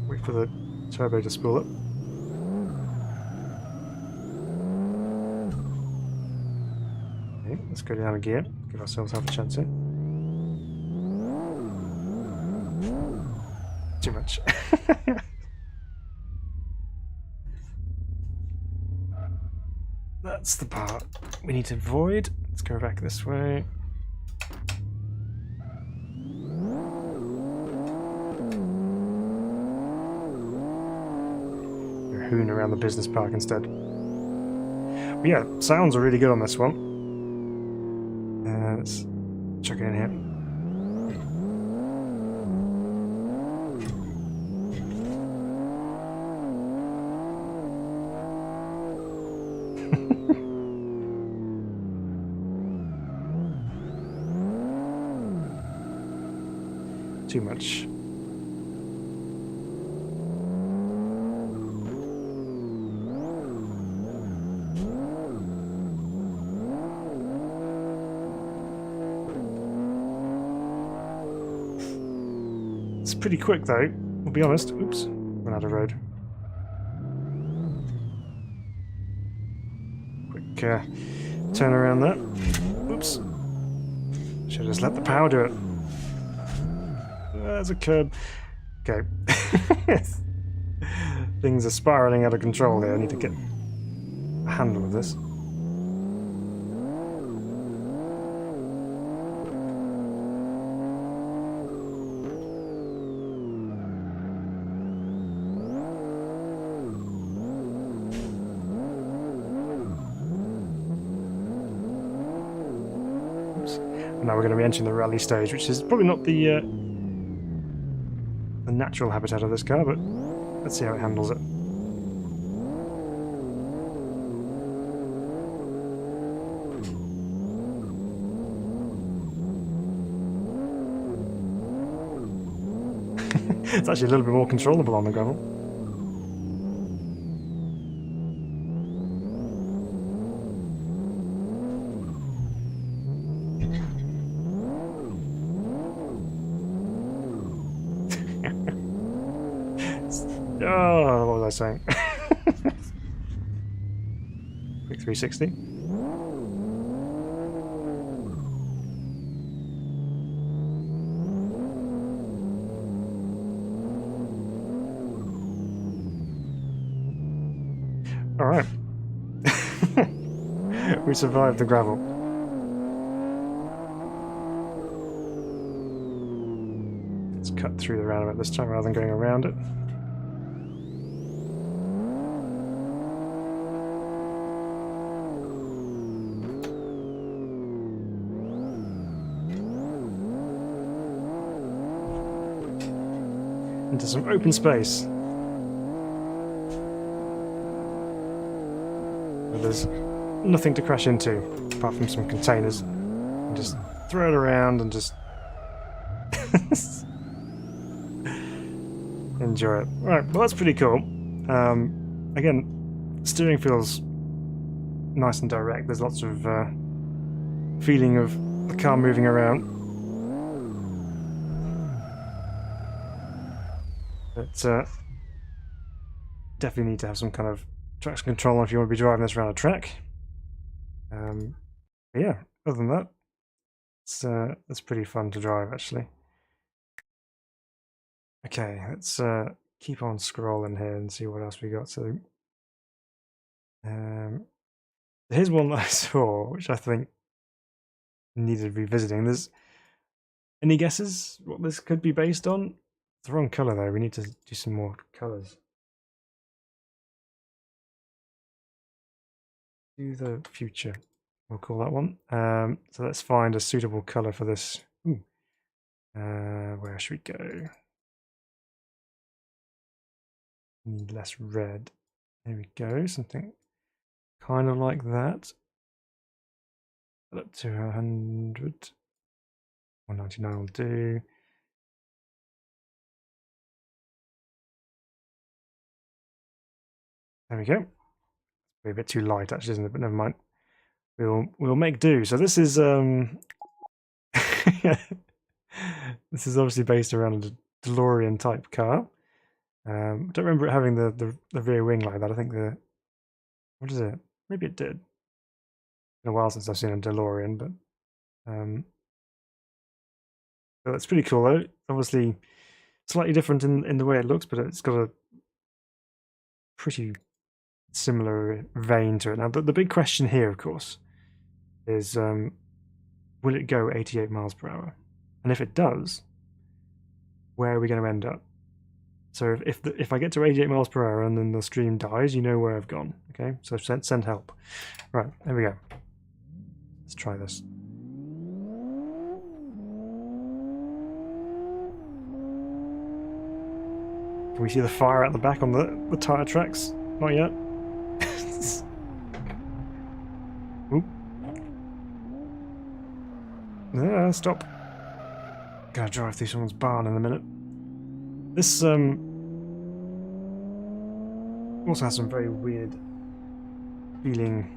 Wait for the turbo to spool up. Okay, let's go down a gear. Give ourselves half a chance here. Too much. That's the part we need to avoid. Let's go back this way. Go hoon around the business park instead. But yeah, sounds are really good on this one. Let's chuck it in here. Too much. It's pretty quick though, I'll be honest. Oops, went out of road. turn around that. Oops. Should have just let the power do it. There's a curb. Okay. Things are spiraling out of control here. I need to get a handle of this. Now we're going to be entering the rally stage, which is probably not the natural habitat of this car, but let's see how it handles it. It's actually a little bit more controllable on the gravel. Oh, what was I saying? Quick 360. All right. We survived the gravel. Let's cut through the roundabout this time rather than going around it. Into some open space. Where there's nothing to crash into, apart from some containers. And just throw it around and just enjoy it. Right, well that's pretty cool. Again, steering feels nice and direct. There's lots of feeling of the car moving around. But definitely need to have some kind of traction control if you want to be driving this around a track. Yeah, other than that, it's pretty fun to drive actually. Okay, let's keep on scrolling here and see what else we got. So here's one that I saw, which I think needed revisiting. There's any guesses what this could be based on? It's the wrong color though. We need to do some more colors. Do the future. We'll call that one. So let's find a suitable color for this. Ooh. Where should we go? Need less red. There we go. Something kind of like that. Up to 100. 199 will do. There we go. It's a bit too light actually, isn't it? But never mind. We'll make do. So this is this is obviously based around a DeLorean type car. I don't remember it having the rear wing like that. I think what is it? Maybe it did. It's been a while since I've seen a DeLorean, but so that's pretty cool though. Obviously slightly different in the way it looks, but it's got a pretty similar vein to it. Now the big question here, of course, is will it go 88 miles per hour? And if it does, where are we going to end up? So if I get to 88 miles per hour and then the stream dies, you know where I've gone. Okay, so send help. Right, there we go. Let's try this. Can we see the fire at the back on the tire tracks? Not yet. Oop. Yeah, stop. Gotta drive through someone's barn in a minute. This also has some very weird feeling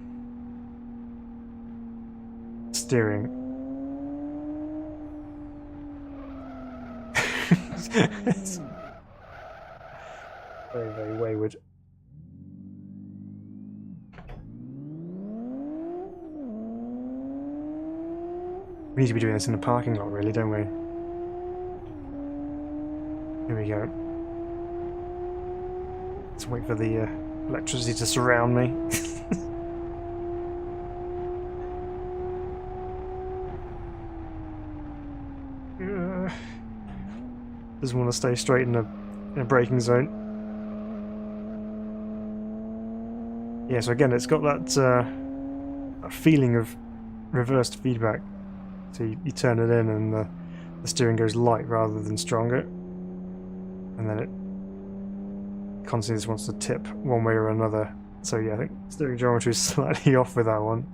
steering. It's very, very wayward. We need to be doing this in the parking lot, really, don't we? Here we go. Let's wait for the electricity to surround me. Doesn't want to stay straight in a braking zone. Yeah, so again, it's got that feeling of reversed feedback. So you turn it in and the steering goes light rather than stronger. And then it constantly just wants to tip one way or another. So yeah, I think steering geometry is slightly off with that one.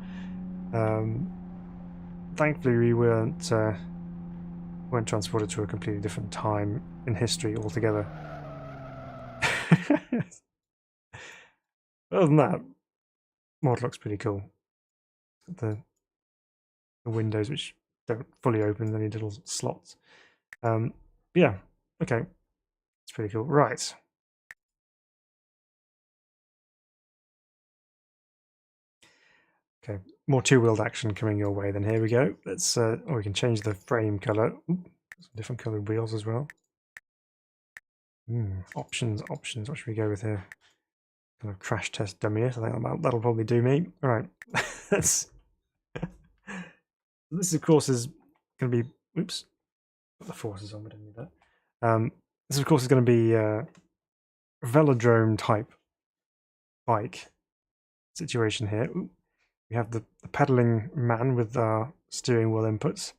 Thankfully we weren't transported to a completely different time in history altogether. Other than that, mod looks pretty cool. The windows which don't fully open, they need little slots. Yeah, okay. It's pretty cool. Right. Okay, more two-wheeled action coming your way then. Here we go. Let's we can change the frame colour. Some different coloured wheels as well. Options. What should we go with here? Kind of crash test dummy. I think that'll probably do me. All right. This of course is going to be. Oops. Put the forces on. We don't need that. This of course is going to be Velodrome type bike situation here. Ooh. We have the pedaling man with our steering wheel inputs.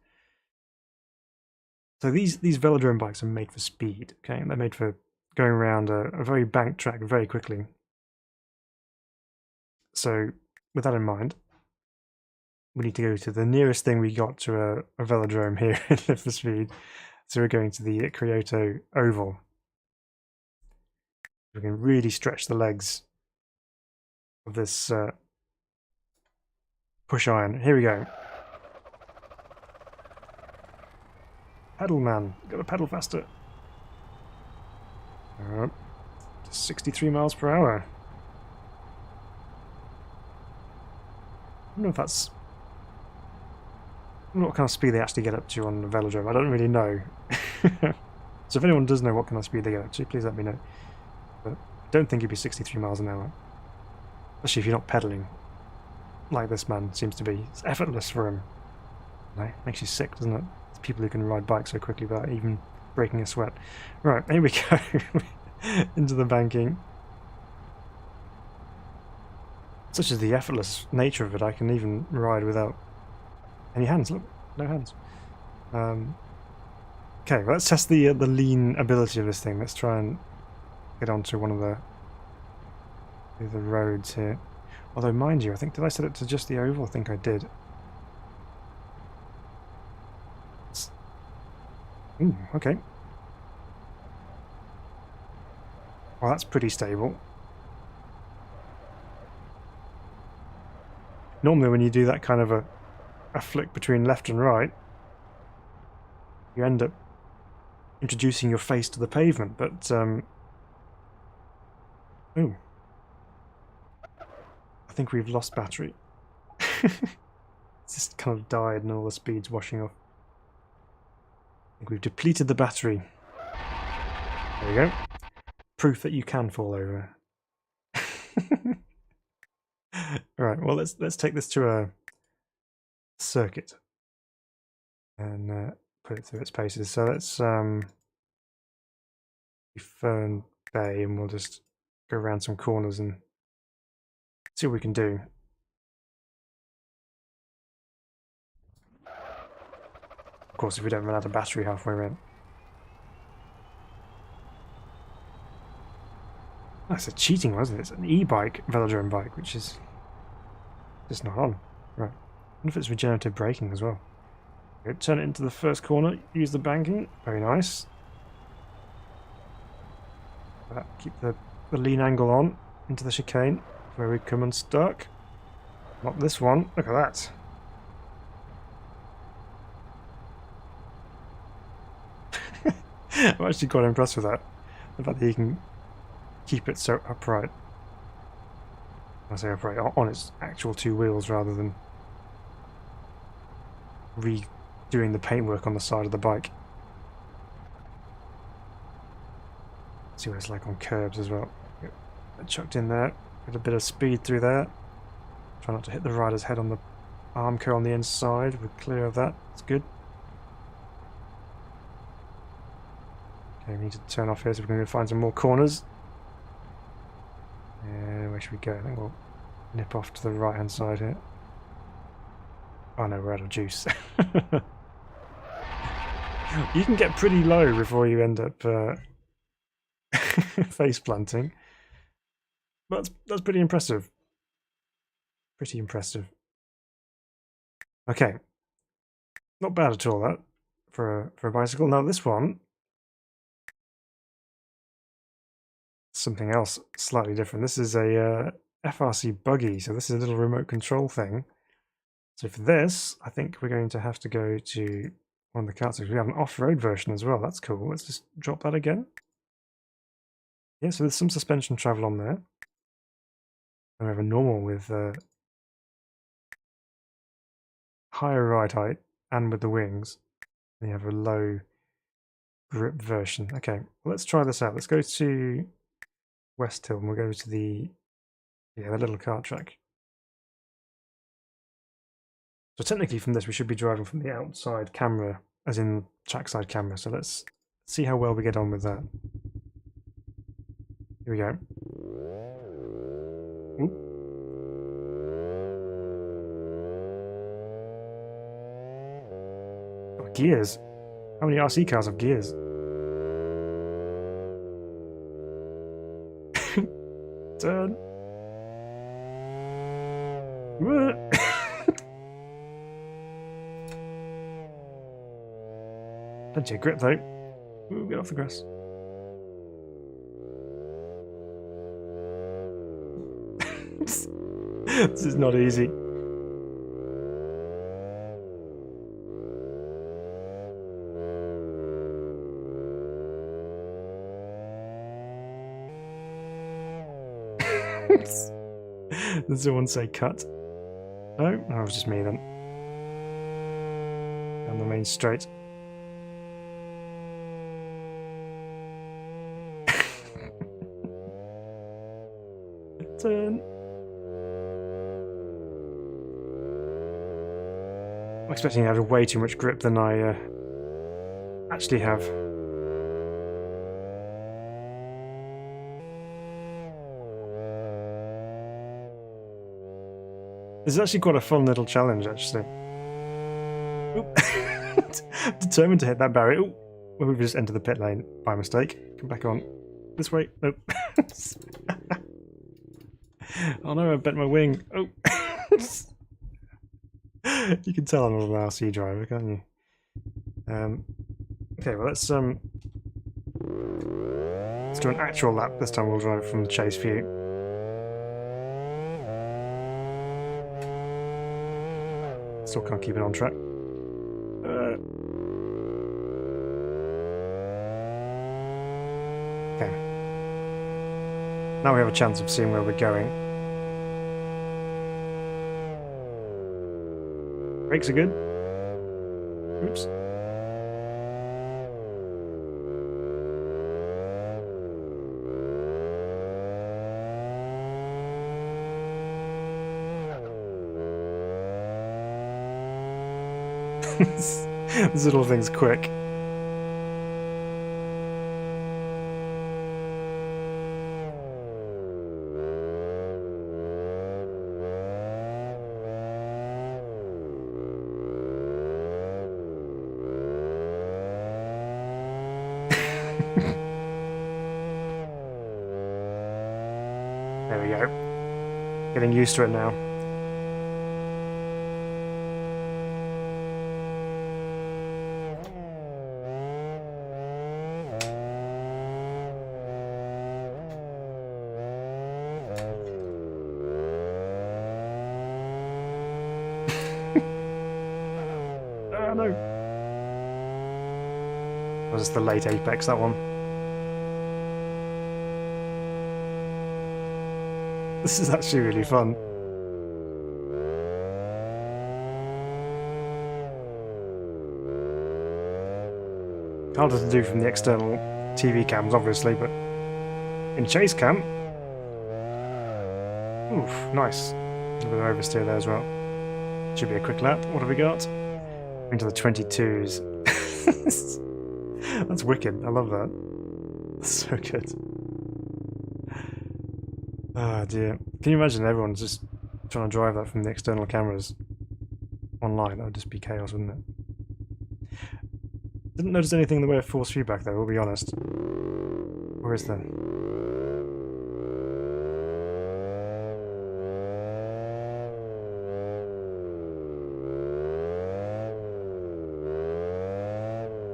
So these Velodrome bikes are made for speed. Okay, and they're made for going around a very banked track very quickly. So with that in mind, we need to go to the nearest thing we got to a Velodrome here in Live for Speed. So we're going to the Kyoto Oval. We can really stretch the legs of this push iron. Here we go. Pedal man, gotta pedal faster. Just 63 miles per hour. I don't know if that's... I don't know what kind of speed they actually get up to on the Velodrome. I don't really know. So if anyone does know what kind of speed they get up to, please let me know. But I don't think it'd be 63 miles an hour. Especially if you're not pedaling. Like this man seems to be. It's effortless for him. No, makes you sick, doesn't it? It's people who can ride bikes so quickly without even breaking a sweat. Right, here we go. Into the banking. Such is the effortless nature of it, I can even ride without any hands. Look, no hands. Okay, well, let's test the lean ability of this thing. Let's try and get onto one of the roads here. Although, mind you, I think, did I set it to just the oval? I think I did. Ooh, okay. Well, that's pretty stable. Normally when you do that kind of a flick between left and right, you end up introducing your face to the pavement, but ooh. I think we've lost battery. It's just kind of died and all the speed's washing off. I think we've depleted the battery. There we go. Proof that you can fall over. Alright, well let's take this to a circuit and put it through its paces. So let's Fern Bay and we'll just go around some corners and see what we can do. Of course, if we don't run out of battery halfway in. That's a cheating, wasn't it? It's an e-bike, Velodrome bike, which is just not on. Right. I wonder if it's regenerative braking as well. Okay, turn it into the first corner, use the banking. Very nice. Keep the lean angle on into the chicane where we come unstuck. Not this one. Look at that. I'm actually quite impressed with that. The fact that you can keep it so upright. I say upright on its actual two wheels rather than doing the paintwork on the side of the bike. See what it's like on curbs as well. Get chucked in there, get a bit of speed through there. Try not to hit the rider's head on the Armco on the inside. We're clear of that. It's good. Okay, we need to turn off here so we're going to find some more corners. Where should we go? I think we'll nip off to the right hand side here. Oh no, we're out of juice. You can get pretty low before you end up face planting. But that's pretty impressive. Pretty impressive. Okay. Not bad at all, that, for a bicycle. Now this one, something else slightly different. This is a FRC buggy, so this is a little remote control thing. So for this, I think we're going to have to go to one of the carts. We have an off-road version as well. That's cool. Let's just drop that again. Yeah, so there's some suspension travel on there. And we have a normal with higher ride height and with the wings. And you have a low grip version. Okay, well, let's try this out. Let's go to West Hill and we'll go to the little kart track. So technically from this we should be driving from the outside camera, as in trackside camera. So let's see how well we get on with that. Here we go. Oop. Oh, gears. How many RC cars have gears? Turn. Plenty of grip though. Ooh, get off the grass. This is not easy. Did someone say cut? No, that was just me then. Down the main straight. Turn. I'm expecting to have way too much grip than I actually have. This is actually quite a fun little challenge, actually. Determined to hit that barrier. Ooh. Well, we've just entered the pit lane by mistake. Come back on. This way. Nope. Oh no, I bent my wing. Oh. You can tell I'm an RC driver, can't you? Okay, well let's do an actual lap. This time we'll drive from the chase view. Still can't keep it on track. Okay. Now we have a chance of seeing where we're going. Brakes are good. Oops. This little thing's quick. There we go. Getting used to it now. Oh no! Was this the late apex, that one? This is actually really fun. Harder to do from the external TV cams, obviously, but in chase cam, oof, nice. A little bit of oversteer there as well. Should be a quick lap. What have we got? Into the 22s. That's wicked. I love that. That's so good. Oh dear. Can you imagine everyone's just trying to drive that from the external cameras online? That would just be chaos, wouldn't it? Didn't notice anything in the way of force feedback though, we'll be honest. Where is that?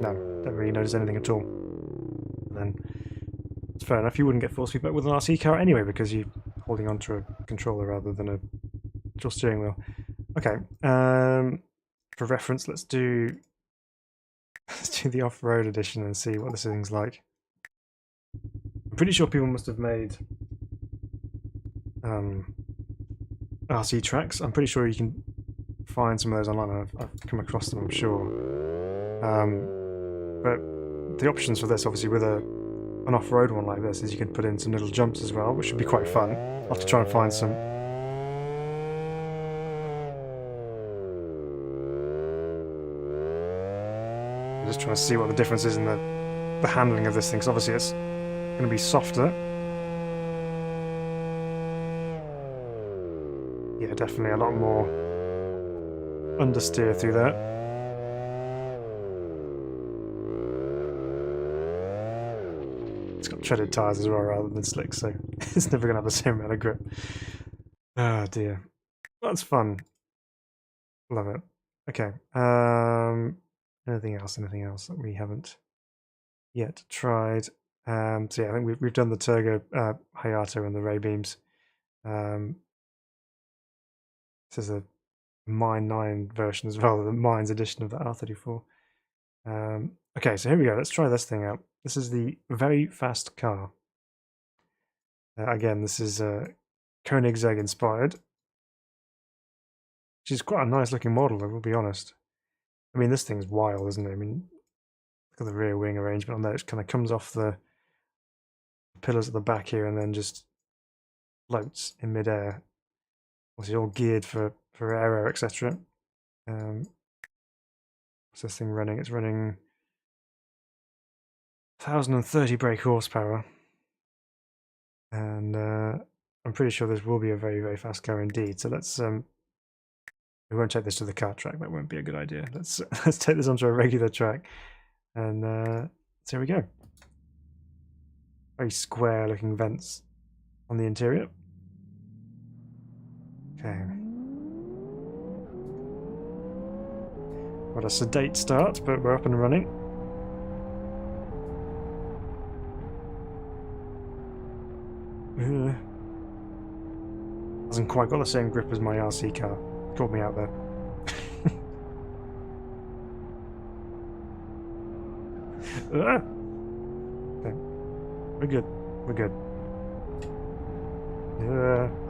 No, don't really notice anything at all. And then it's fair enough, you wouldn't get force feedback with an RC car anyway because you're holding onto a controller rather than a actual steering wheel. Okay, for reference, let's do the off-road edition and see what this thing's like. I'm pretty sure people must have made RC tracks. I'm pretty sure you can find some of those online. I've come across them, I'm sure. But the options for this, obviously, with an off-road one like this, is you can put in some little jumps as well, which would be quite fun. I'll have to try and find some. I'm just trying to see what the difference is in the handling of this thing, because obviously it's going to be softer. Yeah, definitely a lot more understeer through that. It's got treaded tyres as well rather than slicks, so it's never going to have the same amount of grip. Oh dear. That's fun. Love it. Okay. Anything else that we haven't yet tried? So yeah, I think we've done the Turbo Hayato and the Ray beams. This is a Mine 9 version as well, the Mines edition of the R34. Okay, so here we go. Let's try this thing out. This is the Very Fast Car. Again, this is Koenigsegg inspired, which is quite a nice looking model, I will be honest. I mean, this thing's wild, isn't it? I mean, look at the rear wing arrangement on there. It kind of comes off the pillars at the back here and then just floats in midair. Obviously, all geared for aero, etc. What's this thing running? It's running 1,030 brake horsepower, and I'm pretty sure this will be a very, very fast car indeed. So let's we won't take this to the kart track. That won't be a good idea. Let's take this onto a regular track, and so here we go. Very square-looking vents on the interior. Okay. Got a sedate start, but we're up and running. Hasn't quite got the same grip as my RC car. Caught me out there. Okay. We're good. We're good.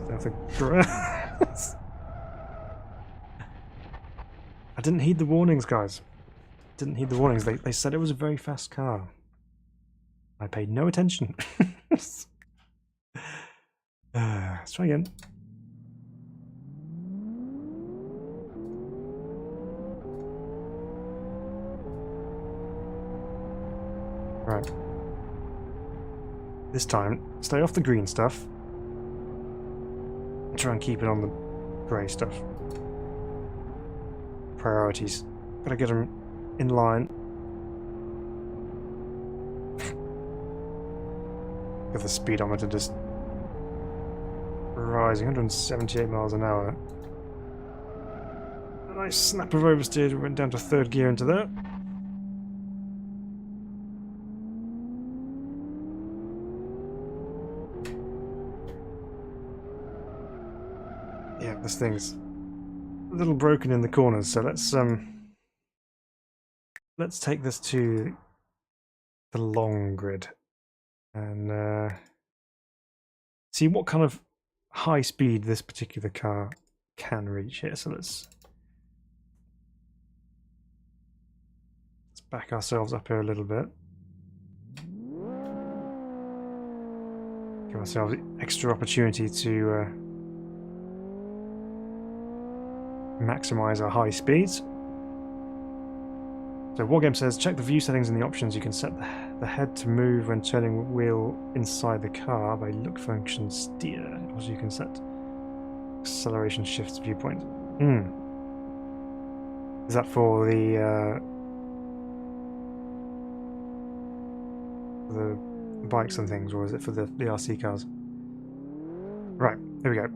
That's a grass. I didn't heed the warnings, guys. Didn't heed the warnings. They said it was a very fast car. I paid no attention. Let's try again. Right. This time, stay off the green stuff. Try and keep it on the grey stuff. Priorities. Gotta get them in line. Get the speedometer just rising, 178 miles an hour. A nice snap of oversteer, went down to third gear into that. Yeah, this thing's a little broken in the corners, so let's take this to the long grid and see what kind of high speed this particular car can reach here. So let's back ourselves up here a little bit. Give ourselves extra opportunity to maximize our high speeds. So Wargame says, check the view settings in the options. You can set the head to move when turning wheel inside the car by look function steer. Also you can set acceleration shifts viewpoint. Is that for the bikes and things, or is it for the RC cars? Right, here we go.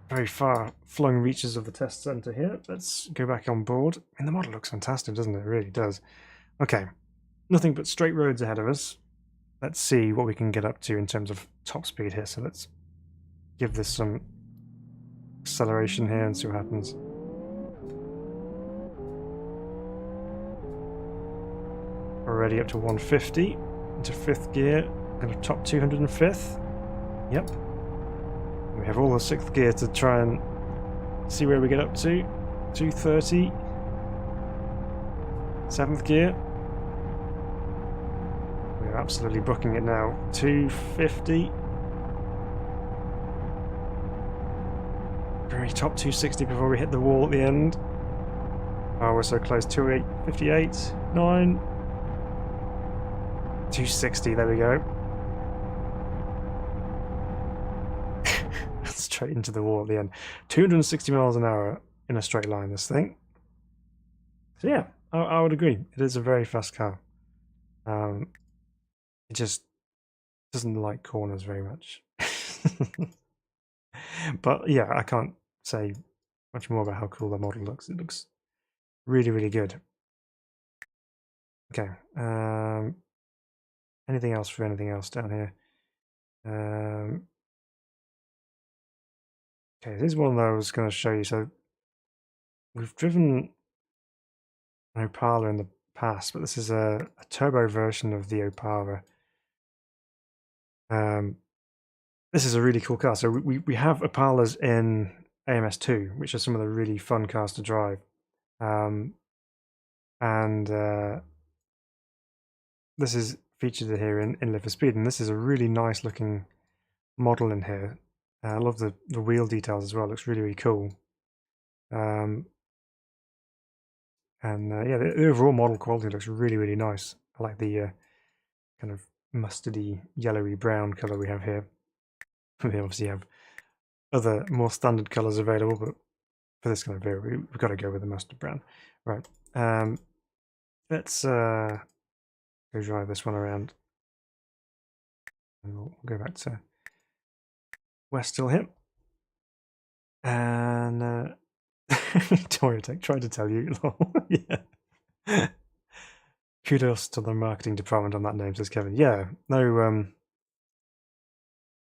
Very far flung reaches of the test centre here. Let's go back on board. And the model looks fantastic, doesn't it? It really does. Okay, nothing but straight roads ahead of us. Let's see what we can get up to in terms of top speed here. So let's give this some acceleration here and see what happens. Already up to 150 into 5th gear and a top 205th. Yep. We have all the 6th gear to try and see where we get up to. 230. 7th gear. We're absolutely booking it now. 250. Very top 260 before we hit the wall at the end. Oh, we're so close. 58, 9. 260, there we go. Straight into the wall at the end. 260 miles an hour in a straight line, this thing. So yeah, I would agree. It is a very fast car. It just doesn't like corners very much. But yeah, I can't say much more about how cool the model looks. It looks really, really good. Okay. Anything else for anything else down here? Okay, this is one that I was going to show you. So we've driven an Opala in the past, but this is a turbo version of the Opala. This is a really cool car. So we have Opalas in AMS2, which are some of the really fun cars to drive. This is featured here in Live for Speed, and this is a really nice looking model in here. I love the wheel details as well. It looks really, really cool. Yeah, the overall model quality looks really, really nice. I like the kind of mustardy, yellowy brown color we have here. We obviously have other more standard colors available, but for this kind of variant, we've got to go with the mustard brown. Right. Let's go drive this one around. And we'll go back to West still here. And Toyotech tried to tell you. Yeah. Kudos to the marketing department on that name, says Kevin. Yeah, no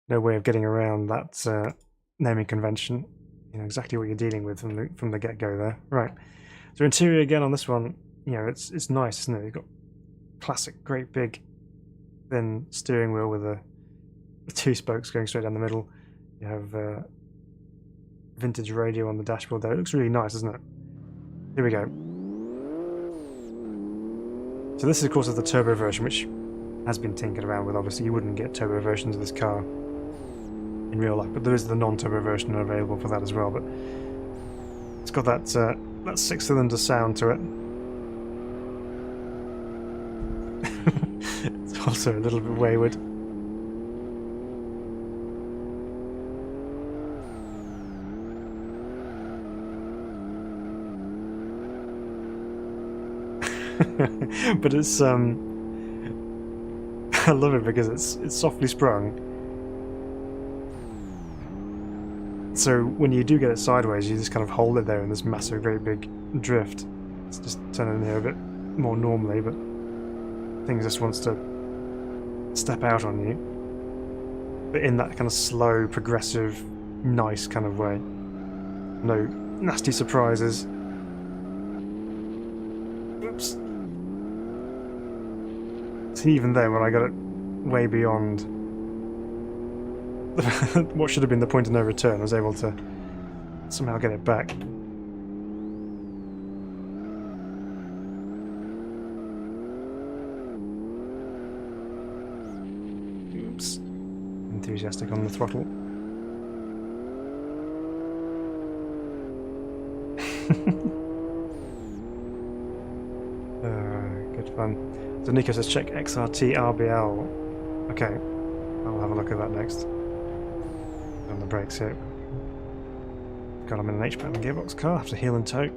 way of getting around that naming convention. You know exactly what you're dealing with from the get-go there. Right. So interior again on this one, you know, it's nice, isn't it? You've got classic, great big, thin steering wheel with the 2 spokes going straight down the middle. You have vintage radio on the dashboard there. It looks really nice, doesn't it? Here we go. So this is, of course, the turbo version, which has been tinkered around with. Obviously, you wouldn't get turbo versions of this car in real life, but there is the non-turbo version available for that as well. But it's got that 6-cylinder sound to it. It's also a little bit wayward. But it's I love it because it's softly sprung. So when you do get it sideways, you just kind of hold it there in this massive, very big drift. It's just turning here a bit more normally, but things just wants to step out on you. But in that kind of slow, progressive, nice kind of way. No nasty surprises. Oops. So even then, when I got it way beyond what should have been the point of no return, I was able to somehow get it back. enthusiastic on the throttle. Good fun. So Nico says check XRT RBL. Okay, I'll have a look at that next. On the brakes here. God, I'm in an H-pattern gearbox car. I have to heel and toe.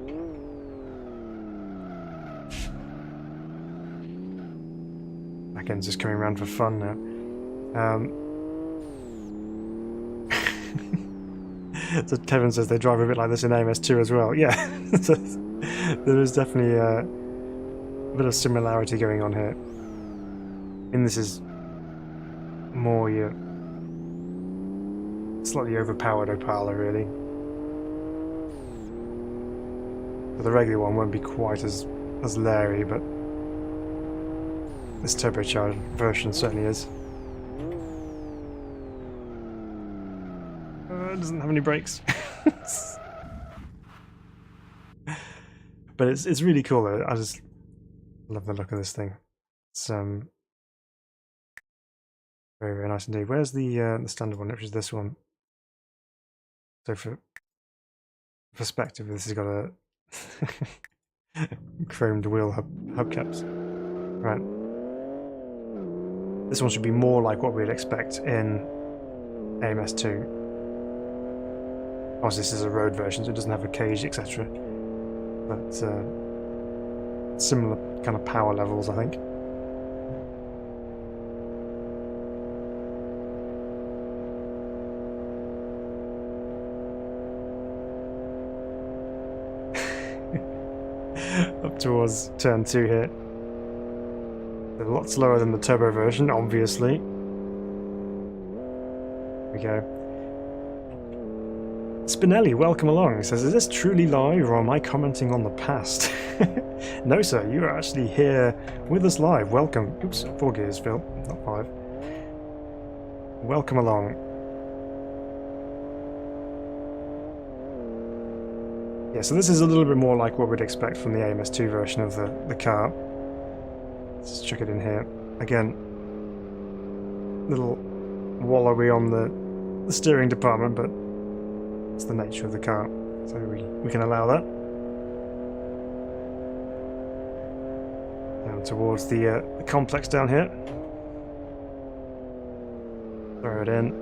Back end's just coming around for fun now. So Kevin says they drive a bit like this in AMS2 as well. Yeah, there is definitely a bit of similarity going on here. And this is more your slightly overpowered Opala, really. But the regular one won't be quite as leery, but this turbocharged version certainly is. It doesn't have any brakes. But it's really cool though. I just love the look of this thing. It's very, very nice indeed. Where's the standard one, which is this one? So for perspective, this has got a chromed wheel hubcaps. Right. This one should be more like what we'd expect in AMS2. Obviously this is a road version, so it doesn't have a cage, etc. But similar kind of power levels, I think. Up towards turn 2 here. They're a lot slower than the turbo version, obviously. Here we go. Spinelli, welcome along. He says, is this truly live or am I commenting on the past? No, sir, you are actually here with us live. Welcome. Oops, 4 gears, Phil, not 5. Welcome along. Yeah, so this is a little bit more like what we'd expect from the AMS2 version of the car. Let's chuck it in here. Again, little wallowy on the steering department, but it's the nature of the car, so we can allow that. Down towards the complex down here. Throw it in.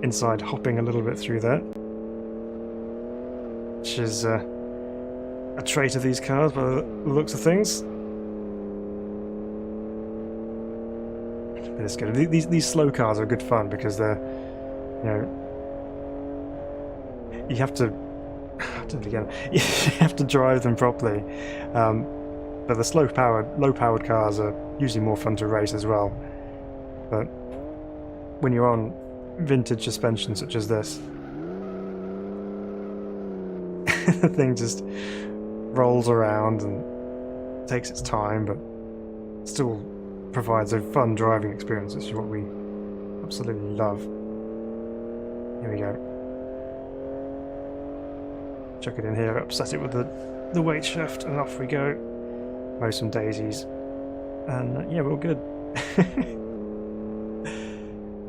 Inside hopping a little bit through there. Which is a trait of these cars by the looks of things. But it's good. These slow cars are good fun because they're, you know, you have to drive them properly. But the low-powered cars are usually more fun to race as well. But when you're on vintage suspension such as this, the thing just rolls around and takes its time, but still provides a fun driving experience, which is what we absolutely love. Here we go. Chuck it in here, upset it with the weight shaft, and off we go. Mow some daisies, and yeah, we're all good.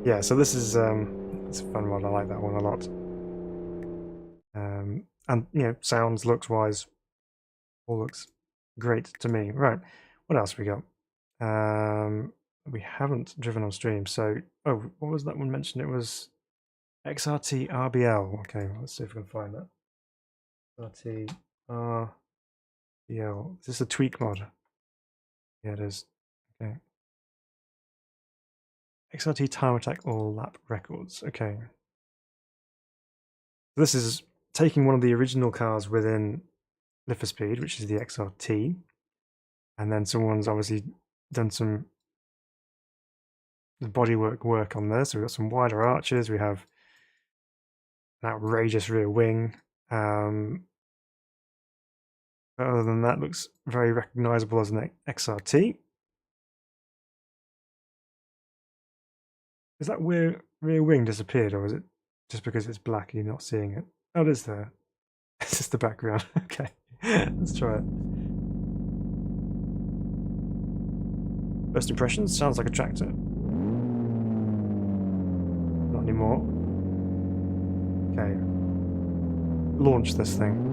Yeah, so this is it's a fun one. I like that one a lot. And you know, sounds, looks wise, all looks great to me. Right, what else we got? We haven't driven on stream, so oh, what was that one mentioned? It was XRT RBL. Okay, let's see if we can find that. XRT RBL. Is this a tweak mod? Yeah, it is. Okay. XRT time attack all lap records. Okay. This is taking one of the original cars within Live for Speed, which is the XRT, and then someone's obviously done some bodywork work on there. So we've got some wider arches, we have an outrageous rear wing. But other than that, looks very recognizable as an XRT. Is that rear wing disappeared, or is it just because it's black and you're not seeing it? Oh, it is there. It's just the background. Okay, let's try it. First impressions, sounds like a tractor. not anymore. Okay. Launch this thing.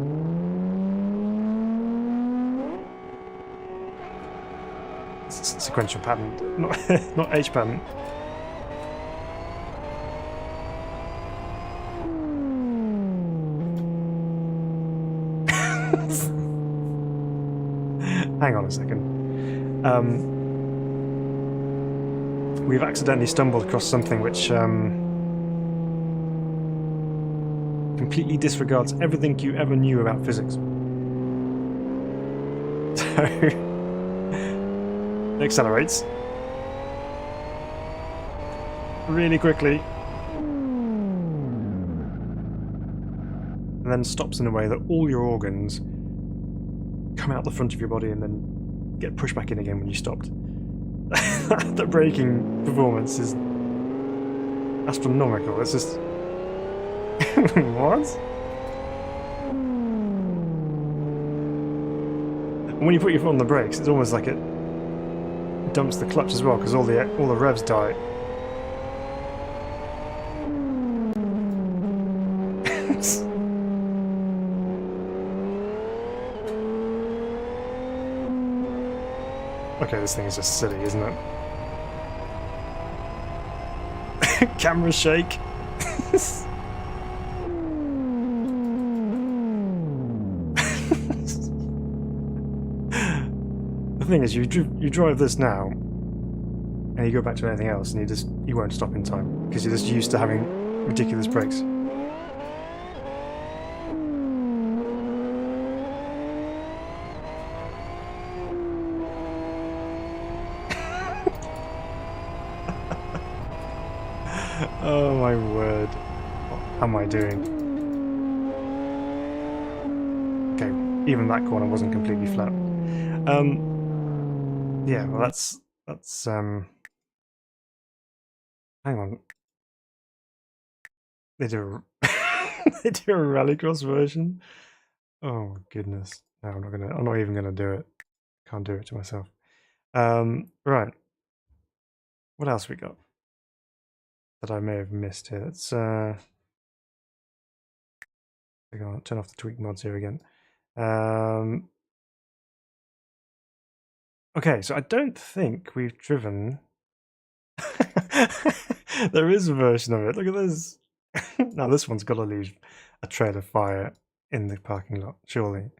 Sequential pattern, not H pattern. Hang on a second. We've accidentally stumbled across something which completely disregards everything you ever knew about physics. So it accelerates really quickly and then stops in a way that all your organs come out the front of your body and then get pushed back in again when you stopped. The braking performance is astronomical. It's just what? And when you put your foot on the brakes, it's almost like it dumps the clutch as well because all the revs die. Okay, this thing is just silly, isn't it? Camera shake. The thing is, you drive this now, and you go back to anything else, and you won't stop in time because you're just used to having ridiculous brakes. Oh my word. What am I doing? Okay, even that corner wasn't completely flat. Yeah, well that's hang on. They do a they do a rallycross version? Oh goodness. No, I'm not even gonna do it. Can't do it to myself. Right. What else we got that I may have missed here? Let's turn off the tweak mods here again. Okay, so I don't think we've driven. There is a version of it. Look at this. Now this one's got to leave a trail of fire in the parking lot, surely.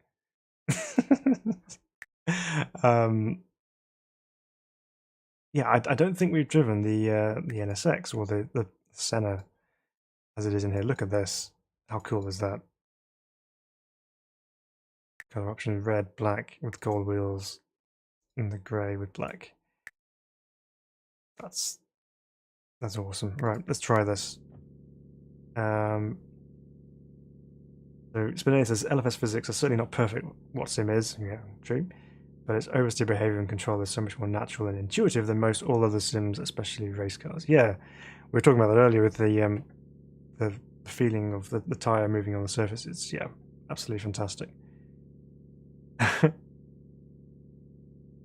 Yeah, I don't think we've driven the NSX or the Senna as it is in here. Look at this. How cool is that? Color option: red, black with gold wheels, and the grey with black. That's awesome. Right, let's try this. So Spinelli says LFS physics are certainly not perfect. What sim is? Yeah, true. But its oversteer behavior and control is so much more natural and intuitive than most all other sims, especially race cars. Yeah, we were talking about that earlier with the feeling of the tire moving on the surface. It's absolutely fantastic.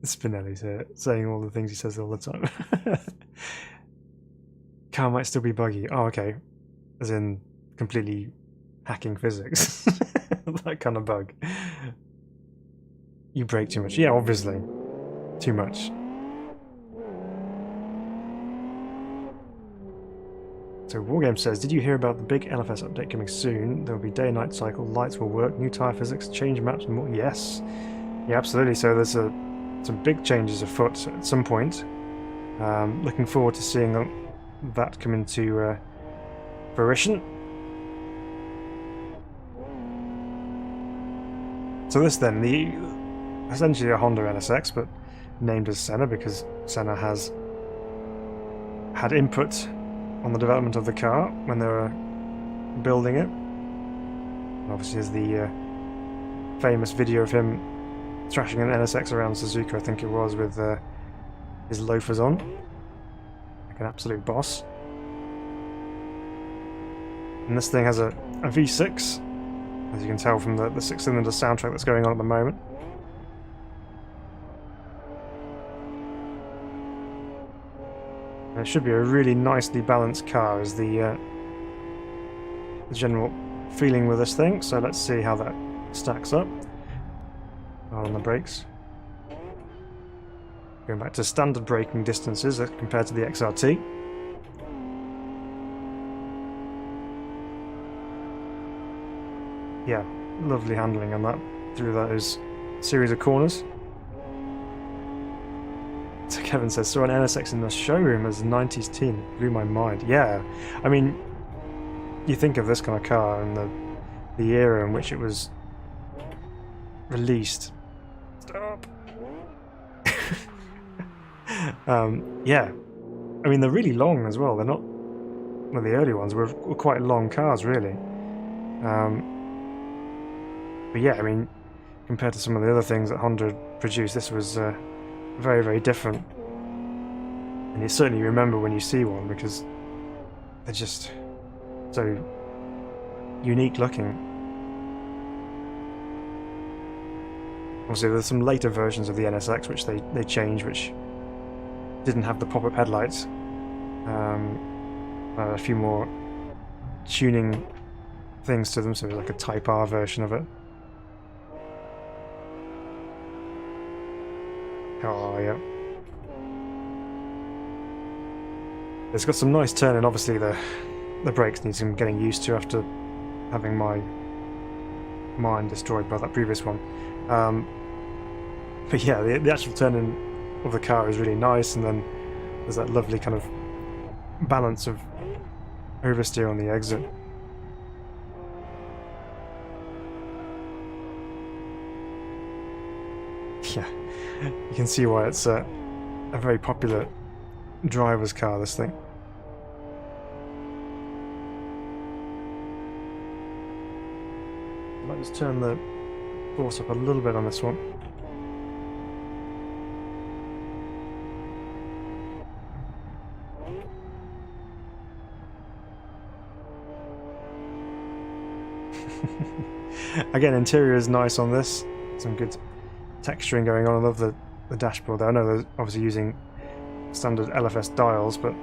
Spinelli's here saying all the things he says all the time. Car might still be buggy. Oh, okay. As in completely hacking physics. That kind of bug. You brake too much. Yeah, obviously. Too much. So Wargame says, did you hear about the big LFS update coming soon? There will be day and night cycle, lights will work, new tyre physics, change maps and more. Yes. Yeah, absolutely. So there's some big changes afoot at some point. Looking forward to seeing that come into fruition. So this then, essentially a Honda NSX, but named as Senna because Senna has had input on the development of the car when they were building it. And obviously there's the famous video of him thrashing an NSX around Suzuka, I think it was, with his loafers on. Like an absolute boss. And this thing has a V6, as you can tell from the 6-cylinder soundtrack that's going on at the moment. It should be a really nicely balanced car is the general feeling with this thing, so let's see how that stacks up. On the brakes. Going back to standard braking distances compared to the XRT. Yeah, lovely handling on that through those series of corners. So Kevin says, saw an NSX in the showroom as a 90s teen. It blew my mind. Yeah, I mean, you think of this kind of car and the era in which it was released. Stop. Yeah, I mean, they're really long as well. They're not... Well, the early ones were quite long cars, really. But yeah, I mean, compared to some of the other things that Honda produced, this was very, very different. And you certainly remember when you see one because they're just so unique looking. Obviously, there's some later versions of the NSX which they changed, which didn't have the pop-up headlights. A few more tuning things to them, so like a Type R version of it. Oh, yeah. It's got some nice turning. Obviously, the brakes need some getting used to after having my mind destroyed by that previous one. But yeah, the actual turning of the car is really nice, and then there's that lovely kind of balance of oversteer on the exit. Yeah, you can see why it's a very popular driver's car, this thing. I might just turn the force up a little bit on this one. Again, interior is nice on this. Some good texturing going on. I love the dashboard there. I know they're obviously using standard LFS dials, but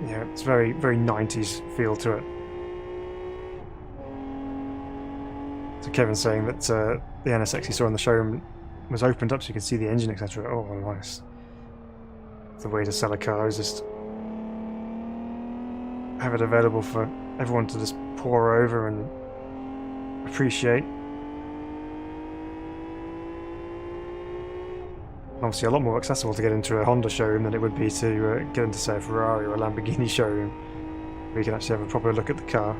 yeah, it's very, very 90s feel to it. So Kevin's saying that the NSX he saw in the showroom was opened up so you could see the engine, etc. Oh, nice. The way to sell a car is just have it available for everyone to just pour over and appreciate. Obviously a lot more accessible to get into a Honda showroom than it would be to get into, say, a Ferrari or a Lamborghini showroom, where you can actually have a proper look at the car.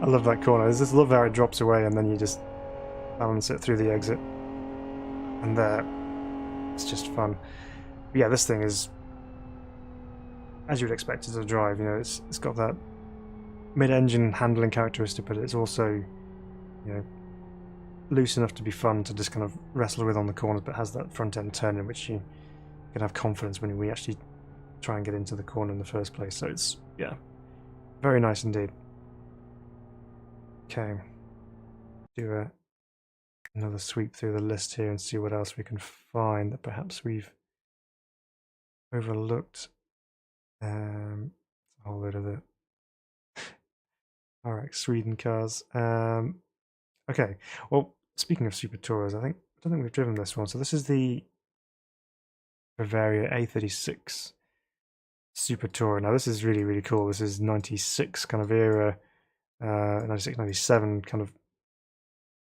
I love that corner. I just love how it drops away and then you just balance it through the exit. And there, it's just fun. But yeah, this thing is, as you'd expect it to drive, you know, it's got that mid-engine handling characteristic, but it's also, you know, loose enough to be fun to just kind of wrestle with on the corners, but has that front-end turn in which you can have confidence when we actually try and get into the corner in the first place. So it's, yeah, very nice indeed. Okay, do another sweep through the list here and see what else we can find that perhaps we've overlooked. A whole load of the RX Sweden cars. Okay, well, speaking of Super Tourers, I don't think we've driven this one. So this is the Bavaria A36 Super Tourer. Now this is really, really cool. This is 96 kind of era, 96, 97 kind of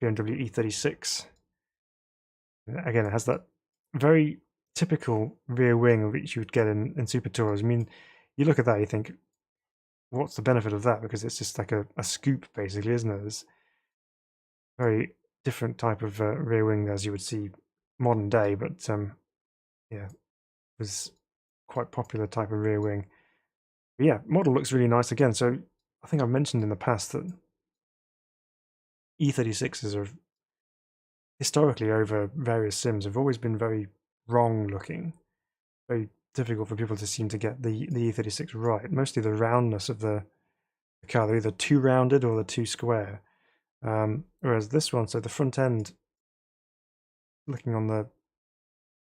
BMW E36. Again, it has that very typical rear wing which you would get in Super Tourers. I mean, you look at that, you think, what's the benefit of that? Because it's just like a scoop, basically, isn't it? It's very different type of rear wing as you would see modern day, but yeah, it was quite popular type of rear wing. But yeah, model looks really nice again. So I think I've mentioned in the past that E36s are historically over various sims have always been very wrong looking, very difficult for people to seem to get the E36 right. Mostly the roundness of the car, they're either too rounded or they're too square. Whereas this one, so the front end, looking on the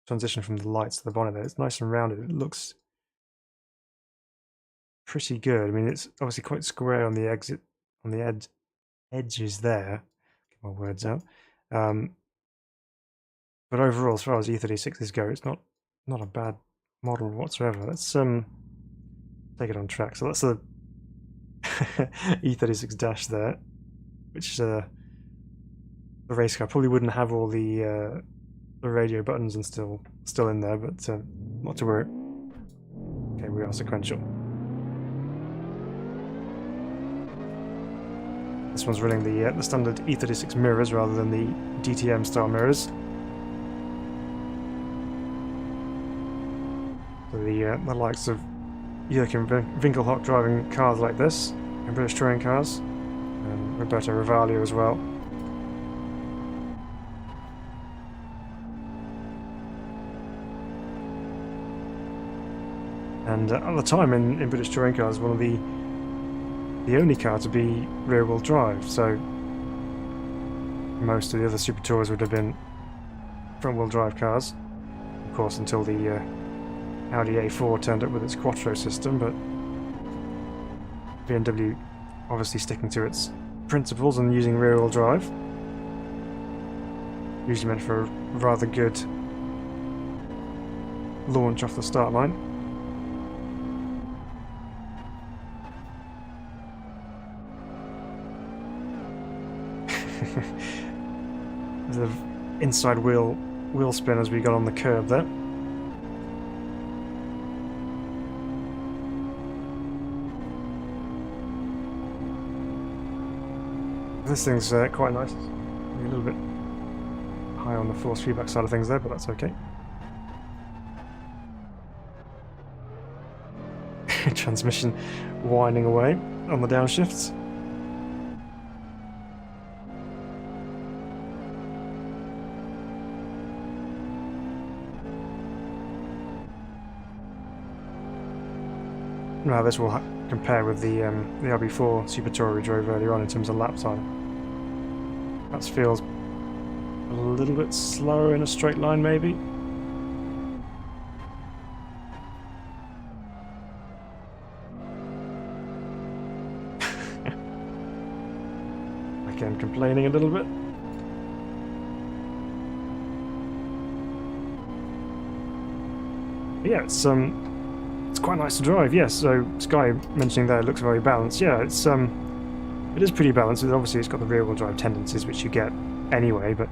transition from the lights to the bonnet there, it's nice and rounded. It looks pretty good. I mean, it's obviously quite square on the exit, on the edges there. Get my words out. But overall, as far as E36s go, it's not a bad model whatsoever. Let's take it on track. So that's the E36 dash there, which the race car probably wouldn't have all the radio buttons and still in there, but not to worry. Okay, we are sequential. This one's running the standard E36 mirrors rather than the DTM style mirrors. So the likes of Joachim Winkelhock driving cars like this in British touring cars, and Roberto Rivalio as well. And at the time in British touring cars, one of the only car to be rear-wheel drive, so most of the other Super Tours would have been front-wheel drive cars, of course, until the Audi A4 turned up with its Quattro system, but BMW obviously sticking to its principles and using rear-wheel drive, usually meant for a rather good launch off the start line. The inside wheel spin as we got on the curb there. This thing's quite nice. A little bit high on the force feedback side of things there, but that's okay. Transmission whining away on the downshifts. Now this will compare with the RB4 Super Tourer we drove earlier on in terms of lap time. That feels a little bit slower in a straight line, maybe. Again, complaining a little bit. But yeah, it's quite nice to drive, yes. So Sky mentioning there, it looks very balanced. Yeah, it is pretty balanced. Obviously it's got the rear-wheel drive tendencies which you get anyway, but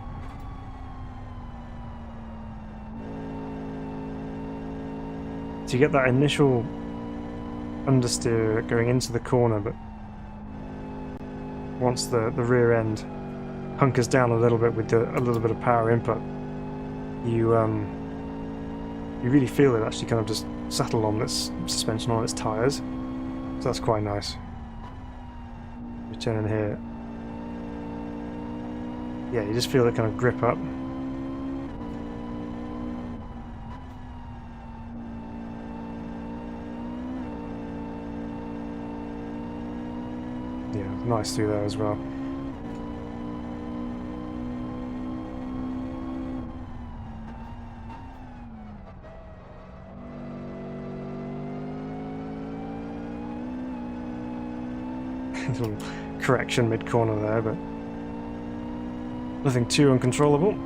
so you get that initial understeer going into the corner, but once the rear end hunkers down a little bit with a little bit of power input, you really feel it actually kind of just settle on this suspension on its tyres, so that's quite nice. You turn in here, yeah, you just feel it kind of grip up. Yeah, nice through there as well. Little correction mid-corner there, but nothing too uncontrollable.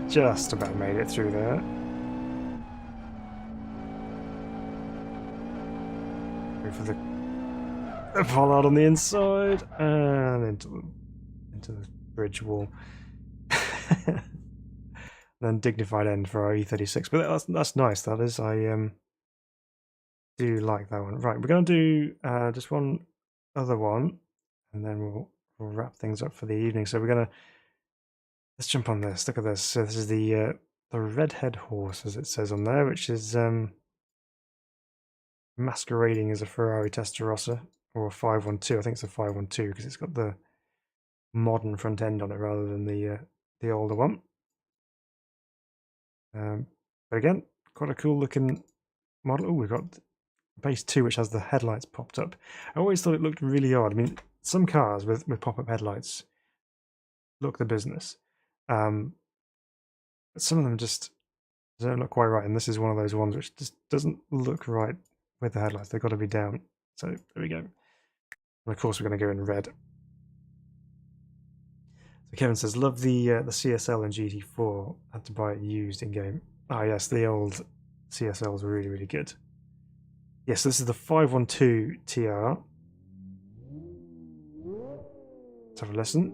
Just about made it through there. Go for the Pollard on the inside and into the bridge wall. Then dignified end for our E36, but that's nice. That is, I do like that one. Right, we're going to do just one other one, and then we'll wrap things up for the evening. So we're going to Let's jump on this. Look at this. So this is the redhead horse, as it says on there, which is masquerading as a Ferrari Testarossa or a 512. I think it's a 512 because it's got the modern front end on it rather than the older one. But again, quite a cool looking model. Oh, we've got base 2, which has the headlights popped up. I always thought it looked really odd. I mean, some cars with pop-up headlights look the business. But some of them just don't look quite right, and this is one of those ones which just doesn't look right with the headlights. They've got to be down. So there we go. And of course, we're going to go in red. So Kevin says, love the CSL and GT4. Had to buy it used in game. Ah, yes, the old CSLs were really, really good. Yes, this is the 512 TR. Let's have a listen.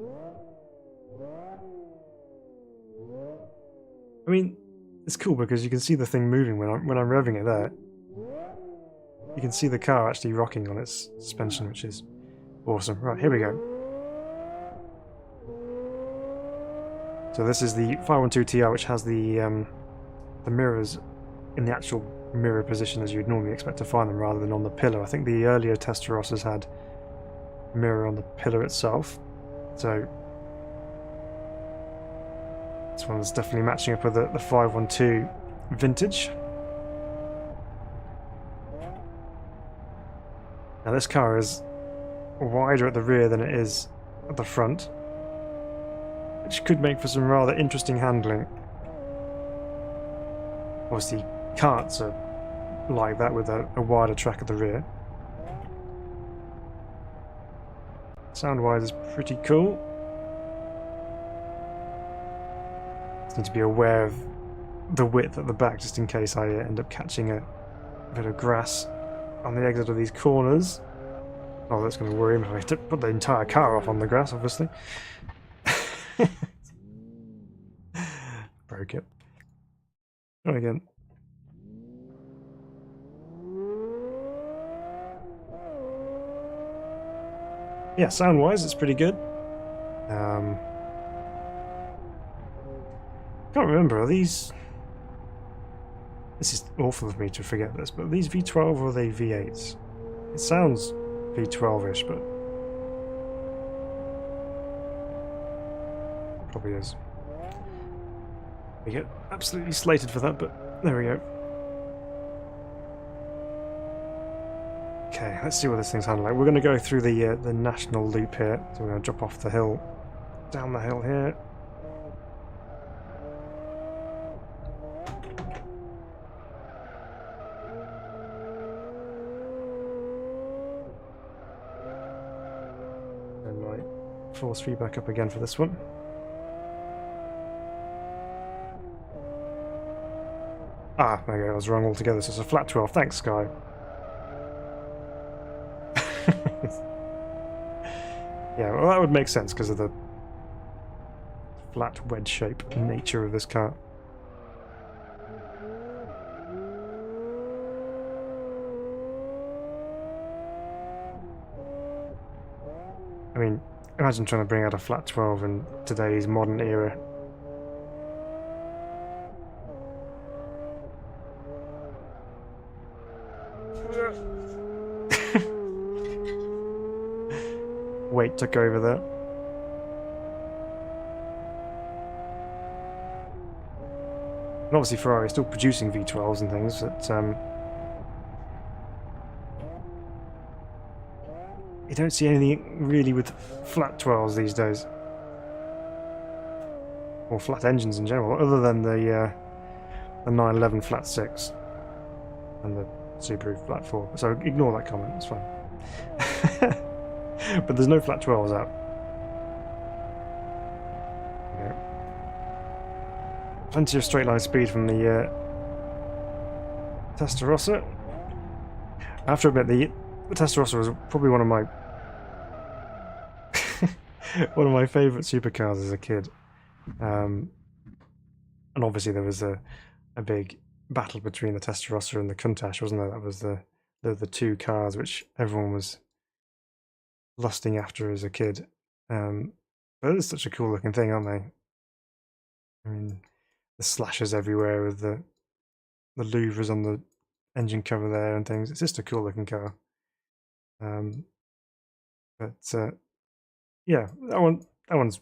I mean, it's cool because you can see the thing moving when I'm revving it there. You can see the car actually rocking on its suspension, which is awesome. Right, here we go. So this is the 512 TR, which has the mirrors in the actual mirror position as you'd normally expect to find them, rather than on the pillar. I think the earlier Testarossas had a mirror on the pillar itself. So this one's definitely matching up with the 512 vintage. Now this car is wider at the rear than it is at the front, which could make for some rather interesting handling. Obviously, karts are like that with a wider track at the rear. Sound-wise is pretty cool. Just need to be aware of the width at the back, just in case I end up catching a bit of grass on the exit of these corners. Oh, that's going to worry me if I have to put the entire car off on the grass, obviously. Broke it. Try again. Yeah, sound-wise, it's pretty good. Can't remember, are these... This is awful of me to forget this, but are these V12 or are they V8s? It sounds V12-ish, but... probably is. We get absolutely slated for that, but there we go. Okay, let's see what this thing's handling like. We're going to go through the national loop here, so we're going to drop off the hill, down the hill here. And my force feedback up again for this one. Ah, there you go, I was wrong altogether, so it's a flat 12. Thanks, Sky. Yeah, well, that would make sense because of the flat wedge shape nature of this car. I mean, imagine trying to bring out a flat 12 in today's modern era. Weight took over there. And obviously Ferrari is still producing V12s and things, but you don't see anything really with flat 12s these days. Or flat engines in general, other than the 911 flat 6 and the Subaru flat 4. So ignore that comment, it's fine. But there's no flat 12s out. Yeah. Plenty of straight line speed from the Testarossa. I have to admit, the Testarossa was probably one of my favourite supercars as a kid. And obviously there was a big battle between the Testarossa and the Countach, wasn't there? That was the two cars which everyone was lusting after as a kid. But it's such a cool looking thing, aren't they? I mean, the slashes everywhere with the louvres on the engine cover there and things. It's just a cool looking car. But yeah, that one's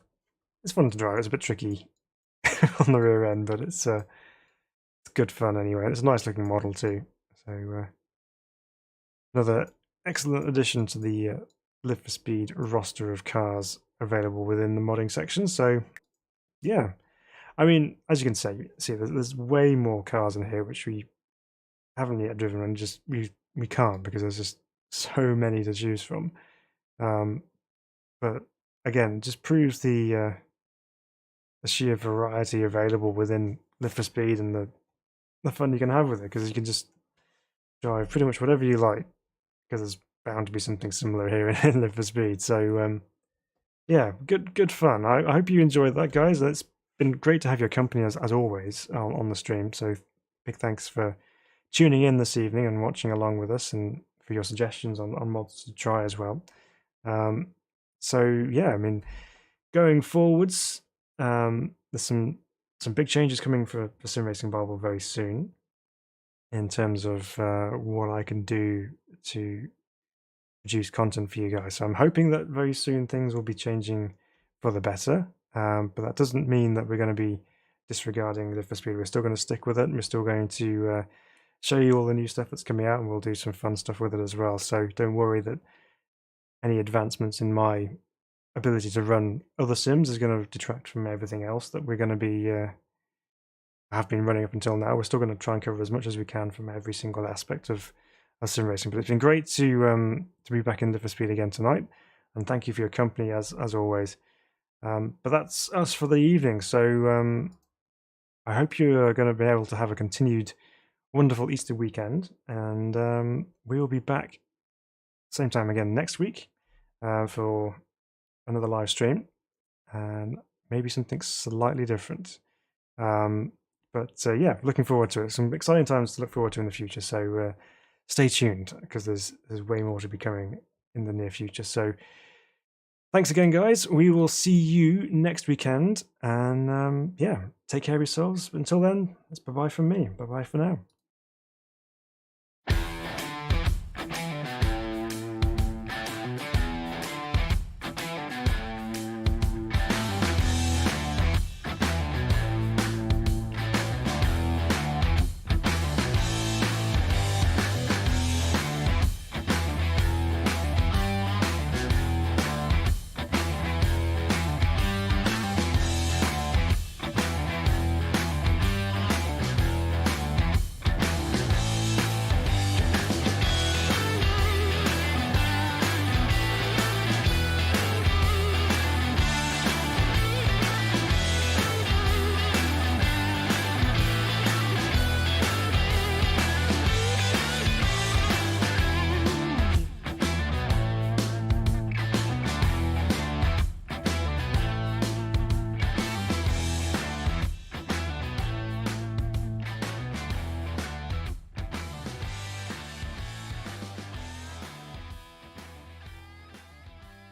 it's fun to drive. It's a bit tricky on the rear end, but it's good fun anyway. It's a nice looking model too. So another excellent addition to the Live for Speed roster of cars available within the modding section. So yeah, I mean, as you can see, there's way more cars in here which we haven't yet driven, and just we can't because there's just so many to choose from. But again, just proves the sheer variety available within Live for Speed and the fun you can have with it, because you can just drive pretty much whatever you like, because there's bound to be something similar here in Live for Speed. So yeah, good fun. I hope you enjoyed that, guys. It's been great to have your company as always on the stream. So big thanks for tuning in this evening and watching along with us, and for your suggestions on mods to try as well. So yeah, I mean, going forwards, there's some big changes coming for Sim Racing Bible very soon, in terms of what I can do to produce content for you guys. So I'm hoping that very soon things will be changing for the better, but that doesn't mean that we're going to be disregarding Live for Speed. We're still going to stick with it, and we're still going to show you all the new stuff that's coming out, and we'll do some fun stuff with it as well. So don't worry that any advancements in my ability to run other sims is going to detract from everything else that we're going to be have been running up until now. We're still going to try and cover as much as we can from every single aspect of sim racing. But it's been great to be back in Live for Speed again tonight, and thank you for your company as always. But that's us for the evening. So I hope you are going to be able to have a continued wonderful Easter weekend, and we will be back same time again next week for another live stream, and maybe something slightly different. But yeah, looking forward to it. Some exciting times to look forward to in the future. So stay tuned, because there's way more to be coming in the near future. So thanks again, guys. We will see you next weekend, and yeah, take care of yourselves. Until then, it's bye bye from me. Bye bye for now.